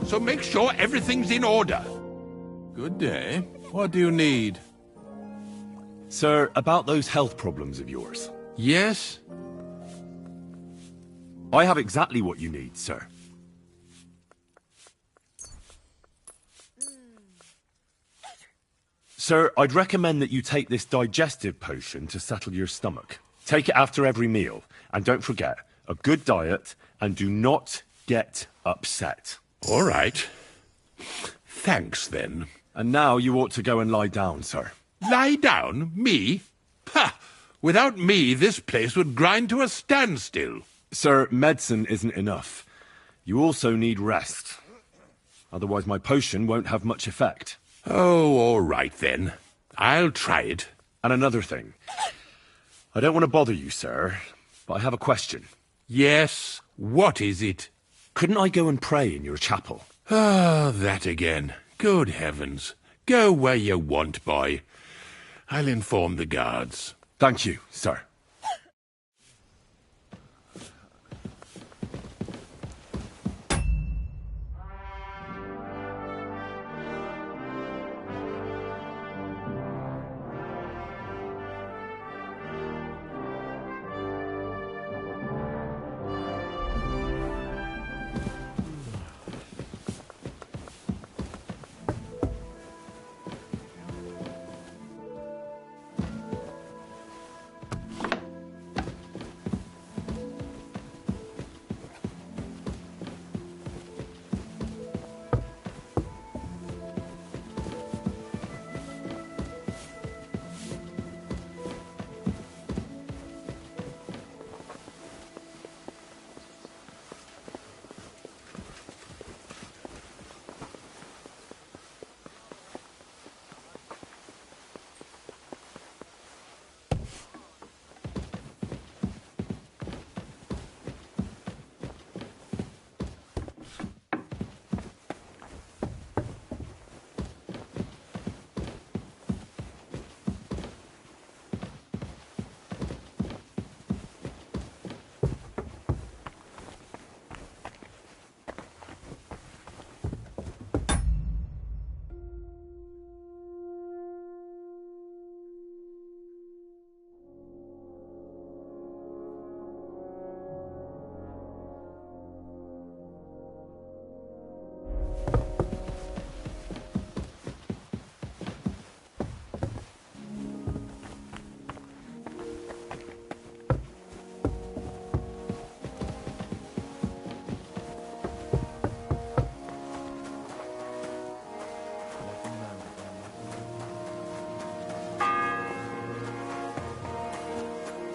S12: so make sure everything's in order.
S11: Good day. What do you need?
S1: Sir, about those health problems of yours.
S12: Yes?
S1: I have exactly what you need, sir. Sir, I'd recommend that you take this digestive potion to settle your stomach. Take it after every meal, and don't forget, a good diet, and do not get upset.
S12: All right. Thanks, then.
S1: And now you ought to go and lie down, sir.
S12: Lie down? Me? Ha! Without me, this place would grind to a standstill.
S1: Sir, medicine isn't enough. You also need rest. Otherwise my potion won't have much effect.
S12: Oh, all right then. I'll try it.
S1: And another thing. I don't want to bother you, sir, but I have a question.
S12: Yes? What is it?
S1: Couldn't I go and pray in your chapel?
S12: Ah, that again. Good heavens. Go where you want, boy. I'll inform the guards.
S1: Thank you, sir.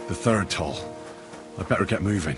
S1: The third toll. I'd better get moving.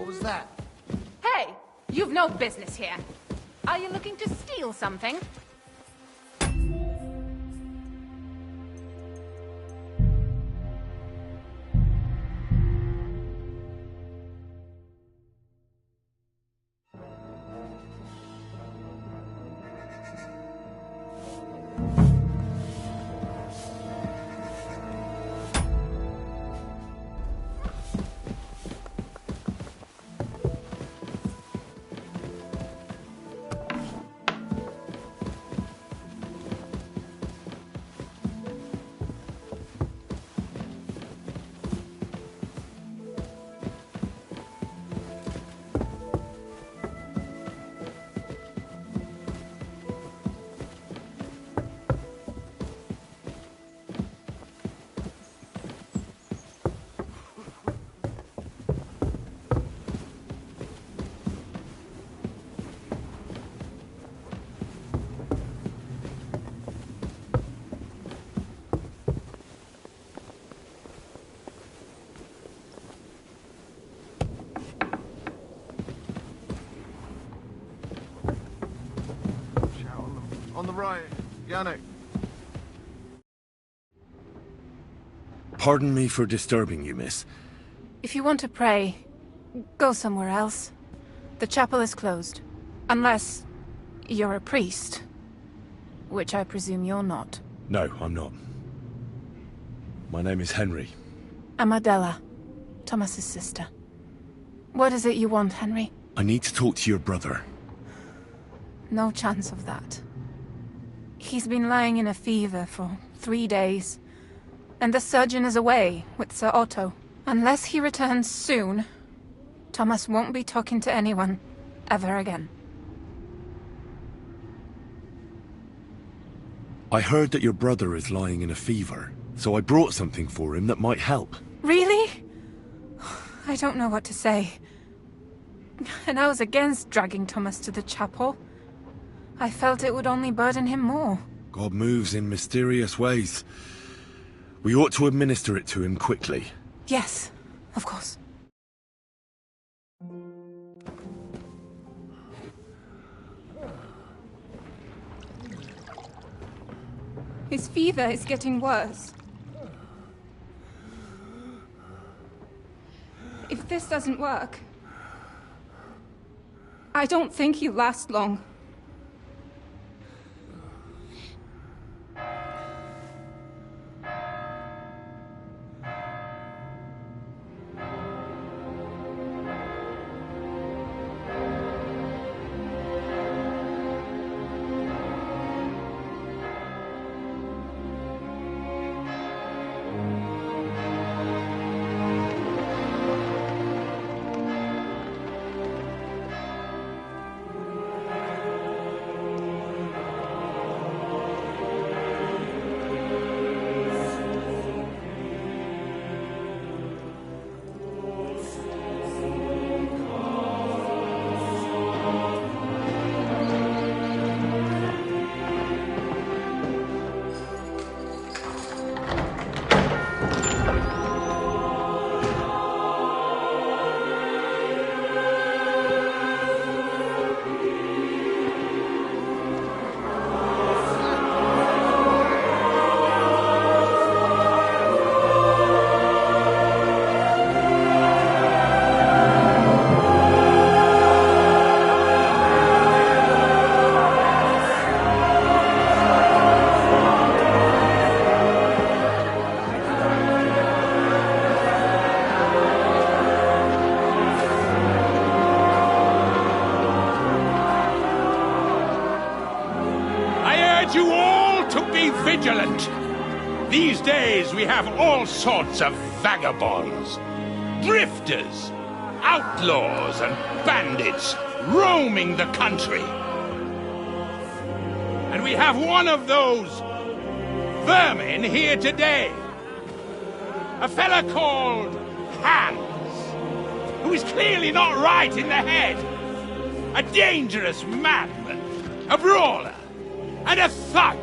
S15: What was that?
S14: Hey, you've no business here. Are you looking to steal something?
S3: On the right, Yannick.
S1: Pardon me for disturbing you, miss.
S14: If you want to pray, go somewhere else. The chapel is closed. Unless you're a priest. Which I presume you're not.
S1: No, I'm not. My name is Henryyy.
S14: I'm Adela, Thomas's sister. What is it you want, Henryyy?
S1: I need to talk to your brother.
S14: No chance of that. He's been lying in a fever for 3 days. And the surgeon is away with Sir Otto. Unless he returns soon, Thomas won't be talking to anyone ever again.
S1: I heard that your brother is lying in a fever, so I brought something for him that might help.
S14: Really? I don't know what to say. And I was against dragging Thomas to the chapel. I felt it would only burden him more.
S1: God moves in mysterious ways. We ought to administer it to him quickly.
S14: Yes, of course. His fever is getting worse. If this doesn't work, I don't think he'll last long.
S12: You all to be vigilant. These days we have all sorts of vagabonds, drifters, outlaws and bandits roaming the country. And we have one of those vermin here today. A fella called Hans, who is clearly not right in the head. A dangerous madman, a brawler, and a thug,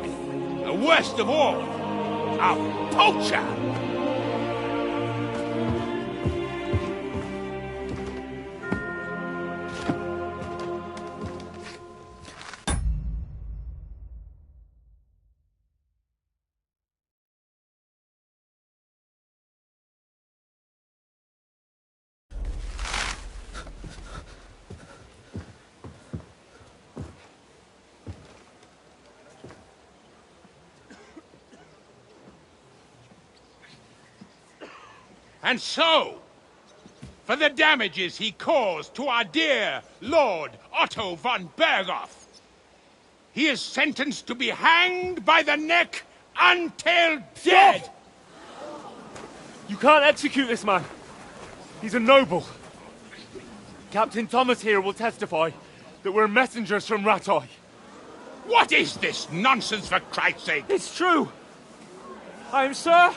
S12: the worst of all, a poacher. And so, for the damages he caused to our dear Lord Otto von Berghoff, he is sentenced to be hanged by the neck until dead!
S6: You can't execute this man. He's a noble. Captain Thomas here will testify that we're messengers from Ratoi.
S12: What is this nonsense, for Christ's sake?
S5: It's true. I am Sir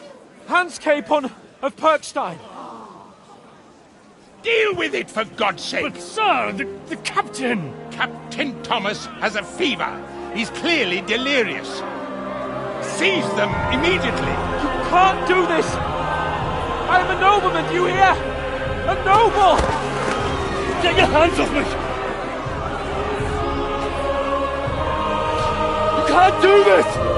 S5: Hans Capon of Perkstein.
S12: Deal with it, for God's sake!
S6: But, sir, the captain...
S12: Captain Thomas has a fever. He's clearly delirious. Seize them immediately.
S5: You can't do this! I am a nobleman, do you hear? A noble!
S6: Get your hands off me! You can't do this!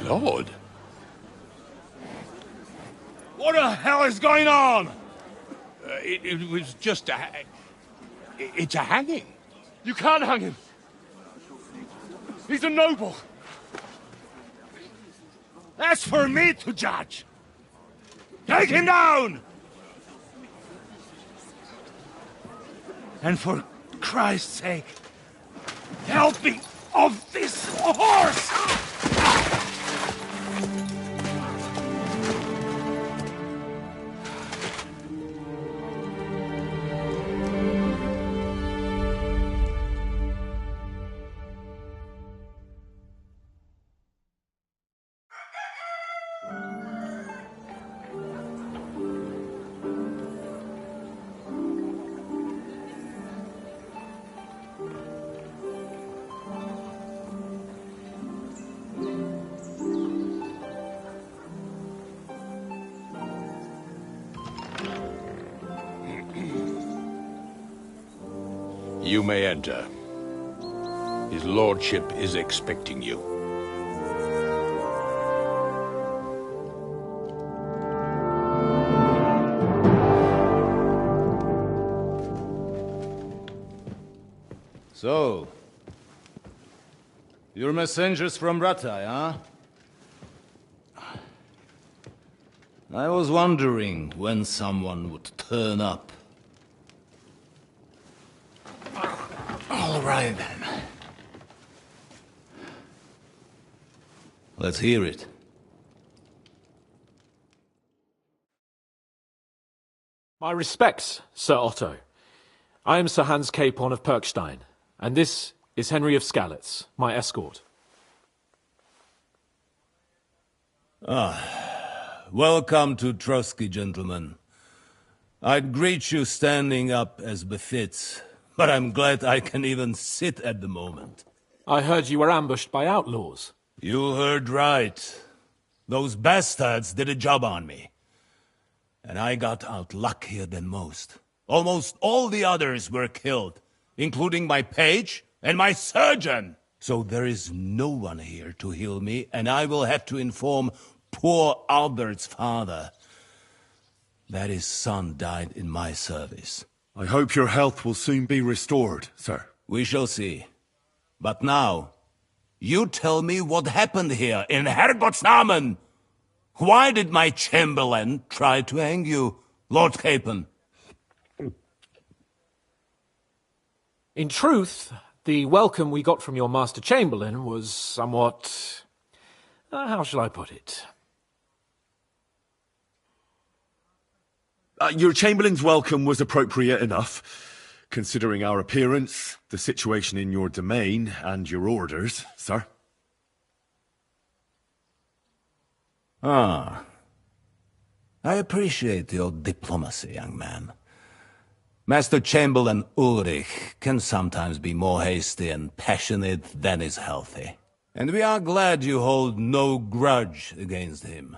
S12: Lord.
S6: What the hell is going on?
S12: It was just a... It's a hanging.
S6: You can't hang him. He's a noble. That's for me to judge. Take him down! And for Christ's sake, help me off this horse!
S12: You may enter. His lordship is expecting you.
S17: So, you're messengers from Ratoi, huh? I was wondering when someone would turn up. All right, then. Let's hear it.
S5: My respects, Sir Otto. I am Sir Hans Capon of Perkstein, and this is Henryyy of Skalitz, my escort.
S17: Welcome to Trotsky, gentlemen. I'd greet you standing up as befits, but I'm glad I can even sit at the moment.
S5: I heard you were ambushed by outlaws.
S17: You heard right. Those bastards did a job on me. And I got out luckier than most. Almost all the others were killed, including my page and my surgeon. So there is no one here to heal me, and I will have to inform poor Albert's father that his son died in my service.
S1: I hope your health will soon be restored, sir.
S17: We shall see. But now, you tell me what happened here in Herrgottsnamen. Why did my chamberlain try to hang you, Lord Capon?
S5: In truth, the welcome we got from your Master Chamberlain was somewhat... how shall I put it?
S1: Your Chamberlain's welcome was appropriate enough, considering our appearance, the situation in your domain, and your orders, sir.
S17: I appreciate your diplomacy, young man. Master Chamberlain Ulrich can sometimes be more hasty and passionate than is healthy. And we are glad you hold no grudge against him.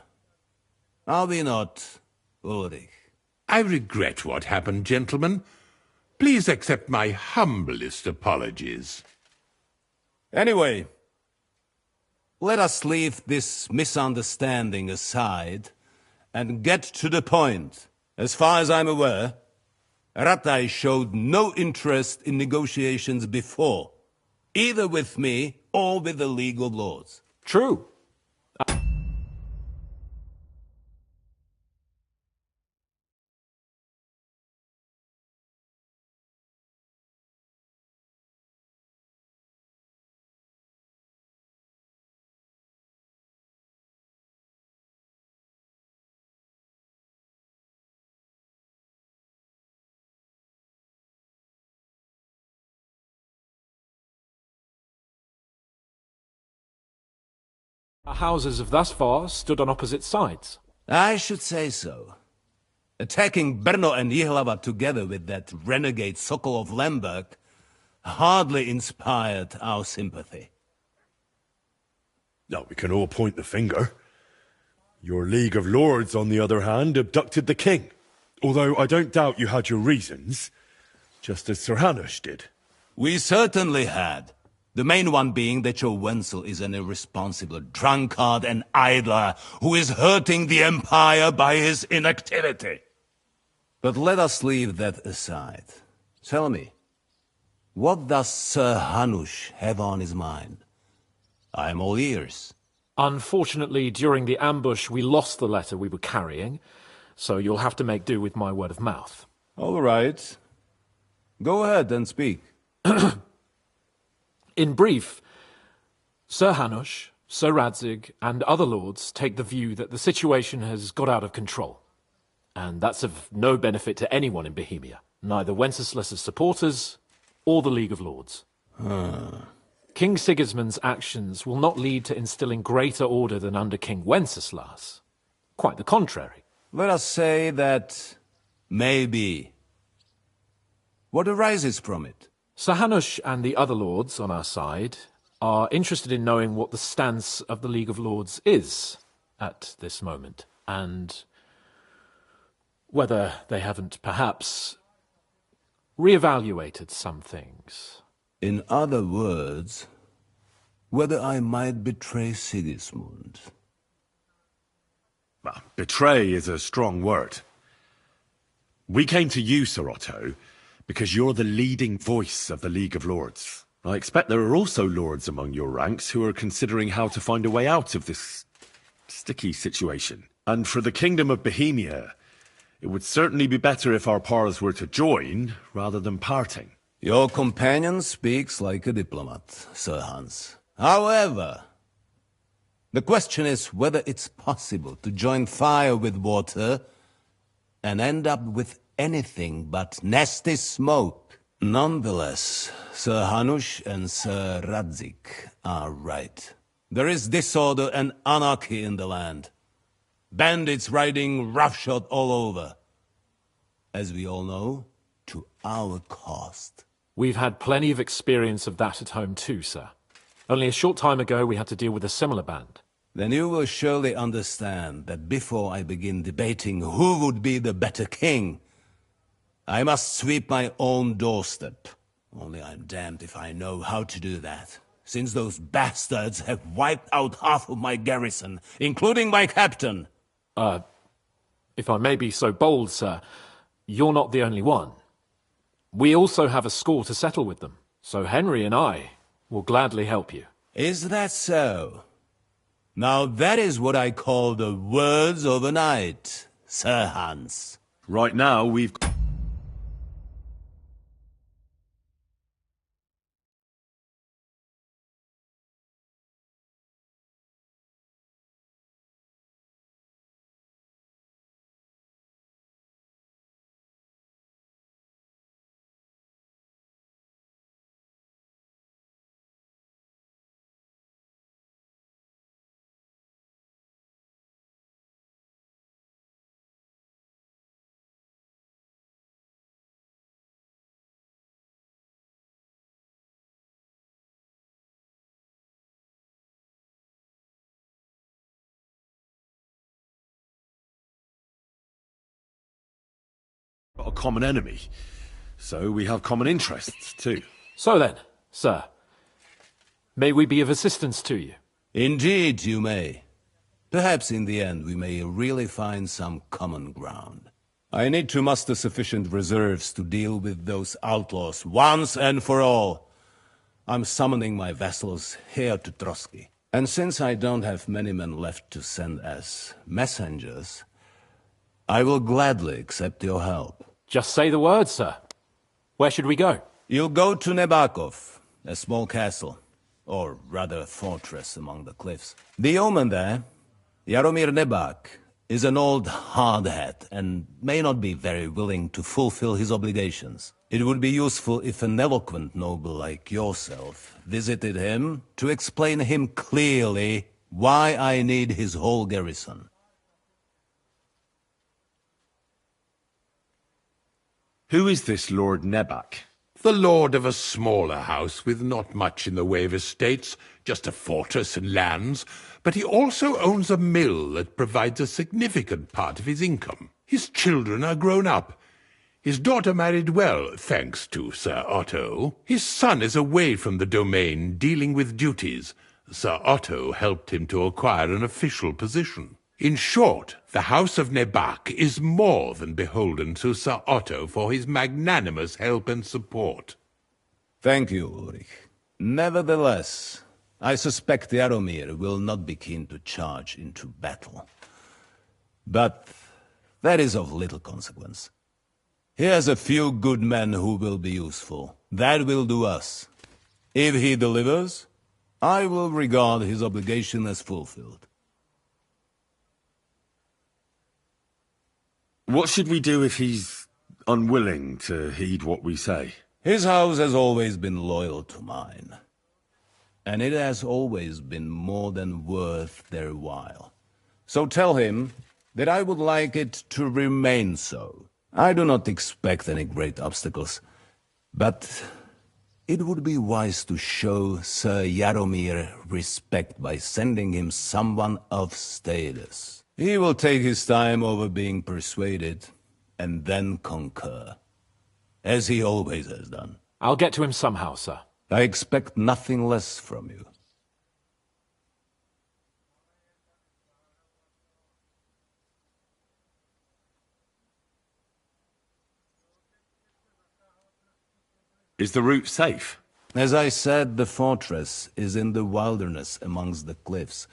S17: Are we not, Ulrich?
S12: I regret what happened, gentlemen. Please accept my humblest apologies.
S17: Anyway, let us leave this misunderstanding aside and get to the point. As far as I'm aware, Rattay showed no interest in negotiations before, either with me or with the League of Lords.
S5: True. Our houses have thus far stood on opposite sides.
S17: I should say so. Attacking Brno and Jihlava together with that renegade Sokol of Lemberg hardly inspired our sympathy.
S1: No, we can all point the finger. Your League of Lords, on the other hand, abducted the king. Although I don't doubt you had your reasons, just as Sir Hanush did.
S17: We certainly had. The main one being that your Wenzel is an irresponsible drunkard and idler who is hurting the Empire by his inactivity. But let us leave that aside. Tell me, what does Sir Hanush have on his mind? I am all ears.
S5: Unfortunately, during the ambush, we lost the letter we were carrying, so you'll have to make do with my word of mouth.
S17: All right. Go ahead and speak.
S5: In brief, Sir Hanush, Sir Radzig, and other lords take the view that the situation has got out of control. And that's of no benefit to anyone in Bohemia, neither Wenceslas's supporters or the League of Lords. King Sigismund's actions will not lead to instilling greater order than under King Wenceslas. Quite the contrary.
S17: Let us say that maybe. What arises from it?
S5: Sir Hanush and the other lords on our side are interested in knowing what the stance of the League of Lords is at this moment, and whether they haven't perhaps reevaluated some things.
S17: In other words, whether I might betray Sigismund.
S1: Well, betray is a strong word. We came to you, Sir Otto, because you're the leading voice of the League of Lords. I expect there are also lords among your ranks who are considering how to find a way out of this sticky situation. And for the Kingdom of Bohemia, it would certainly be better if our powers were to join rather than parting.
S17: Your companion speaks like a diplomat, Sir Hans. However, the question is whether it's possible to join fire with water and end up with anything but nasty smoke. Nonetheless, Sir Hanush and Sir Radzig are right. There is disorder and anarchy in the land. Bandits riding roughshod all over. As we all know, to our cost.
S5: We've had plenty of experience of that at home too, sir. Only a short time ago we had to deal with a similar band.
S17: Then you will surely understand that before I begin debating who would be the better king, I must sweep my own doorstep. Only I'm damned if I know how to do that, since those bastards have wiped out half of my garrison, including my captain.
S5: If I may be so bold, sir, you're not the only one. We also have a score to settle with them, so Henryyy and I will gladly help you.
S17: Is that so? Now that is what I call the words of a knight, Sir Hans.
S1: Right now, we've... a common enemy. So we have common interests, too.
S5: So then, sir, may we be of assistance to you?
S17: Indeed, you may. Perhaps in the end we may really find some common ground. I need to muster sufficient reserves to deal with those outlaws once and for all. I'm summoning my vassals here to Trotsky. And since I don't have many men left to send as messengers, I will gladly accept your help.
S5: Just say the word, sir. Where should we go?
S17: You'll go to Nebakov, a small castle, or rather fortress among the cliffs. The yeoman there, Jaromir Nebak, is an old hardhat and may not be very willing to fulfill his obligations. It would be useful if an eloquent noble like yourself visited him to explain him clearly why I need his whole garrison.
S1: Who is this Lord Nebak?
S12: The lord of a smaller house with not much in the way of estates, just a fortress and lands, but he also owns a mill that provides a significant part of his income. His children are grown up. His daughter married well, thanks to Sir Otto. His son is away from the domain, dealing with duties. Sir Otto helped him to acquire an official position. In short, the House of Nebak is more than beholden to Sir Otto for his magnanimous help and support.
S17: Thank you, Ulrich. Nevertheless, I suspect Jaromir will not be keen to charge into battle. But that is of little consequence. He has a few good men who will be useful. That will do us. If he delivers, I will regard his obligation as fulfilled.
S1: What should we do if he's unwilling to heed what we say?
S17: His house has always been loyal to mine. And it has always been more than worth their while. So tell him that I would like it to remain so. I do not expect any great obstacles, but it would be wise to show Sir Jaromir respect by sending him someone of status. He will take his time over being persuaded, and then concur, as he always has done.
S5: I'll get to him somehow, sir.
S17: I expect nothing less from you.
S1: Is the route safe?
S17: As I said, the fortress is in the wilderness amongst the cliffs.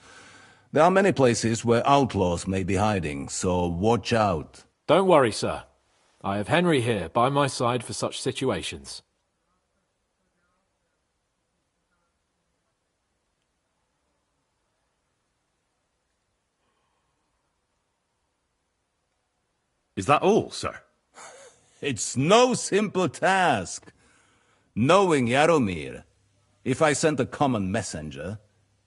S17: There are many places where outlaws may be hiding, so watch out.
S5: Don't worry, sir. I have Henryyy here by my side for such situations.
S1: Is that all, sir?
S17: It's no simple task. Knowing Jaromir, if I sent a common messenger,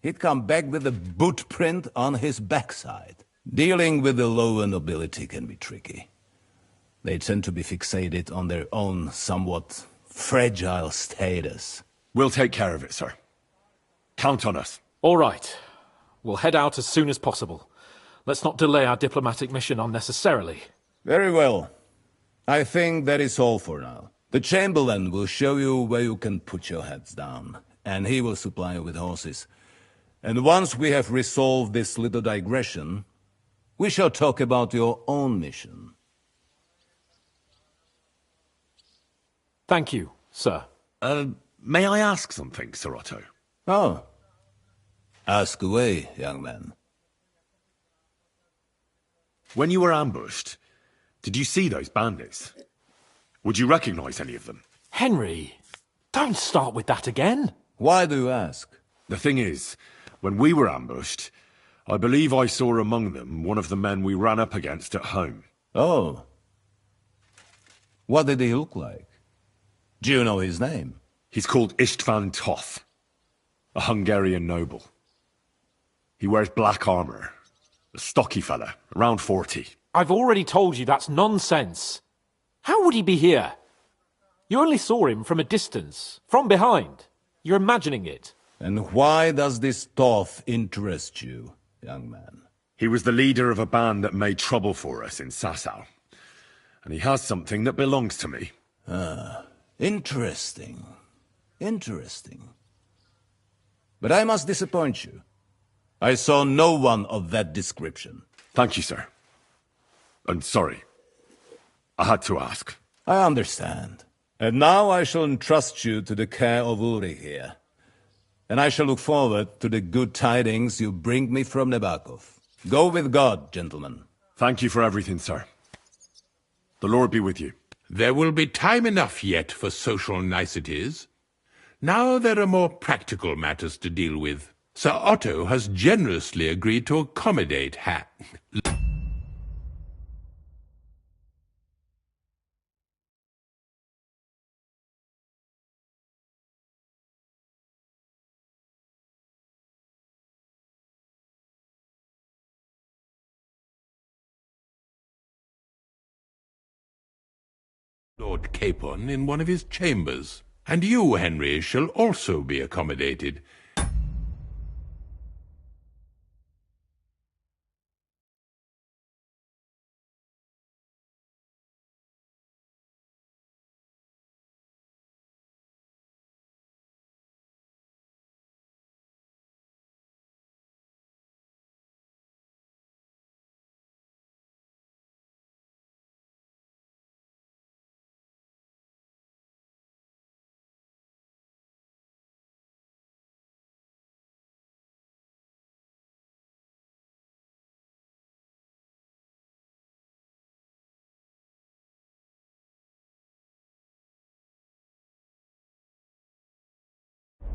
S17: he'd come back with a boot print on his backside. Dealing with the lower nobility can be tricky. They tend to be fixated on their own somewhat fragile status.
S1: We'll take care of it, sir. Count on us.
S5: All right. We'll head out as soon as possible. Let's not delay our diplomatic mission unnecessarily.
S17: Very well. I think that is all for now. The Chamberlain will show you where you can put your heads down, and he will supply you with horses. And once we have resolved this little digression, we shall talk about your own mission.
S5: Thank you, sir.
S1: May I ask something, Sir Otto?
S17: Oh. Ask away, young man.
S1: When you were ambushed, did you see those bandits? Would you recognize any of them?
S5: Henryyy, don't start with that again.
S17: Why do you ask?
S1: The thing is, when we were ambushed, I believe I saw among them one of the men we ran up against at home.
S17: Oh. What did he look like? Do you know his name?
S1: He's called István Toth, a Hungarian noble. He wears black armor, a stocky fella, around 40.
S5: I've already told you that's nonsense. How would he be here? You only saw him from a distance, from behind. You're imagining it.
S17: And why does this Toth interest you, young man?
S1: He was the leader of a band that made trouble for us in Sasau. And he has something that belongs to me.
S17: Interesting. Interesting. But I must disappoint you. I saw no one of that description.
S1: Thank you, sir. And sorry. I had to ask.
S17: I understand. And now I shall entrust you to the care of Uri here. And I shall look forward to the good tidings you bring me from Nebakov. Go with God, gentlemen.
S1: Thank you for everything, sir. The Lord be with you.
S12: There will be time enough yet for social niceties. Now there are more practical matters to deal with. Sir Otto has generously agreed to accommodate Lord Capon in one of his chambers. And you, Henry, shall also be accommodated.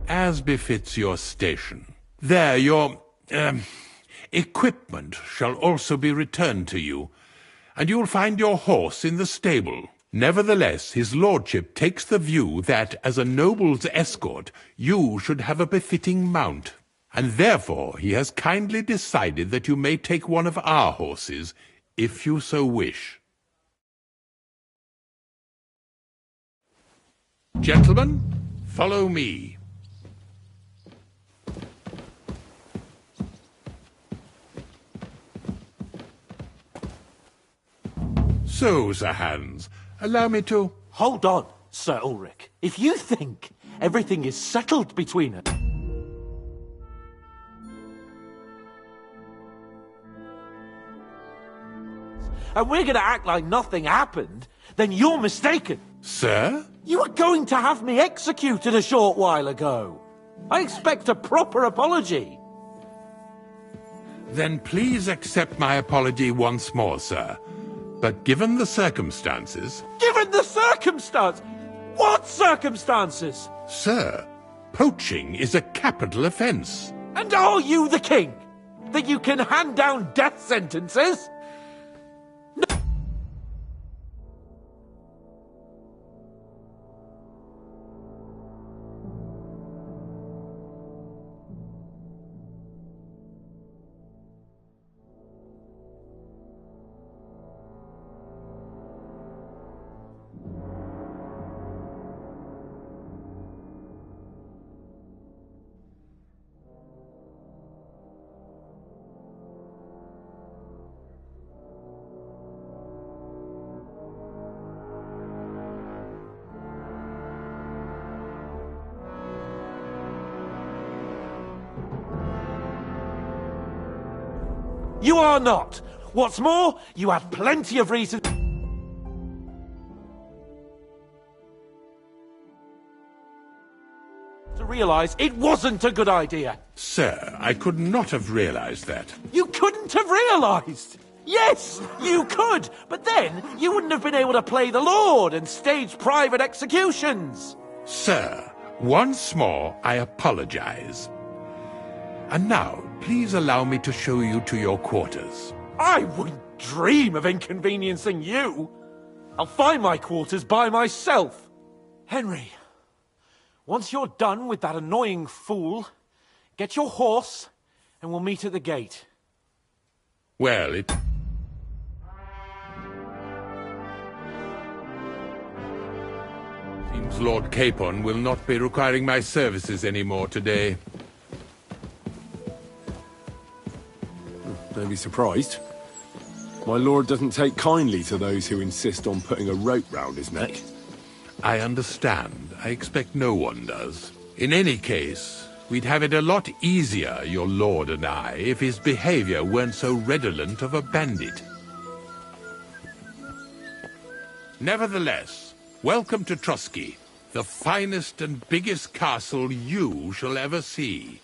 S12: As befits your station. There, your equipment shall also be returned to you, and you'll find your horse in the stable. Nevertheless, his lordship takes the view that, as a noble's escort, you should have a befitting mount, and therefore he has kindly decided that you may take one of our horses, if you so wish. Gentlemen, follow me. So, Sir Hans, allow me to...
S5: Hold on, Sir Ulrich. If you think everything is settled between us... and we're going to act like nothing happened, then you're mistaken.
S12: Sir?
S5: You were going to have me executed a short while ago. I expect a proper apology.
S12: Then please accept my apology once more, sir. But given the circumstances...
S5: Given the circumstance? What circumstances?
S12: Sir, poaching is a capital offence.
S5: And are you the king? That you can hand down death sentences? You are not. What's more, you had plenty of reason to realise it wasn't a good idea.
S12: Sir, I could not have realised that.
S5: You couldn't have realised? Yes, you could, but then you wouldn't have been able to play the Lord and stage private executions.
S12: Sir, once more I apologise. And now, please allow me to show you to your quarters.
S5: I wouldn't dream of inconveniencing you. I'll find my quarters by myself. Henry, once you're done with that annoying fool, get your horse and we'll meet at the gate.
S12: Well, it... seems Lord Capon will not be requiring my services anymore today.
S7: Don't be surprised. My lord doesn't take kindly to those who insist on putting a rope round his neck.
S12: I understand. I expect no one does. In any case, we'd have it a lot easier, your lord and I, if his behavior weren't so redolent of a bandit. Nevertheless, welcome to Trusky, the finest and biggest castle you shall ever see.